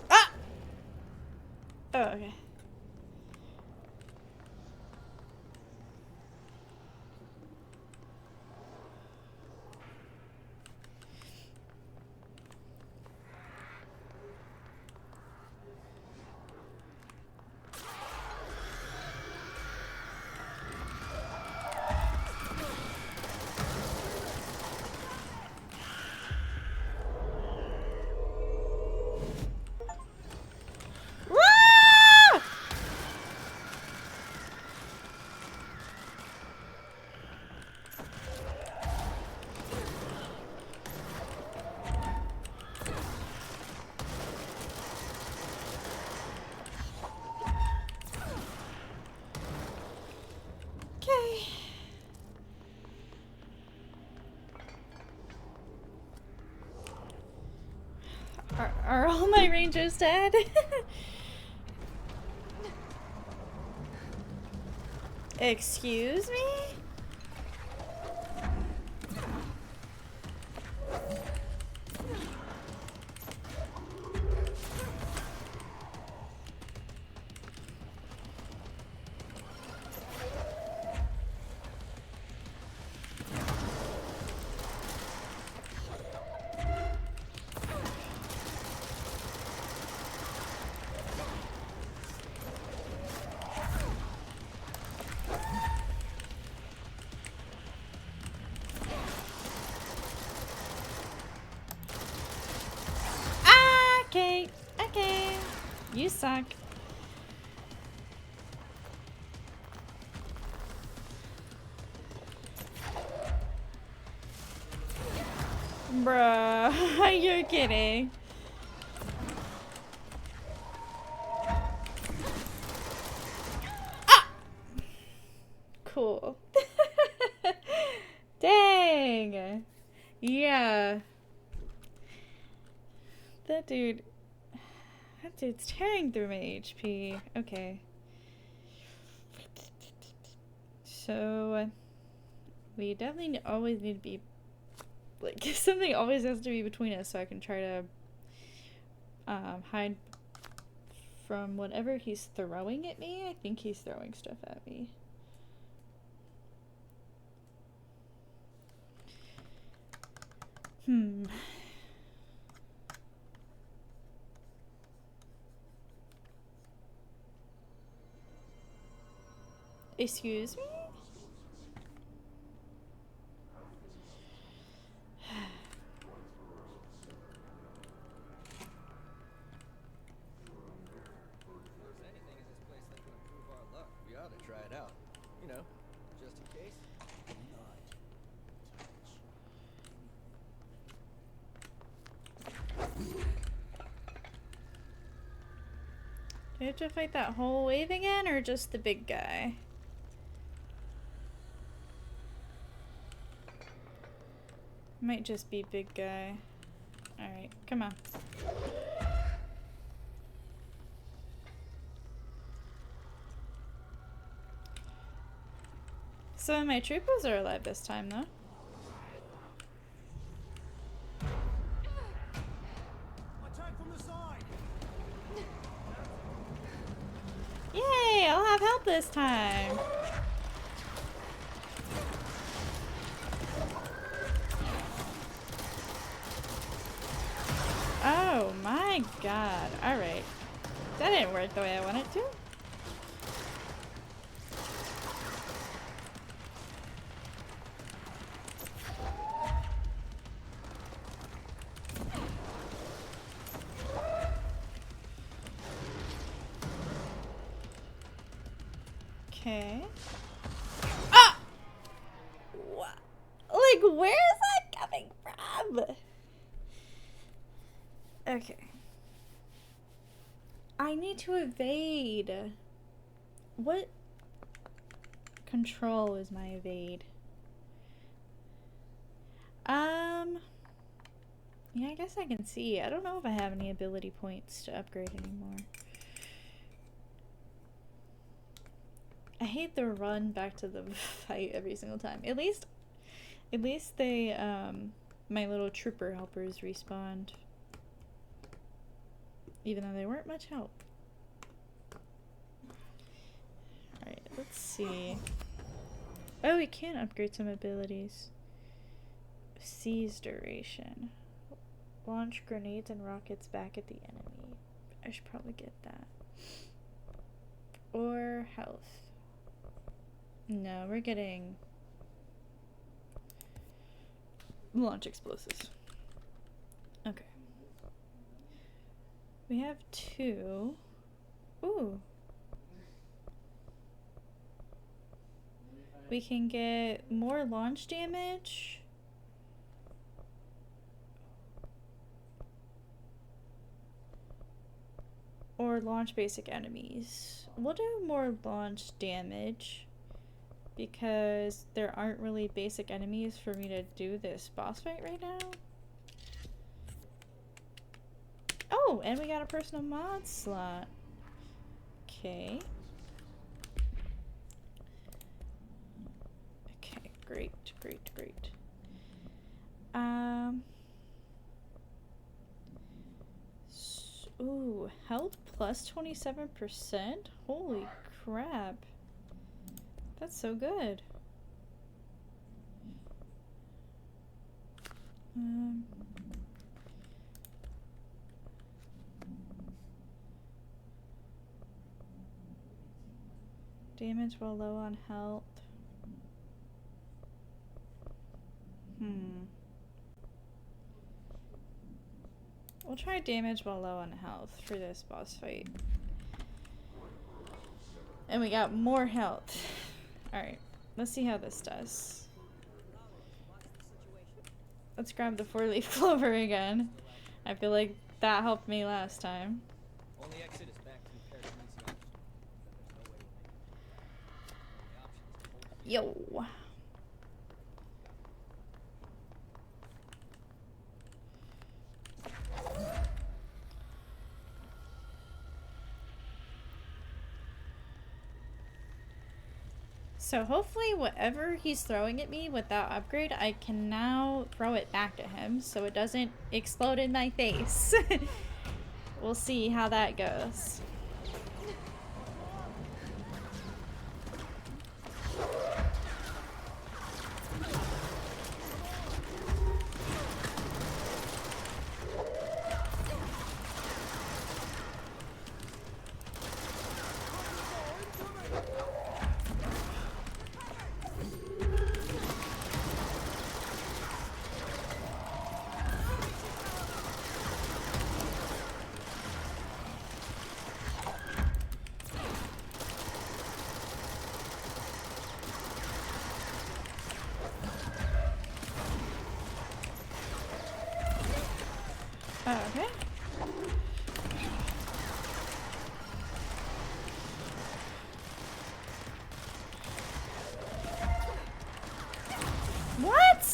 Ah! Oh, okay. Okay. Are all my rangers dead? Excuse me? Okay, okay. You suck. Bruh, you're kidding. Ah! Cool. Dang. Yeah. That dude's tearing through my HP. Okay. So, we definitely always need to be, like, something always has to be between us so I can try to hide from whatever he's throwing at me. I think he's throwing stuff at me. Excuse me? We ought to try it out. You know, just in case. Do I have to fight that whole wave again, or just the big guy? Might just be big guy. Alright, come on. So my troopers are alive this time, though. Attack from the side. Yay! I'll have help this time. Oh my god. Alright. That didn't work the way I wanted to. Okay. Ah! What? Like, where is that coming from? Okay. I need to evade. What control is my evade? Yeah, I guess I can see. I don't know if I have any ability points to upgrade anymore. I hate the run back to the fight every single time. At least they, my little trooper helpers respawned. Even though they weren't much help. Alright, let's see. Oh, we can upgrade some abilities. Seize duration. Launch grenades and rockets back at the enemy. I should probably get that. Or health. No, we're getting launch explosives. Okay. We have 2. Ooh. We can get more launch damage. Or launch basic enemies. We'll do more launch damage because there aren't really basic enemies for me to do this boss fight right now. Oh, and we got a personal mod slot. Okay. Okay, great, great, great. Ooh, health plus 27%? Holy crap. That's so good. Damage while low on health. We'll try damage while low on health for this boss fight. And we got more health. Alright, let's see how this does. Let's grab the 4-leaf clover again. I feel like that helped me last time. Only exit is back through Parakinesia. Yo. So hopefully whatever he's throwing at me with that upgrade, I can now throw it back at him so it doesn't explode in my face. We'll see how that goes. Okay. What?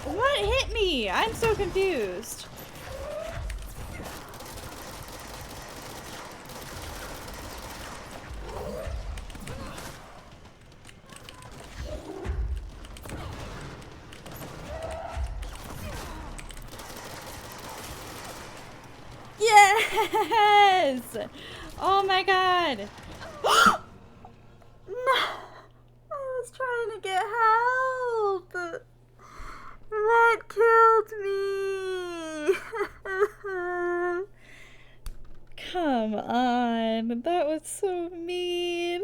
What hit me? I'm so confused. Yes! Oh my god! No! I was trying to get help! That killed me! Come on, that was so mean.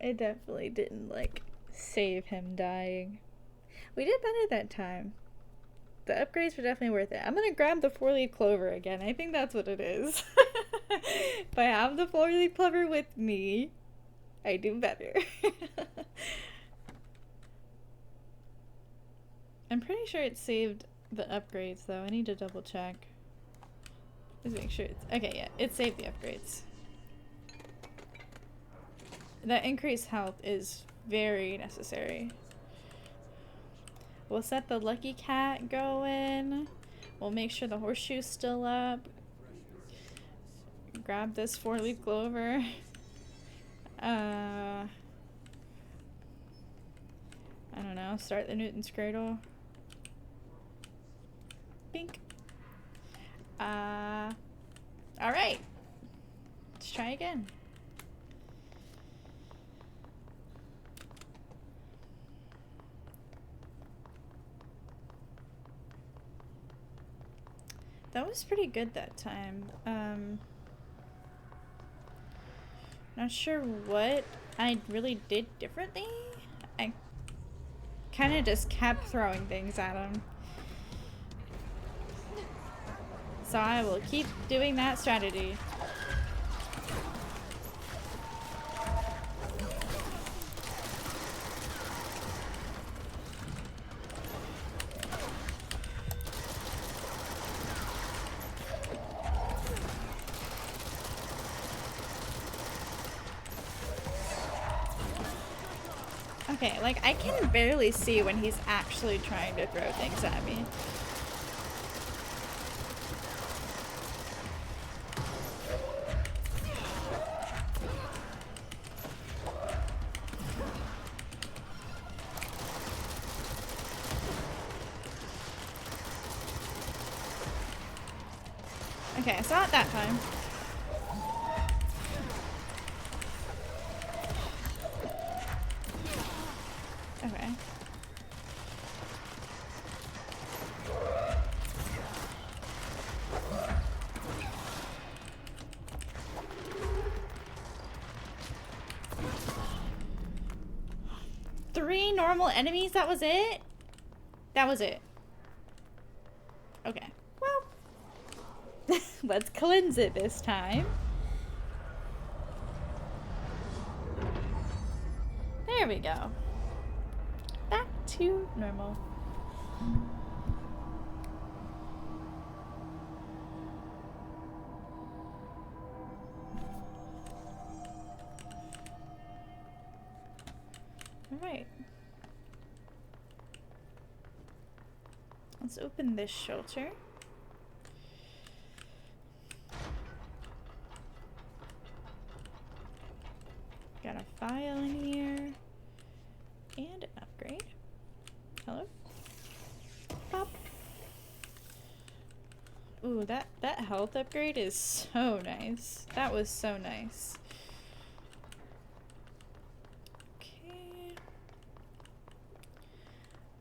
It definitely didn't, like, save him dying. We did better that time. The upgrades were definitely worth it. I'm gonna grab the 4-leaf clover again. I think that's what it is. If I have the 4-leaf clover with me, I do better. I'm pretty sure it saved the upgrades though. I need to double check. Let's make sure it's... Okay, yeah. It saved the upgrades. That increased health is very necessary. We'll set the lucky cat going. We'll make sure the horseshoe's still up. Grab this 4-leaf clover. I don't know. Start the Newton's cradle. Bink. Alright. Let's try again. That was pretty good that time. Not sure what I really did differently. I kind of just kept throwing things at him. So I will keep doing that strategy. Okay, like I can barely see when he's actually trying to throw things at me. Okay, I saw it that time. Okay. Three normal enemies? That was it? That was it. Okay. Well, let's cleanse it this time. There we go. Back to normal. Alright. Let's open this shelter. Got a file in here. And an upgrade. Hello? Pop. Ooh, that health upgrade is so nice. That was so nice. Okay.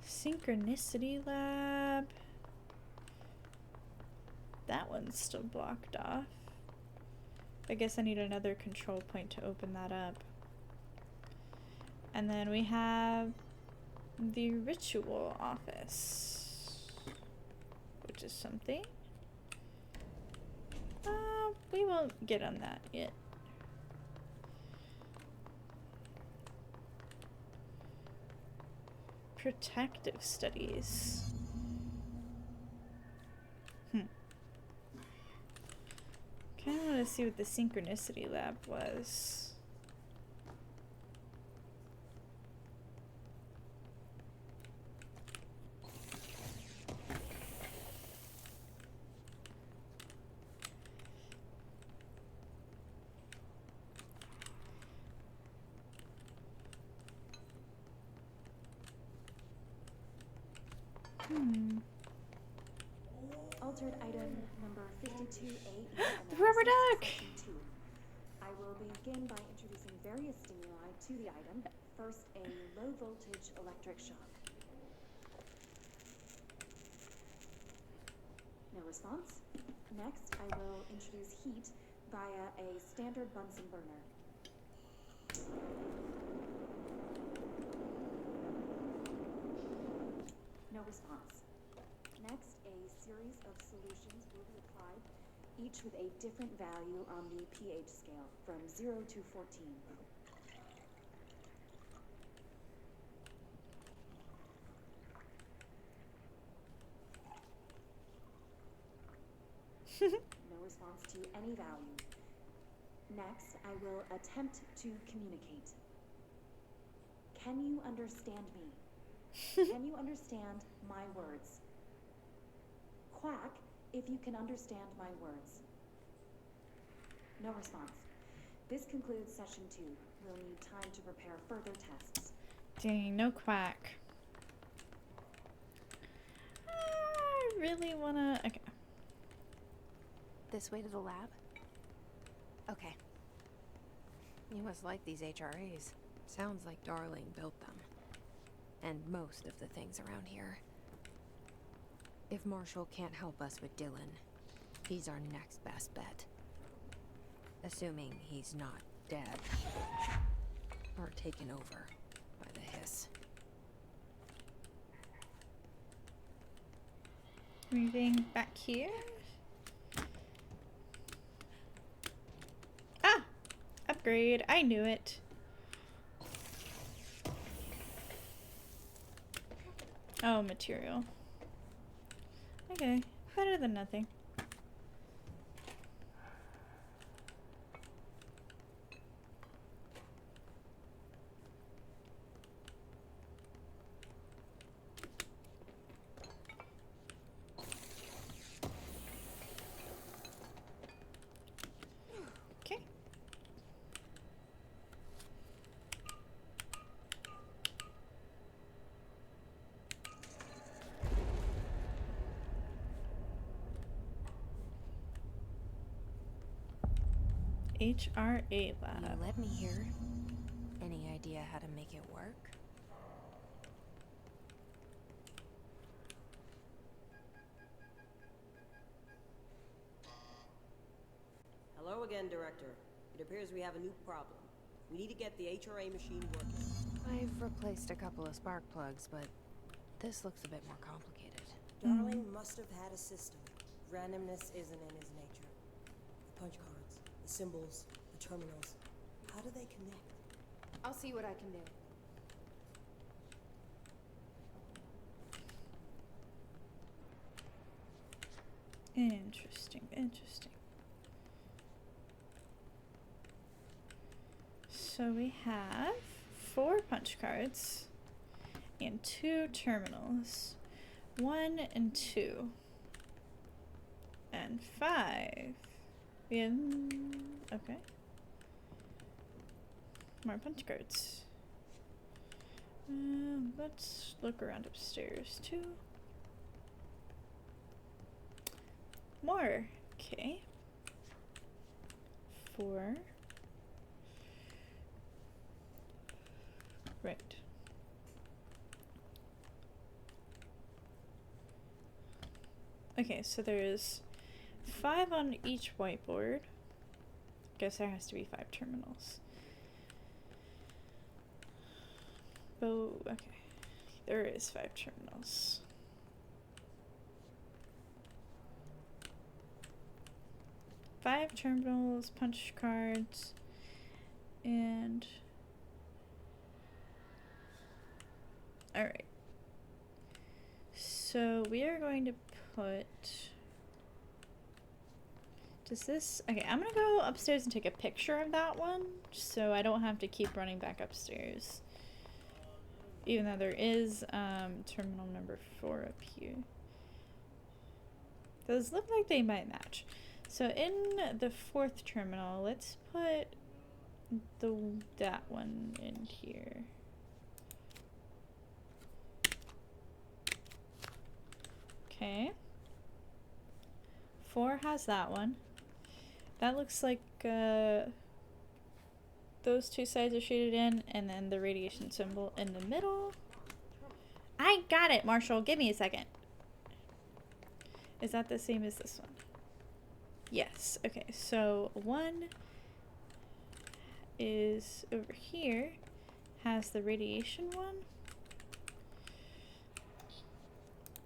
Synchronicity lab. That one's still blocked off. I guess I need another control point to open that up. And then we have the ritual office, which is something. We won't get on that yet. Protective studies. Kind of want to see what the synchronicity lab was. Altered item number 52A. The rubber duck! I will begin by introducing various stimuli to the item. First, a low voltage electric shock. No response. Next, I will introduce heat via a standard Bunsen burner. No response. Next, a series of solutions will be applied, each with a different value on the pH scale, from 0 to 14. No response to any value. Next, I will attempt to communicate. Can you understand me? Can you understand my words? Quack, if you can understand my words. No response. This concludes session 2. We'll need time to prepare further tests. Dang, no quack. I really wanna. Okay. This way to the lab? Okay. You must like these HRAs. Sounds like Darling built them. And most of the things around here. If Marshall can't help us with Dylan, he's our next best bet. Assuming he's not dead. Or taken over by the hiss. Moving back here. Ah! Upgrade. I knew it. Oh, material. Okay. Better than nothing. Okay. HRA lab. You let me here. Any idea how to make it work? Hello again, Director. It appears we have a new problem. We need to get the HRA machine working. I've replaced a couple of spark plugs, but this looks a bit more complicated. Darling must have had a system. Randomness isn't in his nature. The punch cards, the symbols, the terminals. How do they connect? I'll see what I can do. Interesting, interesting. So we have 4 punch cards and 2 terminals. 1 and 2. And 5. We have, okay. More punch cards. Let's look around upstairs too. More. Okay. 4. Right. Okay, so there's 5 on each whiteboard. Guess there has to be 5 terminals. Oh, okay. There is 5 terminals. Five terminals, punch cards, and alright. So we are going to put, does this, okay, I'm gonna go upstairs and take a picture of that one so I don't have to keep running back upstairs. Even though there is terminal number 4 up here. Those look like they might match. So in the 4th terminal, let's put that one in here. Okay. 4 has that one. That looks like those 2 sides are shaded in, and then the radiation symbol in the middle. I got it, Marshall. Give me a second. Is that the same as this one? Yes. Okay, so 1 is over here, has the radiation one.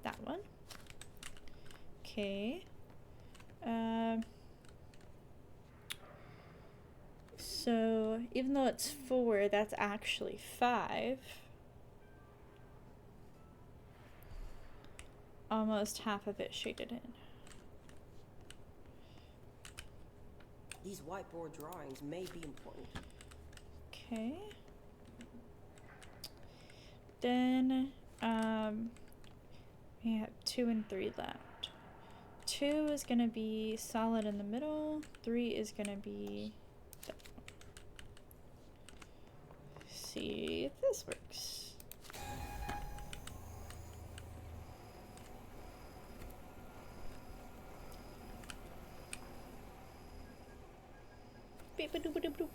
That one. Okay. So even though it's 4, that's actually 5. Almost half of it shaded in. These whiteboard drawings may be important. Okay. Then We have 2 and 3 left. 2 is gonna be solid in the middle. 3 is gonna be. See if this works. Beep a doop a doop doop.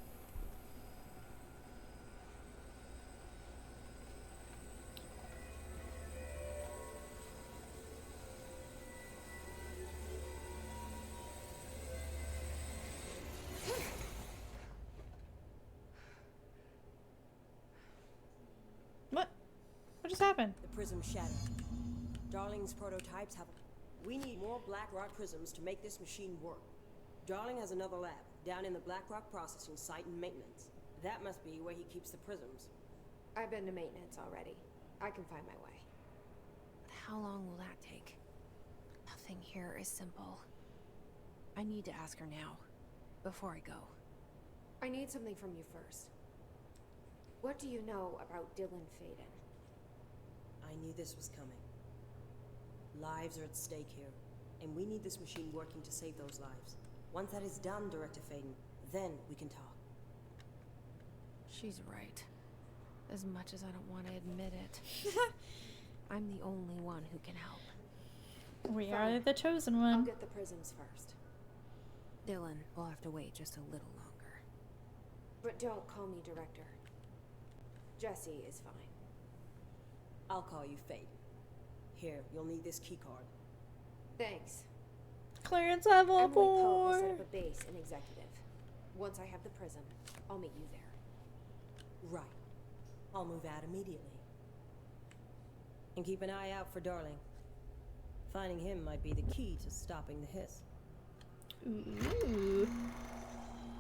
What? What just happened? The prism shattered. Darling's prototypes have. We need more Blackrock prisms to make this machine work. Darling has another lab down in the Blackrock processing site in maintenance. That must be where he keeps the prisms. I've been to maintenance already. I can find my way. But how long will that take? Nothing here is simple. I need to ask her now, before I go. I need something from you first. What do you know about Dylan Faden? I knew this was coming. Lives are at stake here, and we need this machine working to save those lives. Once that is done, Director Faden, then we can talk. She's right. As much as I don't want to admit it. I'm the only one who can help. We Fine. are the chosen I'll one. get the prisms first. Dylan will have to wait just a little longer. But don't call me Director. Jesse is fine. I'll call you Faden. Here, you'll need this keycard. Thanks. Clearance level Emily Poe has 4. set up a base in Executive. Once I have the prism, I'll meet you there. Right. I'll move out immediately. And keep an eye out for Darling. Finding him might be the key to stopping the hiss. Ooh.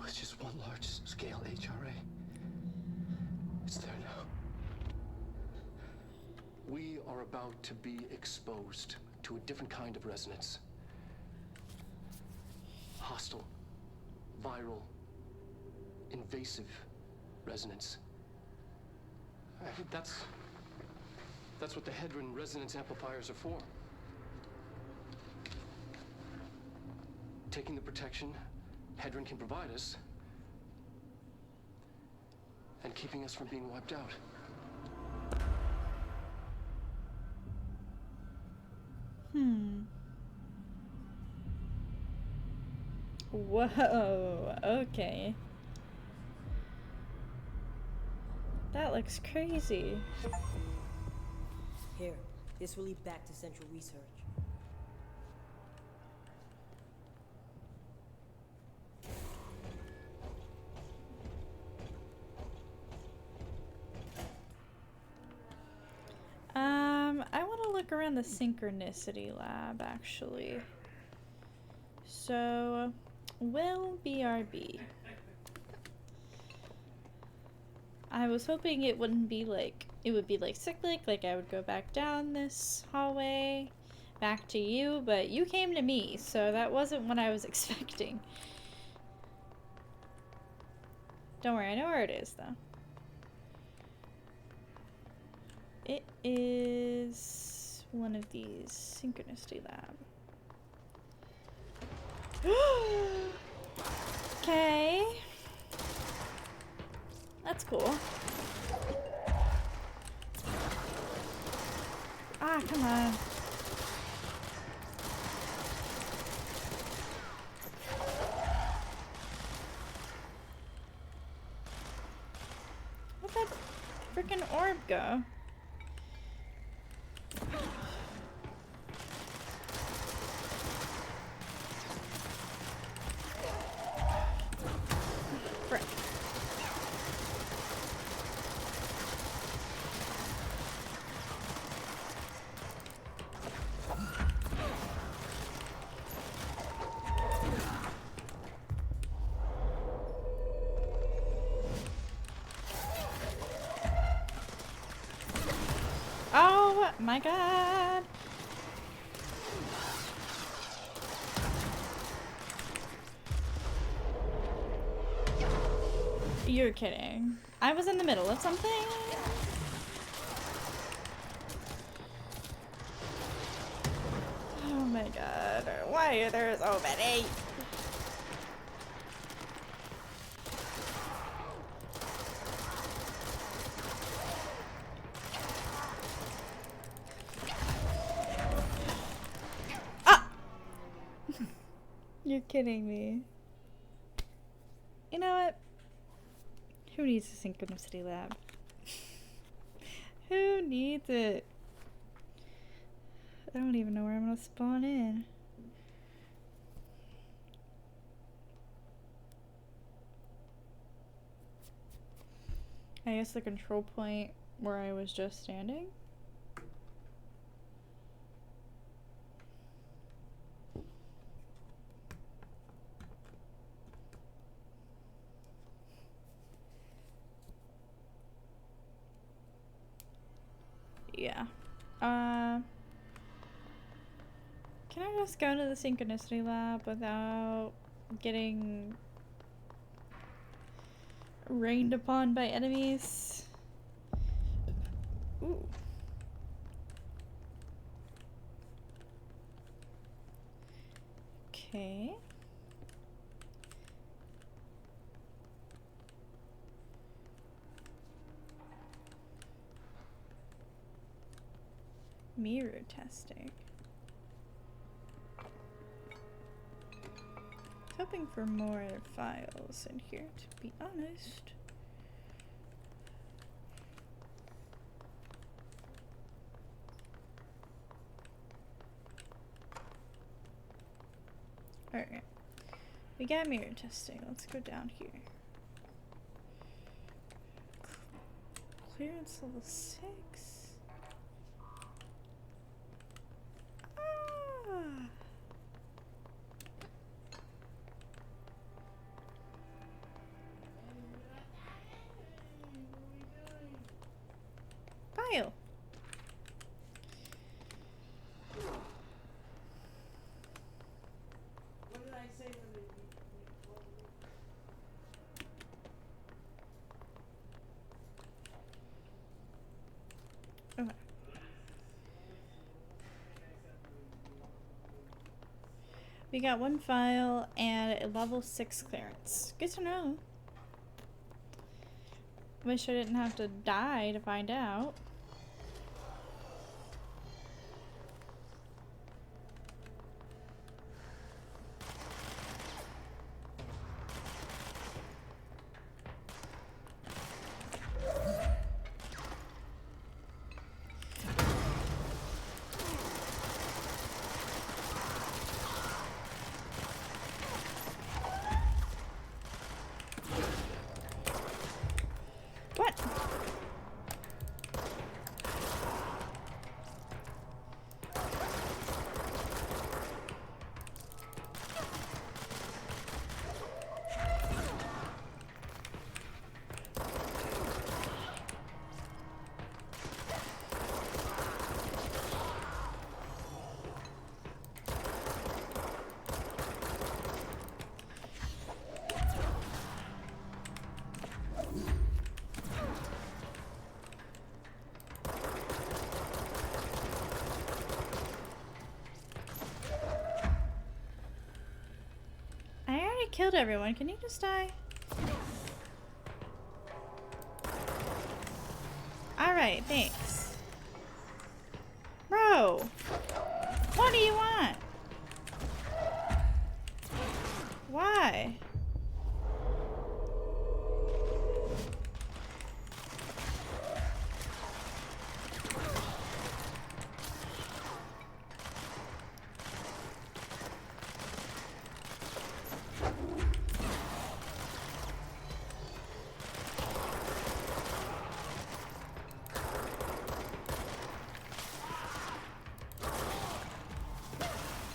It's just one large-scale HRA. It's there now. We are about to be exposed to a different kind of resonance. Hostile, viral, invasive resonance. That's what the Hedron resonance amplifiers are for. Taking the protection Hedron can provide us and keeping us from being wiped out. Whoa, okay. That looks crazy. Here, this will lead back to Central Research. I want to look around the Synchronicity Lab, actually. So, will BRB. I was hoping it wouldn't be like, it would be like cyclic, like I would go back down this hallway, back to you, but you came to me, so that wasn't what I was expecting. Don't worry, I know where it is, though. It is one of these Synchronicity Lab. Okay. That's cool. Ah, come on. Where'd that freaking orb go? Frick. Oh my god. You're kidding. I was in the middle of something. my god. Why are there so many? Ah! You're kidding me. You know what? Who needs a synchronicity lab? Who needs it? I don't even know where I'm gonna spawn in. I guess the control point where I was just standing? Yeah. Can I just go to the synchronicity lab without getting rained upon by enemies? Ooh. Okay. Mirror testing. Hoping for more files in here, to be honest. Alright. We got mirror testing. Let's go down here. Clearance level 6. Ah. File. What did I say when they Okay. We got one file and a level 6 clearance. Good to know. Wish I didn't have to die to find out. What? I already killed everyone. Can you just die? Alright, thanks. Bro! What do you want? Why?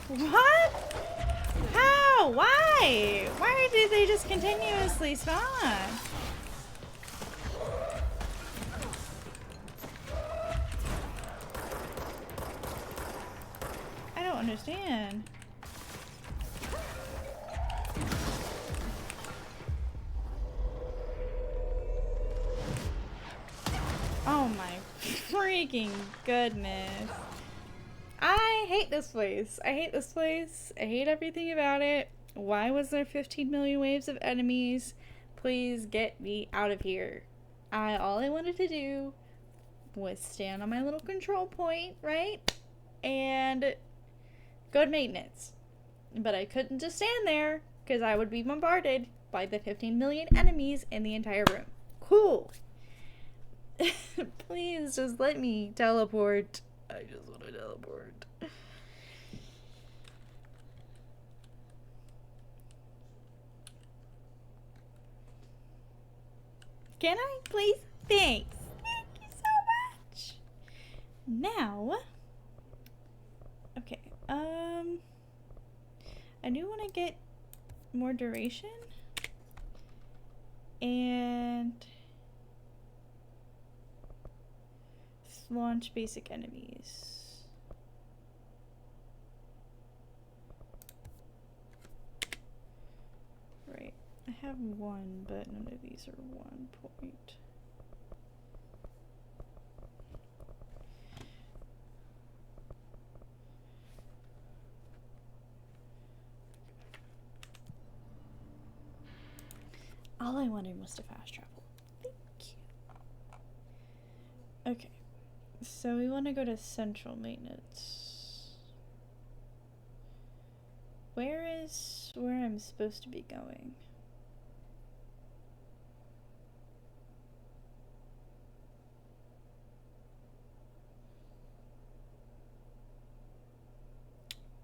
What? How? Why? Why do they just continuously spawn? I don't understand. Oh my freaking goodness. I hate this place. I hate this place. I hate everything about it. Why was there 15 million waves of enemies? Please get me out of here. All I wanted to do was stand on my little control point, right? And go to maintenance. But I couldn't just stand there because I would be bombarded by the 15 million enemies in the entire room. Cool. Please just let me teleport. I just want to teleport. Can I, please? Thanks. Thank you so much. Now, okay. I do want to get more duration and launch basic enemies. Right. I have one, but none of these are 1 point. All I wanted was to fast travel. Thank you. Okay. So we want to go to central maintenance. Where is where I'm supposed to be going?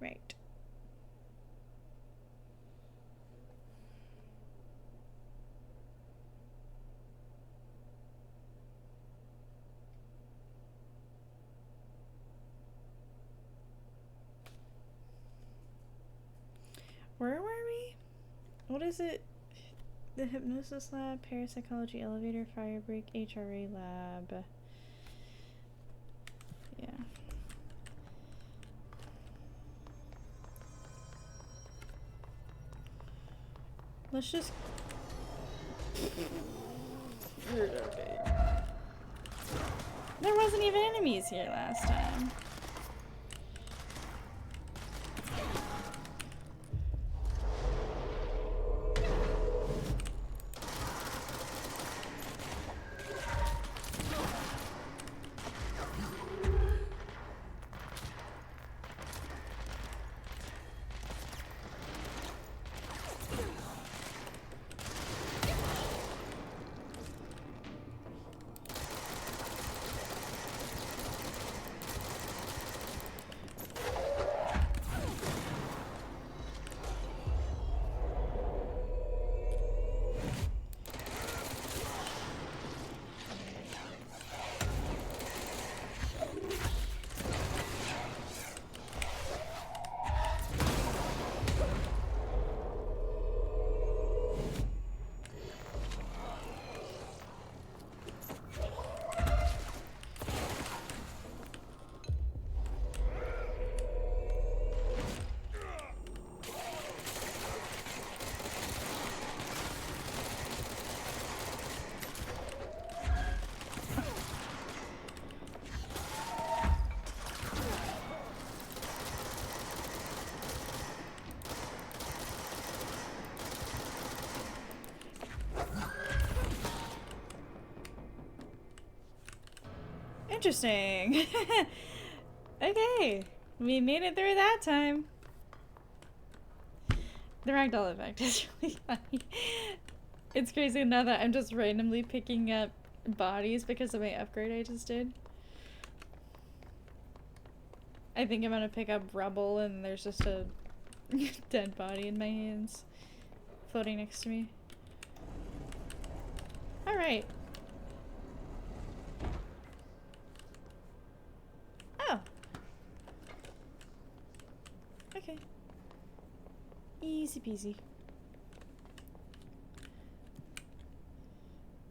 Right. Where were we? What is it? The hypnosis lab, parapsychology elevator, fire break, HRA lab. Yeah. Let's just... Okay. There wasn't even enemies here last time. Interesting. Okay, we made it through that time. The ragdoll effect is really funny. It's crazy now that I'm just randomly picking up bodies because of my upgrade I just did. I think I'm gonna pick up rubble and there's just a dead body in my hands floating next to me. Alright. Oh. Okay. Easy peasy.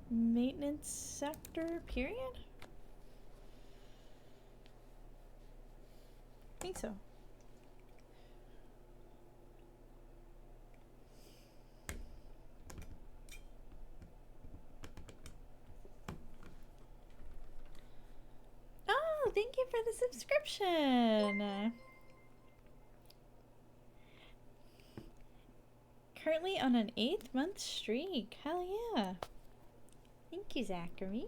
Maintenance sector, period? I think so. Oh, thank you for the subscription. Currently on an 8th-month streak. Hell yeah. Thank you, Zachary.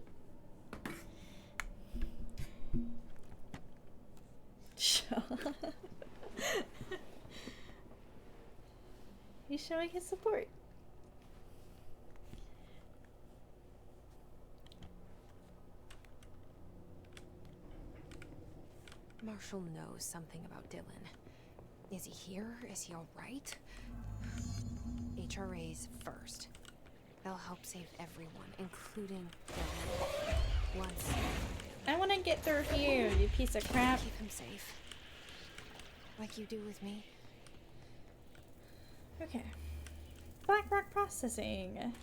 He's showing his support. Marshall knows something about Dylan. Is he here? Is he alright? HRAs first. They'll help save everyone, including Dylan. Once. I want to get through here, you piece of crap. Keep him safe. Like you do with me. Okay. Black Rock Processing.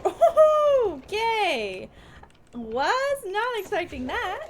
Oh, yay! Was not expecting that.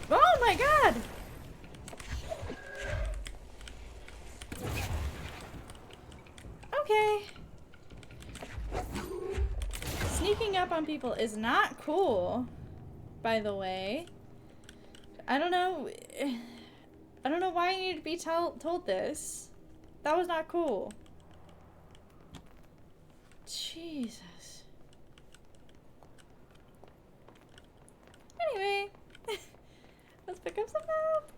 Oh my god! Okay. Sneaking up on people is not cool, by the way. I don't know why I need to be told this. That was not cool. Jesus. Anyway. Let's pick up some help.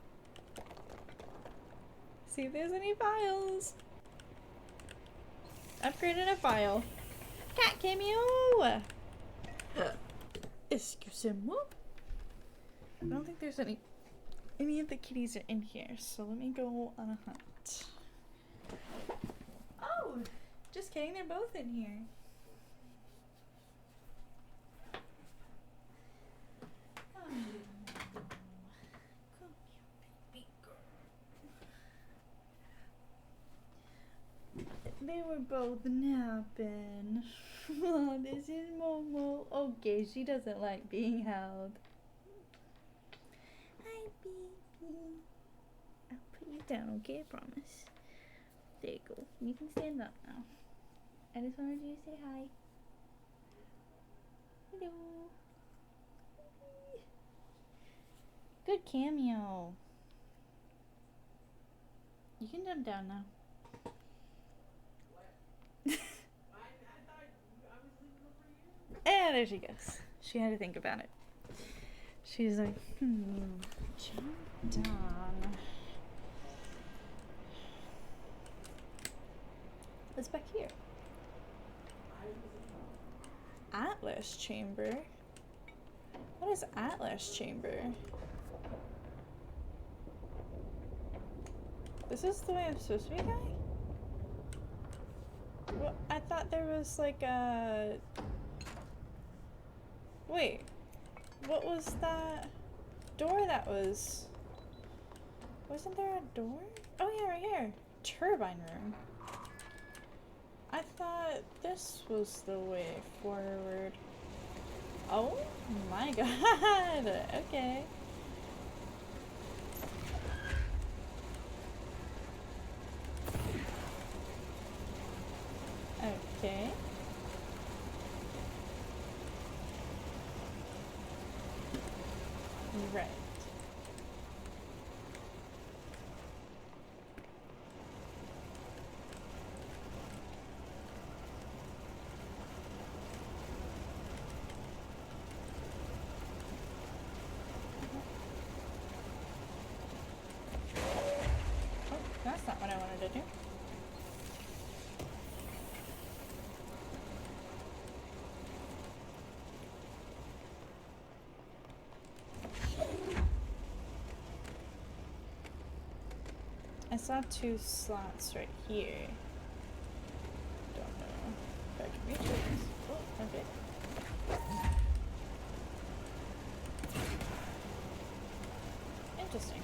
See if there's any files. Upgraded a file. Cat cameo! Excusez-moi. I don't think there's any of the kitties are in here, so let me go on a hunt. Oh! Just kidding, they're both in here. Oh. They were both napping. Oh, this is Momo. Okay, she doesn't like being held. Hi, baby. I'll put you down, okay? I promise. There you go. You can stand up now. I just wanted you to say hi. Hello. Good cameo. You can jump down now. And there she goes. She had to think about it. She's like, jump down. What's back here? Atlas chamber? What is Atlas chamber? This is the way I'm supposed to be going? Well, I thought there was like a... Wait, what was that door that was... Wasn't there a door? Oh yeah, right here. Turbine room. I thought this was the way forward. Oh my god, okay. Okay. Right. Oh, that's not what I wanted to do. I saw two slots right here. Don't know. Reach. Oh, okay. Interesting.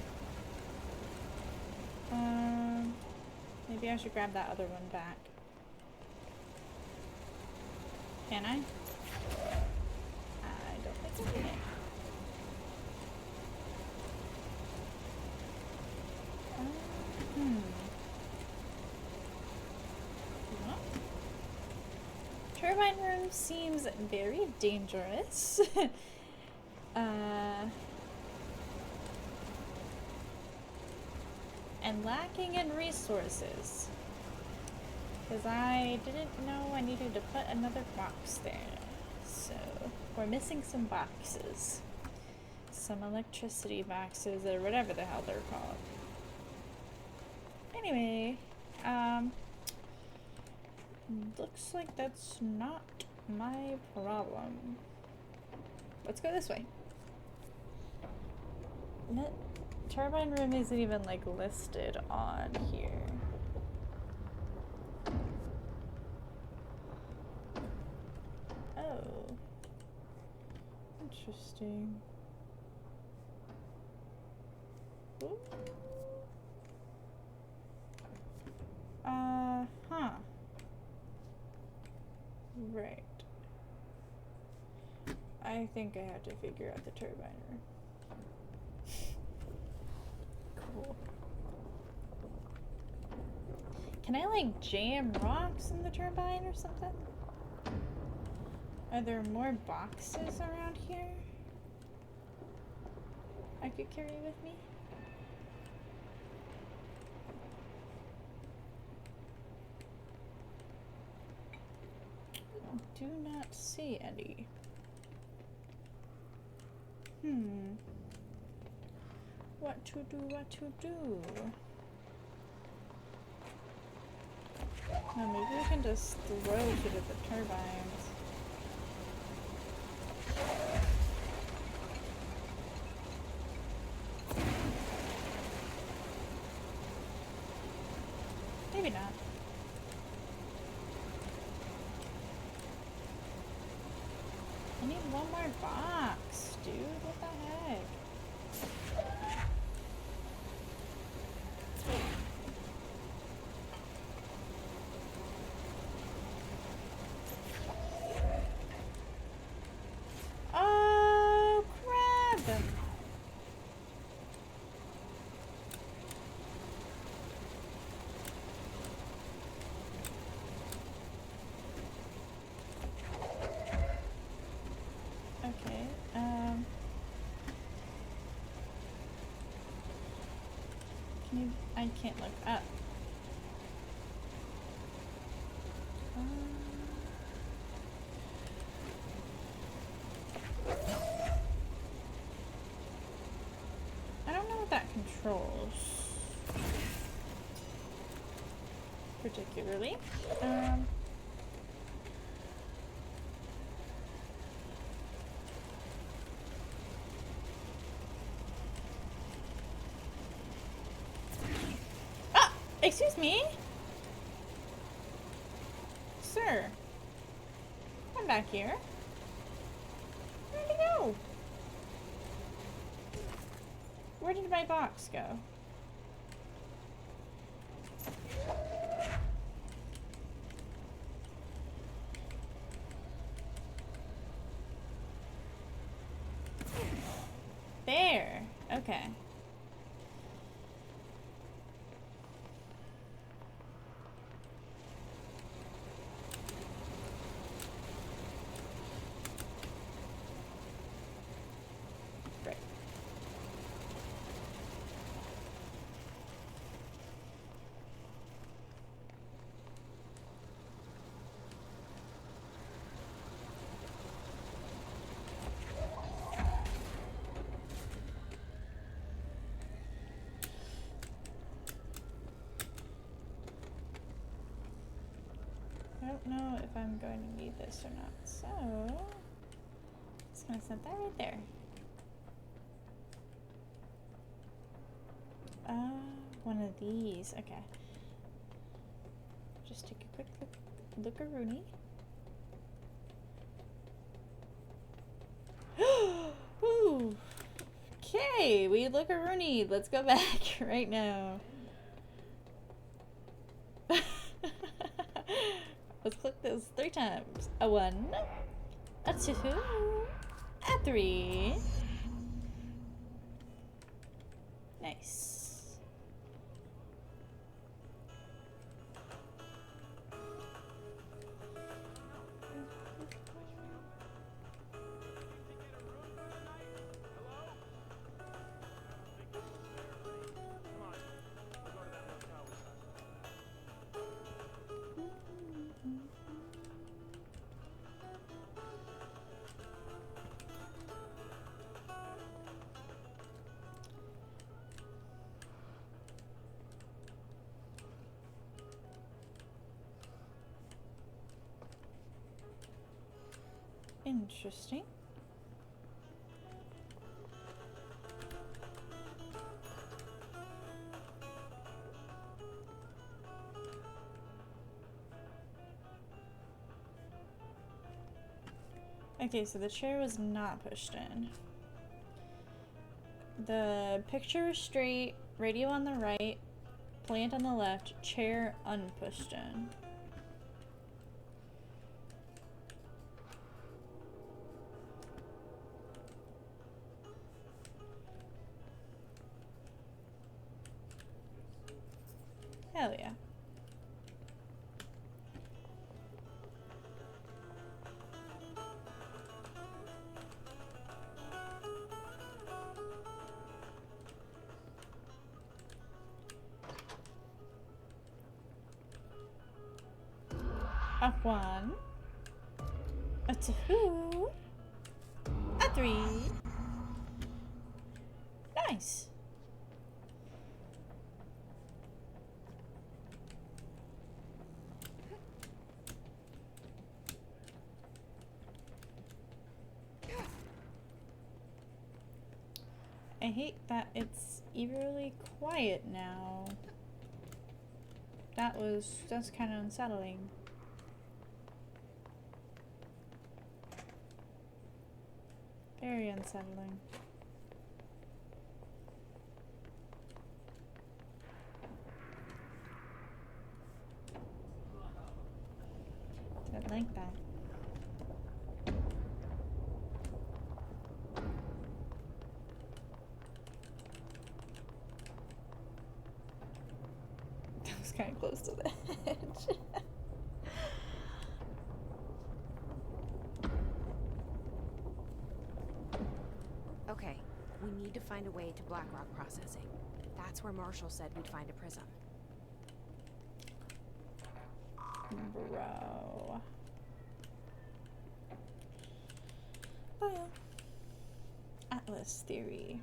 Maybe I should grab that other one back. Can I? I don't think I can. Well, turbine room seems very dangerous. And lacking in resources. Because I didn't know I needed to put another box there. So, we're missing some boxes. Some electricity boxes, or whatever the hell they're called. Anyway, looks like that's not my problem. Let's go this way. Turbine room isn't even like listed on here. Oh. Interesting. Ooh. Huh. Right. I think I have to figure out the turbine room. Cool. Can I like jam rocks in the turbine or something? Are there more boxes around here I could carry with me? I do not see any. What to do, what to do? Now maybe we can just throw to the turbines. Maybe not. I need one more box, dude. What the heck? Oh, crap! Okay, can you, I can't look up. I don't know what that controls particularly. Excuse me? Sir. Come back here. Where'd he go? Where did my box go? There. Okay. Right. I don't know if I'm going to need this or not, so just gonna set that right there. One of these. Okay. Just take a quick look-a-rooney. Okay, we look a Rooney. Let's go back right now. Let's click this 3 times. A 1, a 2, a 3. Nice. Interesting. Okay, so the chair was not pushed in. The picture was straight, radio on the right, plant on the left, chair unpushed in. Hell yeah. A 1, a 2, a 3. Nice. I hate that it's eerily quiet now. That's kind of unsettling. Very unsettling. Didn't like that. That was kind of close to the edge. Okay, we need to find a way to Blackrock processing. That's where Marshall said we'd find a prism. Bro. Well, Atlas theory.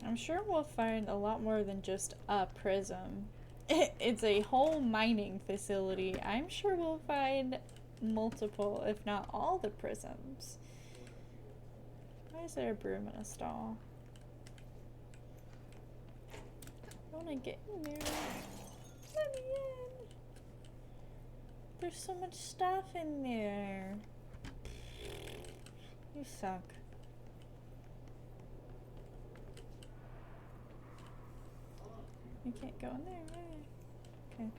I'm sure we'll find a lot more than just a prism. It's a whole mining facility. I'm sure we'll find multiple, if not all, the prisms. Why is there a broom in a stall? I want to get in there. Let me in. There's so much stuff in there. You suck. You can't go in there, right? Okay.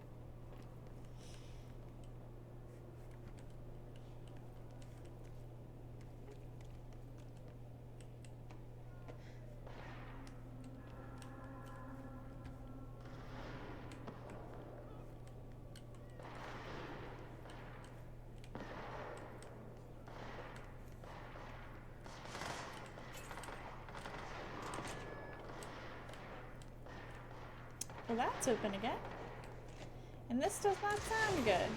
Well, that's open again. And this does not sound good.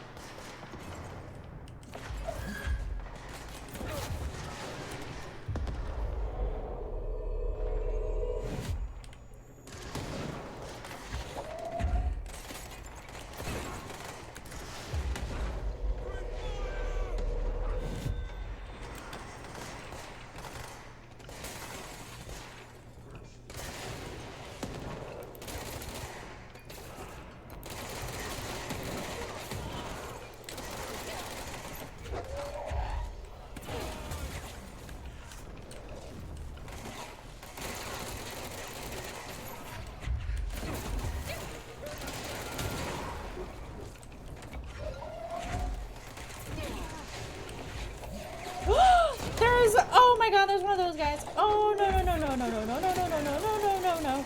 my god, there's one of those guys. Oh no no no no no no no no no no no no no no no.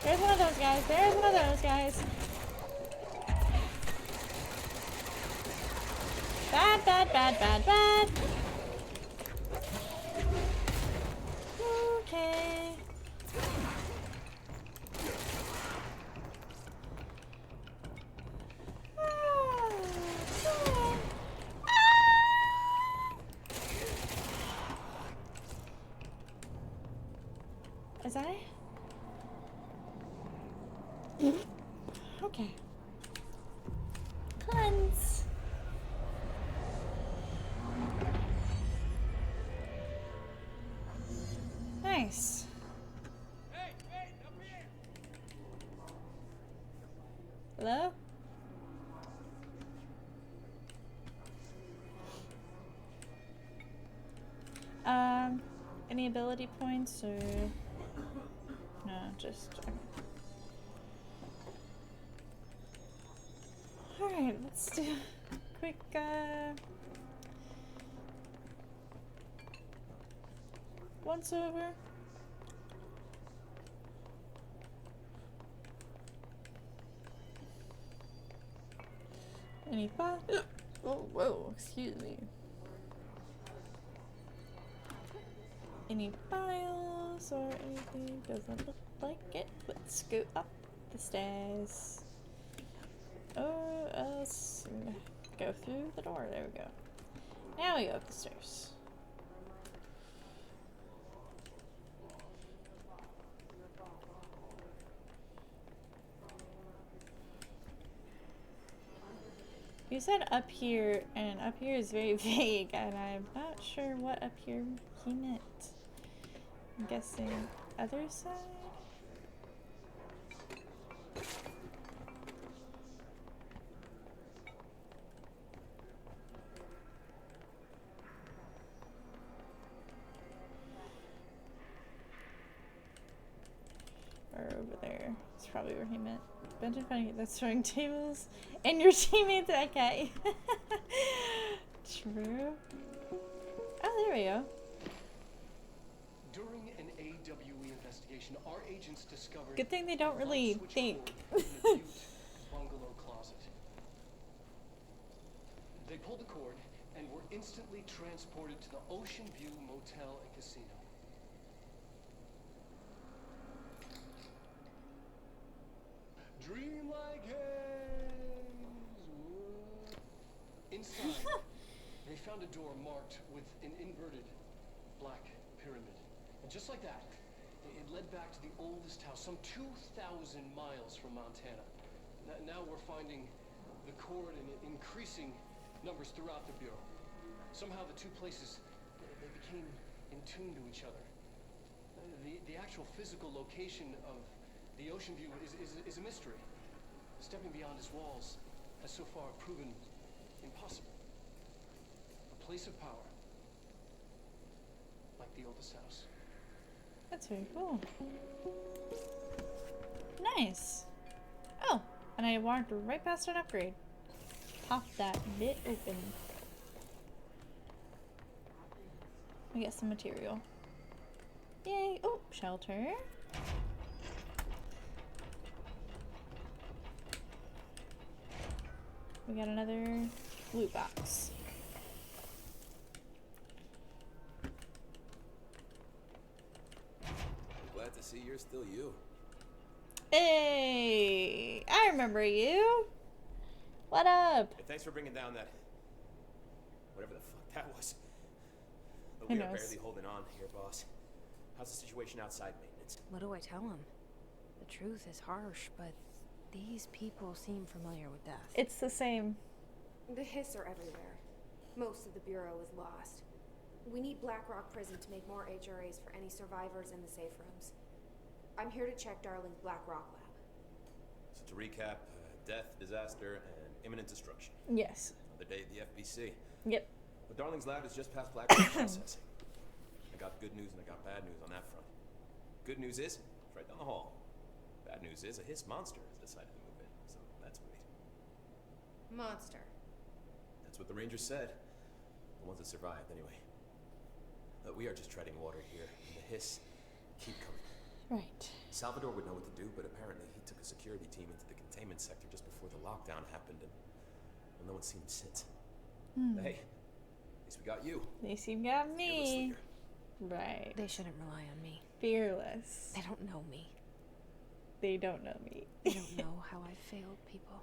There's one of those guys. There's one of those guys. Bad, bad, bad, bad, bad. Okay. Is I? Okay. Cleanse. Nice. Hey, wait, up here! Hello? Any ability points or no, just okay. Alright, let's do a quick once over. Any files? Oh, whoa, excuse me. Any files or anything? Doesn't look like it. Let's go up the stairs. Or else go through the door. There we go. Now we go up the stairs. You said up here, and up here is very vague, and I'm not sure what up here he meant. I'm guessing other side? Or over there. That's probably where he meant. Benjamin finding that's throwing tables and your teammates. Okay. True. Oh, there we go. During an AWE investigation, our agents discovered Good thing they don't really think. bungalow closet. They pulled the cord and were instantly transported to the Ocean View Motel and Casino. Dream like haze. Inside, they found a door marked with an inverted black pyramid. And just like that, it led back to the oldest house, some 2,000 miles from Montana. Now we're finding the cord in increasing numbers throughout the Bureau. Somehow the two places, they became in tune to each other. The actual physical location of the Ocean View is a mystery. Stepping beyond its walls has so far proven impossible. A place of power, like the oldest house. That's very cool. Nice. Oh, and I walked right past an upgrade. Pop that bit open. We get some material. Yay! Oh, shelter. We got another loot box. Glad to see you're still you. Hey! I remember you! What up? Hey, thanks for bringing down that... whatever the fuck that was. But Who we are knows? barely holding on here, boss. How's the situation outside maintenance? What do I tell him? The truth is harsh, but these people seem familiar with death. It's the same. The hiss are everywhere. Most of the Bureau is lost. We need Blackrock Prison to make more HRAs for any survivors in the safe rooms. I'm here to check Darling's Blackrock lab. So to recap, death, disaster, and imminent destruction. Yes. Another day at the FBC. Yep. But Darling's lab is just past Blackrock processing. I got good news and I got bad news on that front. Good news is, it's right down the hall. Bad news is, a hiss monster has decided to move in, so that's great. Monster. That's what the Rangers said. The ones that survived, anyway. We are just treading water here, and the hiss keep coming. Right. Salvador would know what to do, but apparently he took a security team into the containment sector just before the lockdown happened, and well, no one's seen him since. But hey, at least we got you. At least you got Fearless me. leader. Right. They shouldn't rely on me. Fearless. They don't know me. They don't know me. They don't know how I failed people.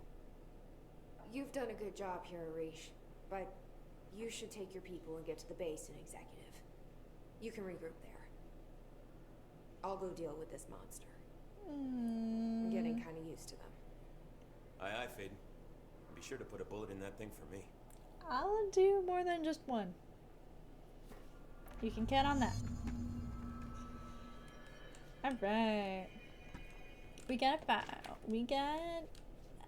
You've done a good job here, Arish, but you should take your people and get to the base and executive. You can regroup there. I'll go deal with this monster. I'm getting kind of used to them. Aye, aye, Faden. Be sure to put a bullet in that thing for me. I'll do more than just one. You can count on that. Alright. We got a file. We got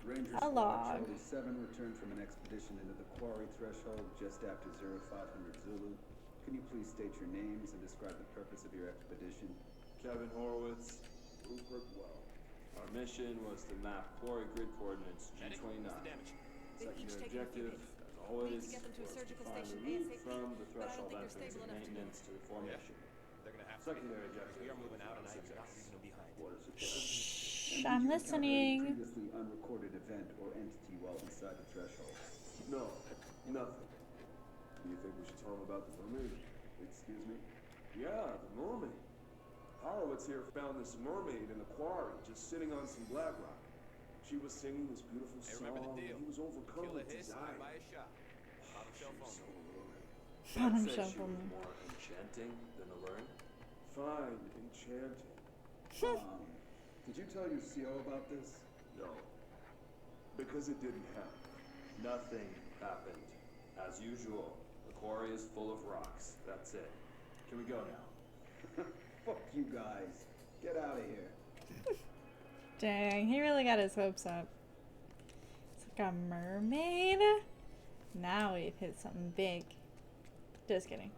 Ranger a log. Charlie 7 returned from an expedition into the quarry threshold just after 0500 Zulu. Can you please state your names and describe the purpose of your expedition? Kevin Horowitz, Rupert Well. Our mission was to map quarry grid coordinates G29. Secondary objective, as always, was to find the route from the threshold entrance of maintenance to the formation. They're gonna have Secondary objective. We are moving out, and I am not leaving them behind. Orders of Shh, I'm listening. Previously unrecorded event or entity while inside the threshold. No, nothing. Do you think we should tell him about the mermaid? Excuse me? Yeah, the mermaid. Horowitz here found this mermaid in the quarry, just sitting on some black rock. She was singing this beautiful song, and he was overcome with desire. Buy a shot. Bottom shelf She's so only. alluring. Bottom I'd say shelf she was only. more enchanting than alluring. Fine, enchanting. Did you tell your CO about this? No. Because it didn't happen. Nothing happened. As usual, the quarry is full of rocks. That's it. Can we go now? Fuck you guys. Get out of here. Dang, he really got his hopes up. It's like a mermaid? Now we've hit something big. Just kidding.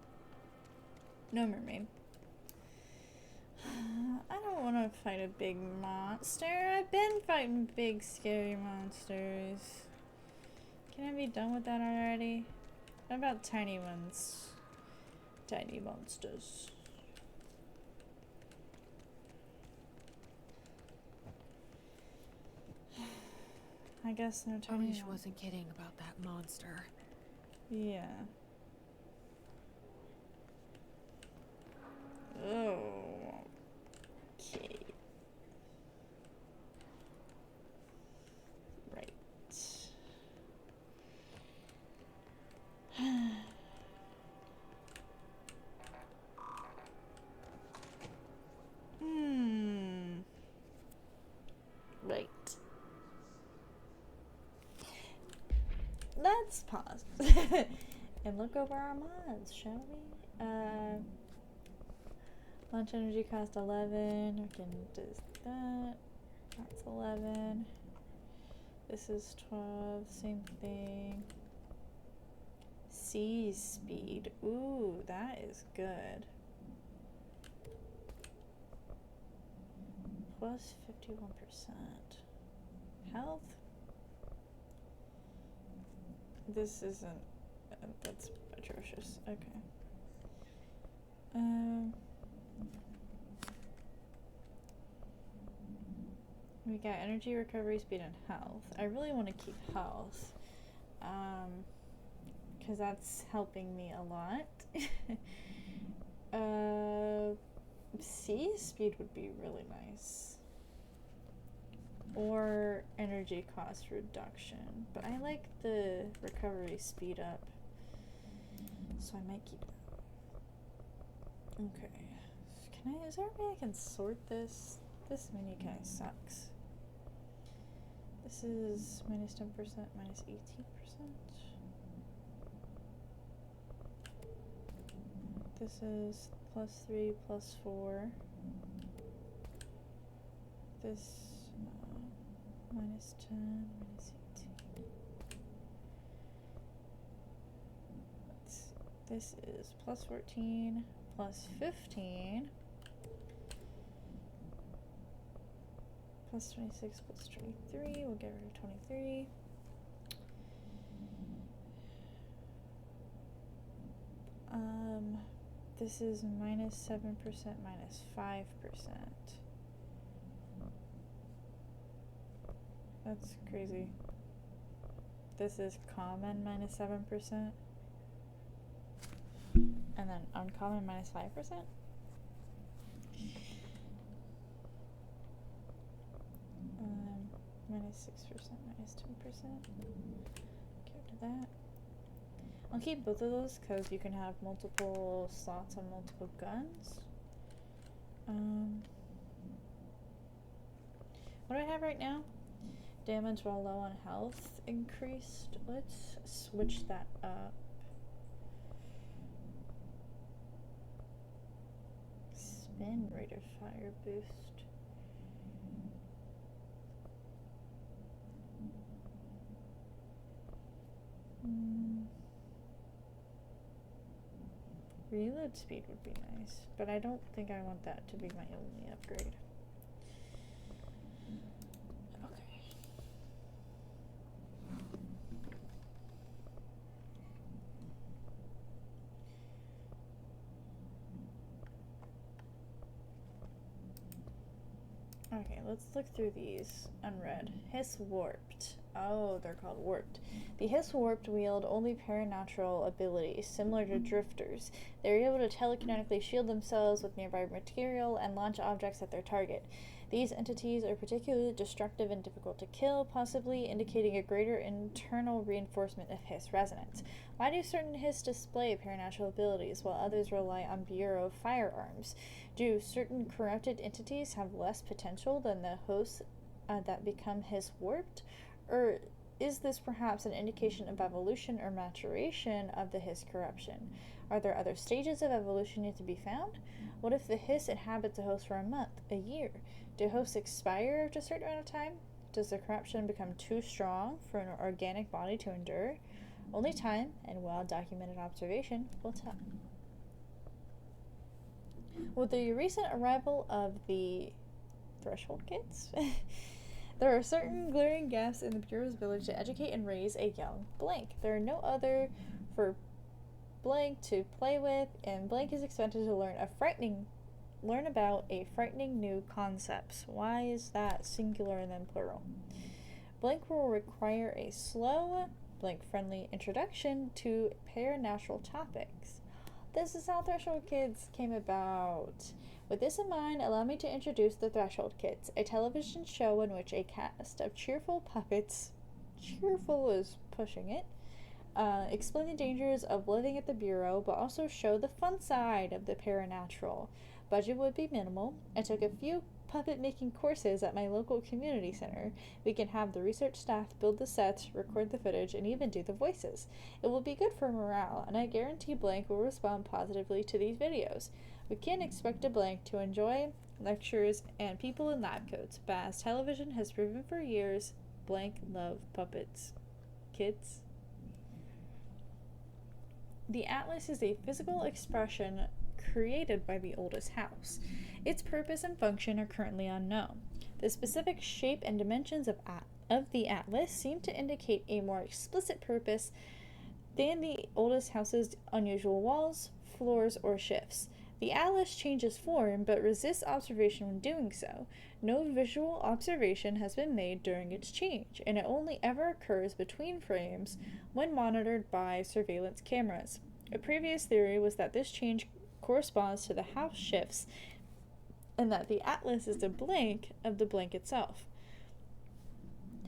No mermaid. I don't want to fight a big monster. I've been fighting big, scary monsters. Can I be done with that already? What about tiny ones? Tiny monsters. I guess no tiny Arish ones. wasn't kidding about that monster. Yeah. Oh. Okay. Right. Right. Let's pause and look over our mods, shall we? Launch energy cost 11. We can do that. That's 11. This is 12. Same thing. Sea speed. Ooh, that is good. Plus 51%. Health. This isn't. That's atrocious. Okay. We got energy, recovery, speed, and health. I really want to keep health. Because that's helping me a lot. Sea speed would be really nice. Or energy cost reduction. But I like the recovery speed up. So I might keep that. Okay. Is there a way I can sort this? This menu kind of sucks. This is minus 10%, minus 18%. This is plus 3, plus 4. This, minus 10, minus 18. Let's see. This is plus 14, plus 15. Plus 26, plus 23. We'll get rid of 23. This is -7%, -5%. That's crazy. This is common -7%. And then uncommon -5%. -6%, -2%. Get rid of that. I'll keep both of those because you can have multiple slots on multiple guns. What do I have right now? Damage while low on health increased. Let's switch that up. Spin rate of fire boost. Reload speed would be nice, but I don't think I want that to be my only upgrade. Okay, let's look through these unread. Hiss warped. Oh, they're called warped. The Hiss warped wield only paranatural abilities, similar to drifters. They are able to telekinetically shield themselves with nearby material and launch objects at their target. These entities are particularly destructive and difficult to kill, possibly indicating a greater internal reinforcement of Hiss resonance. Why do certain Hiss display paranatural abilities while others rely on Bureau firearms? Do certain corrupted entities have less potential than the hosts that become Hiss warped? Or is this perhaps an indication of evolution or maturation of the Hiss corruption? Are there other stages of evolution yet to be found? What if the Hiss inhabits a host for a month, a year? Do hosts expire after a certain amount of time? Does the corruption become too strong for an organic body to endure? Only time and well-documented observation will tell. With the recent arrival of the threshold kids, there are certain glaring gaps in the Bureau's ability to educate and raise a young Blank. There are no other for Blank to play with, and Blank is expected to learn about a frightening new concepts. Why is that singular and then plural? Blank will require a slow, Blank-friendly introduction to paranatural topics. This is how Threshold Kids came about. With this in mind, allow me to introduce the Threshold Kids, a television show in which a cast of cheerful puppets, cheerful is pushing it, explain the dangers of living at the Bureau, but also show the fun side of the paranatural. Budget would be minimal. I took a few puppet making courses at my local community center. We can have the research staff build the sets, record the footage, and even do the voices. It will be good for morale, and I guarantee Blank will respond positively to these videos. We can't expect a Blank to enjoy lectures and people in lab coats, but as television has proven for years, Blank love puppets. Kids? The Atlas is a physical expression created by the oldest house. Its purpose and function are currently unknown. The specific shape and dimensions of the Atlas seem to indicate a more explicit purpose than the oldest house's unusual walls, floors, or shifts. The Atlas changes form, but resists observation when doing so. No visual observation has been made during its change, and it only ever occurs between frames when monitored by surveillance cameras. A previous theory was that this change corresponds to the house shifts, and that the Atlas is a blank of the blank itself.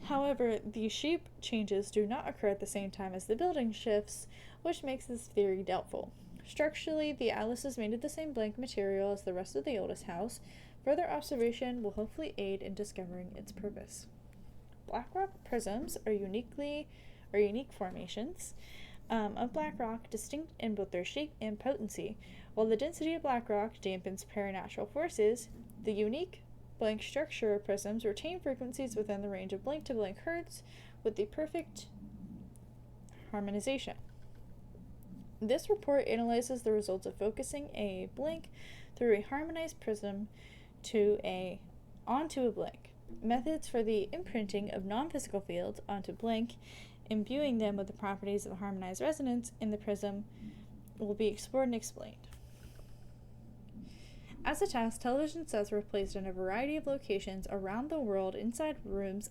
However, the shape changes do not occur at the same time as the building shifts, which makes this theory doubtful. Structurally, the Atlas is made of the same blank material as the rest of the oldest house. Further observation will hopefully aid in discovering its purpose. Black rock prisms are unique formations of black rock, distinct in both their shape and potency. While the density of black rock dampens paranatural forces, the unique blank structure of prisms retain frequencies within the range of blank to blank hertz with the perfect harmonization. This report analyzes the results of focusing a blank through a harmonized prism onto a blank. Methods for the imprinting of non-physical fields onto blank, imbuing them with the properties of harmonized resonance in the prism, will be explored and explained. As a test, television sets were placed in a variety of locations around the world inside rooms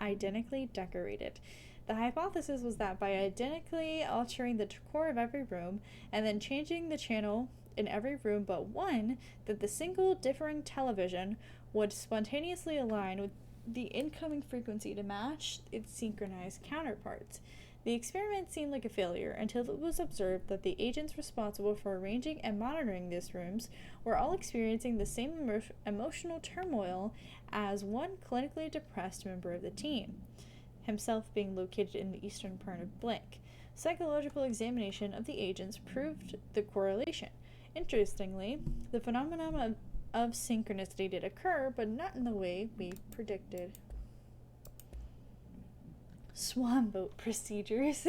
identically decorated. The hypothesis was that by identically altering the decor of every room and then changing the channel in every room but one, that the single differing television would spontaneously align with the incoming frequency to match its synchronized counterparts. The experiment seemed like a failure until it was observed that the agents responsible for arranging and monitoring these rooms were all experiencing the same emotional turmoil as one clinically depressed member of the team, himself being located in the eastern part of Blank. Psychological examination of the agents proved the correlation. Interestingly, the phenomenon of synchronicity did occur, but not in the way we predicted. Swan boat procedures.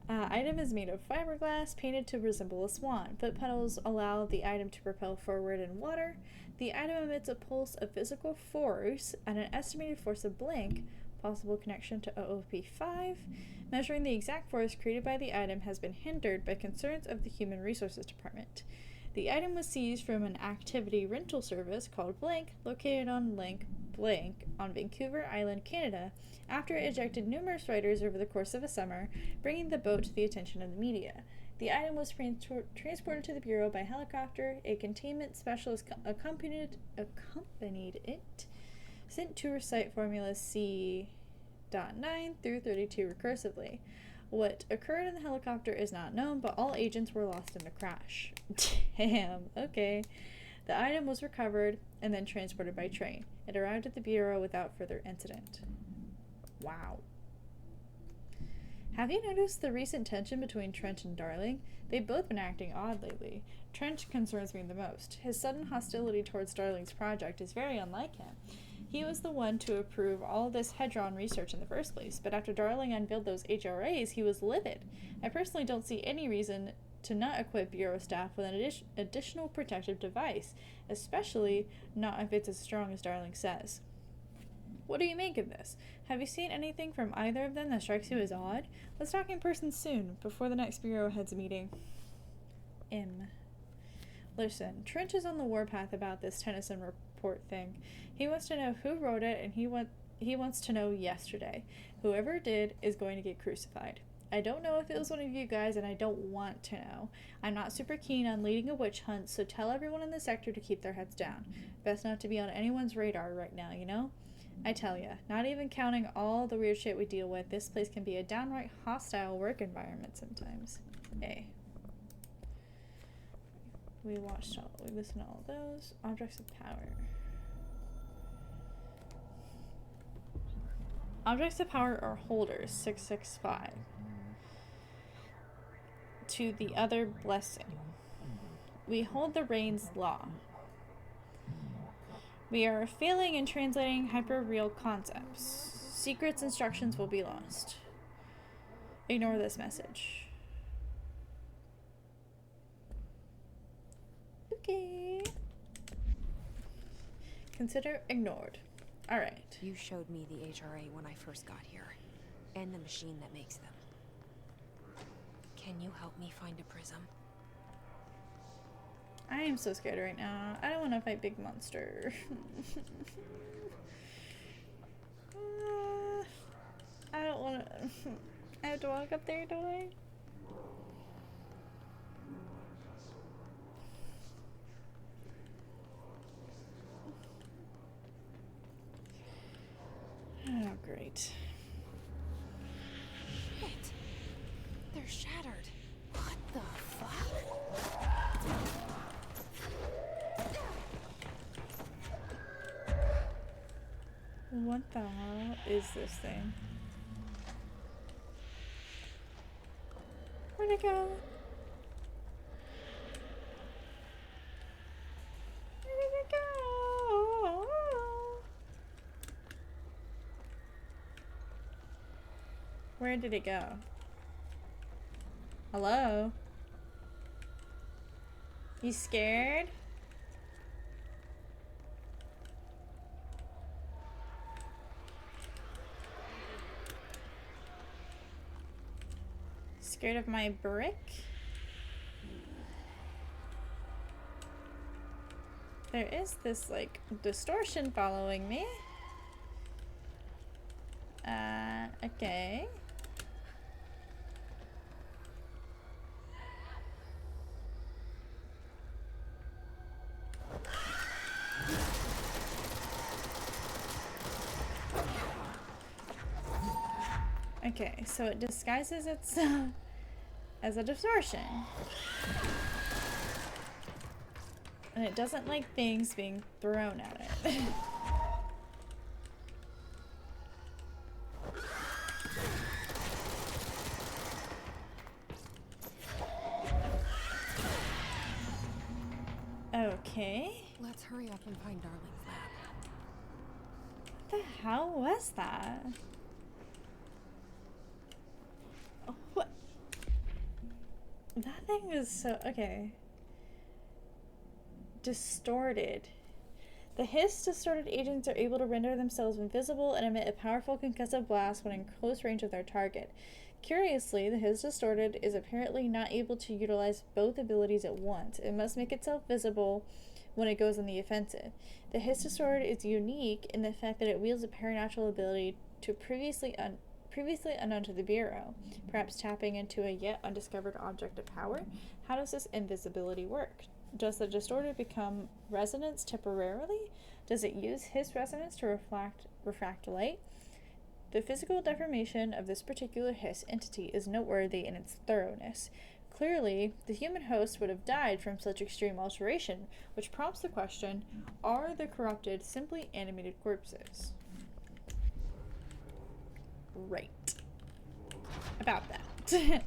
Item is made of fiberglass painted to resemble a swan. Foot pedals allow the item to propel forward in water. The item emits a pulse of physical force at an estimated force of blank, possible connection to OOP5. Measuring the exact force created by the item has been hindered by concerns of the Human Resources Department. The item was seized from an activity rental service called Blank, located on Lake Blank on Vancouver Island, Canada, after it ejected numerous riders over the course of a summer, bringing the boat to the attention of the media. The item was transported to the Bureau by helicopter. A containment specialist accompanied it, sent to recite formulas C.9 through 32 recursively. What occurred in the helicopter is not known, but all agents were lost in the crash. Damn, okay. The item was recovered and then transported by train. It arrived at the Bureau without further incident. Wow. Have you noticed the recent tension between Trent and Darling? They've both been acting odd lately. Trent concerns me the most. His sudden hostility towards Darling's project is very unlike him. He was the one to approve all this Hedron research in the first place, but after Darling unveiled those HRAs, he was livid. I personally don't see any reason to not equip Bureau staff with an additional protective device, especially not if it's as strong as Darling says. What do you make of this? Have you seen anything from either of them that strikes you as odd? Let's talk in person soon, before the next Bureau heads meeting. Listen, Trench is on the warpath about this Tennyson report thing. He wants to know who wrote it, and he wants to know yesterday. Whoever did is going to get crucified. I don't know if it was one of you guys, and I don't want to know. I'm not super keen on leading a witch hunt, so tell everyone in the sector to keep their heads down. Best not to be on anyone's radar right now, you know? I tell ya, not even counting all the weird shit we deal with, this place can be a downright hostile work environment sometimes. Hey. We listened to all those. Objects of power. Objects of power are holders, 665. To the other blessing. We hold the Rain's law. We are failing in translating hyper-real concepts. Secrets instructions will be lost. Ignore this message. Okay. Consider ignored. Alright. You showed me the HRA when I first got here, and the machine that makes them. Can you help me find a prism? I am so scared right now. I don't want to fight big monster. I don't want to. I have to walk up there, don't I? Oh, great. Shit. They're shattered. What the fuck? What the hell is this thing? Where'd it go? Where did it go? Where did it go? Hello? You scared? Scared of my brick? There is this, like, distortion following me. Okay. Okay, so it disguises itself as a distortion. And it doesn't like things being thrown at it. Okay. Let's hurry up and find Darling's lab. What the hell was that? Oh, what? That thing was so... Okay. Distorted. The hiss-distorted agents are able to render themselves invisible and emit a powerful concussive blast when in close range of their target. Curiously, the hiss-distorted is apparently not able to utilize both abilities at once. It must make itself visible when it goes on the offensive. The hiss-distorted is unique in the fact that it wields a paranatural ability to previously unknown to the Bureau, perhaps tapping into a yet undiscovered object of power. How does this invisibility work? Does the distorted become resonance temporarily? Does it use his resonance to refract light? The physical deformation of this particular hiss entity is noteworthy in its thoroughness. Clearly, the human host would have died from such extreme alteration, which prompts the question, are the corrupted simply animated corpses? Right. About that.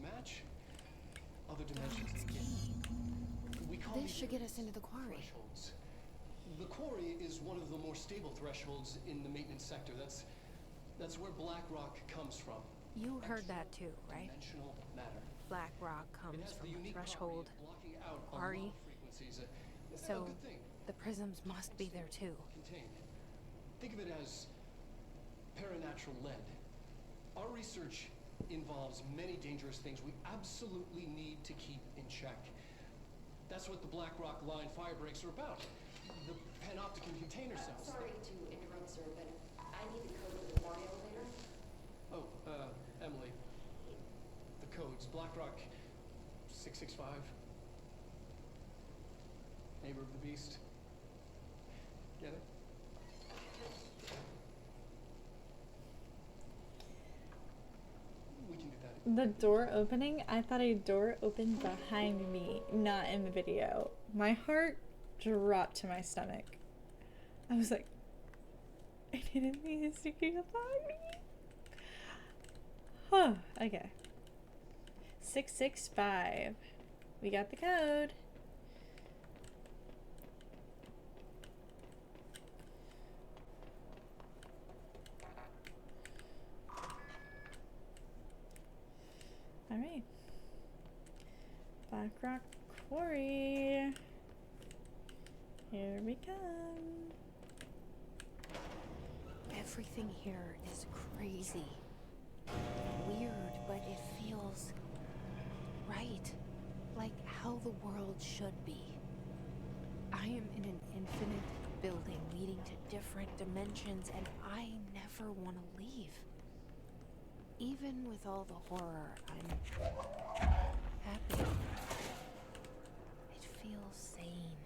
Match, other dimensions begin. We call This should get us into the quarry. Thresholds. The quarry is one of the more stable thresholds in the maintenance sector. That's where black rock comes from. You heard that too, right? Dimensional matter. Black rock comes from a threshold quarry. So the prisms must be there too. Contained. Think of it as paranatural lead. Our research involves many dangerous things we absolutely need to keep in check. That's what the Black Rock Line fire breaks are about. The panopticon container cells. Sorry to interrupt, sir, but I need the code for the quarry elevator. Oh, Emily. The codes. Black Rock 665. Neighbor of the Beast. Get it? The door opening, I thought a door opened behind me, not in the video. My heart dropped to my stomach. I was like, I didn't mean to sneak up on me. Huh, okay. 665. We got the code. Alright. Black Rock Quarry. Here we come. Everything here is crazy. Weird, but it feels right. Like how the world should be. I am in an infinite building leading to different dimensions, and I never want to leave. Even with all the horror, I'm happy. It feels sane.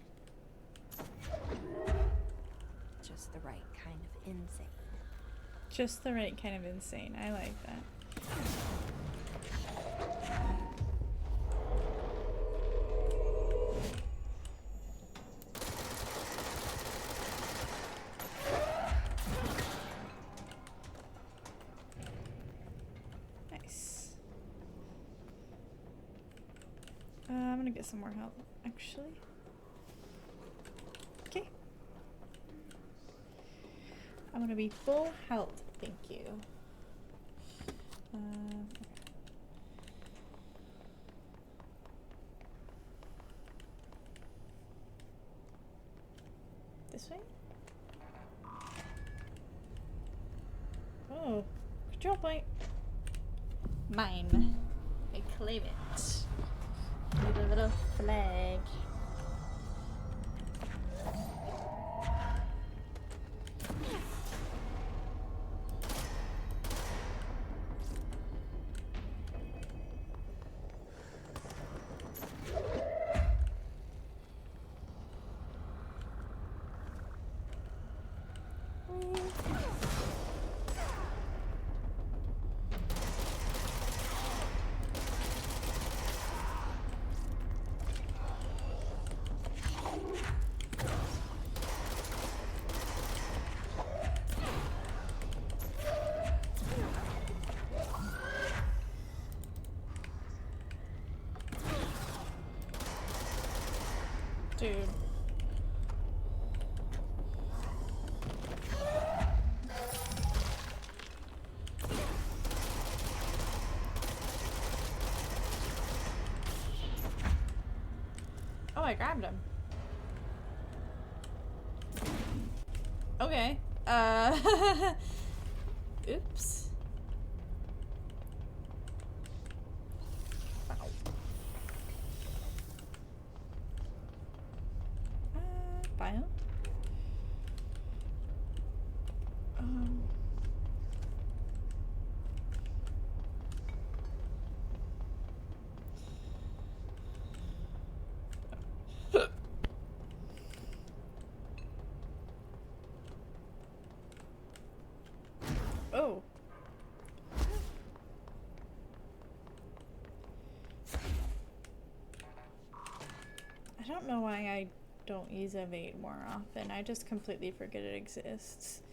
Just the right kind of insane. Just the right kind of insane. I like that. I'm gonna get some more help, actually. Okay. I'm gonna be full health, thank you. Okay. This way? Oh, control point. Mine. I claim it. With a little flag. Dude. Oh, I grabbed him. Okay. Oops. Wow. Bio? Oh. I don't know why I don't use evade more often. I just completely forget it exists.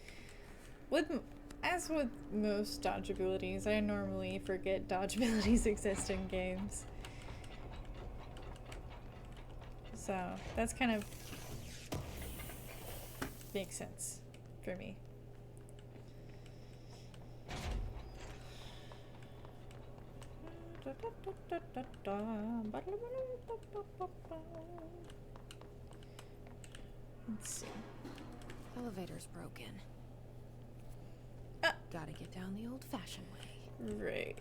As with most dodge abilities, I normally forget dodge abilities exist in games. So that's kind of makes sense for me. Let's see. Elevator's broken. Gotta get down the old-fashioned way. Right.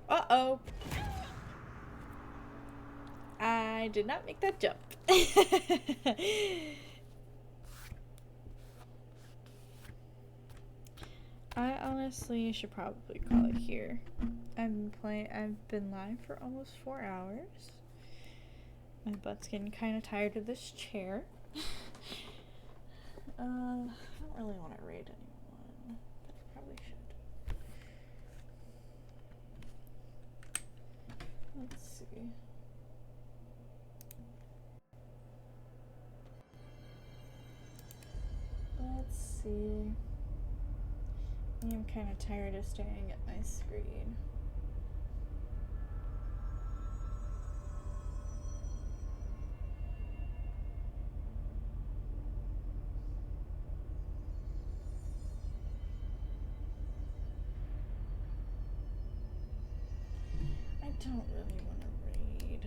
Uh-oh. I did not make that jump. I honestly should probably call it here. I've been live for almost 4 hours. My butt's getting kind of tired of this chair. I don't really want to raid anyone, but I probably should. Let's see. Let's see. I am kind of tired of staring at my screen. I don't really want to read.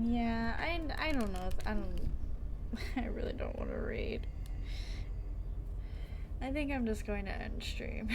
Yeah, I don't know. I really don't want to read. I think I'm just going to end stream.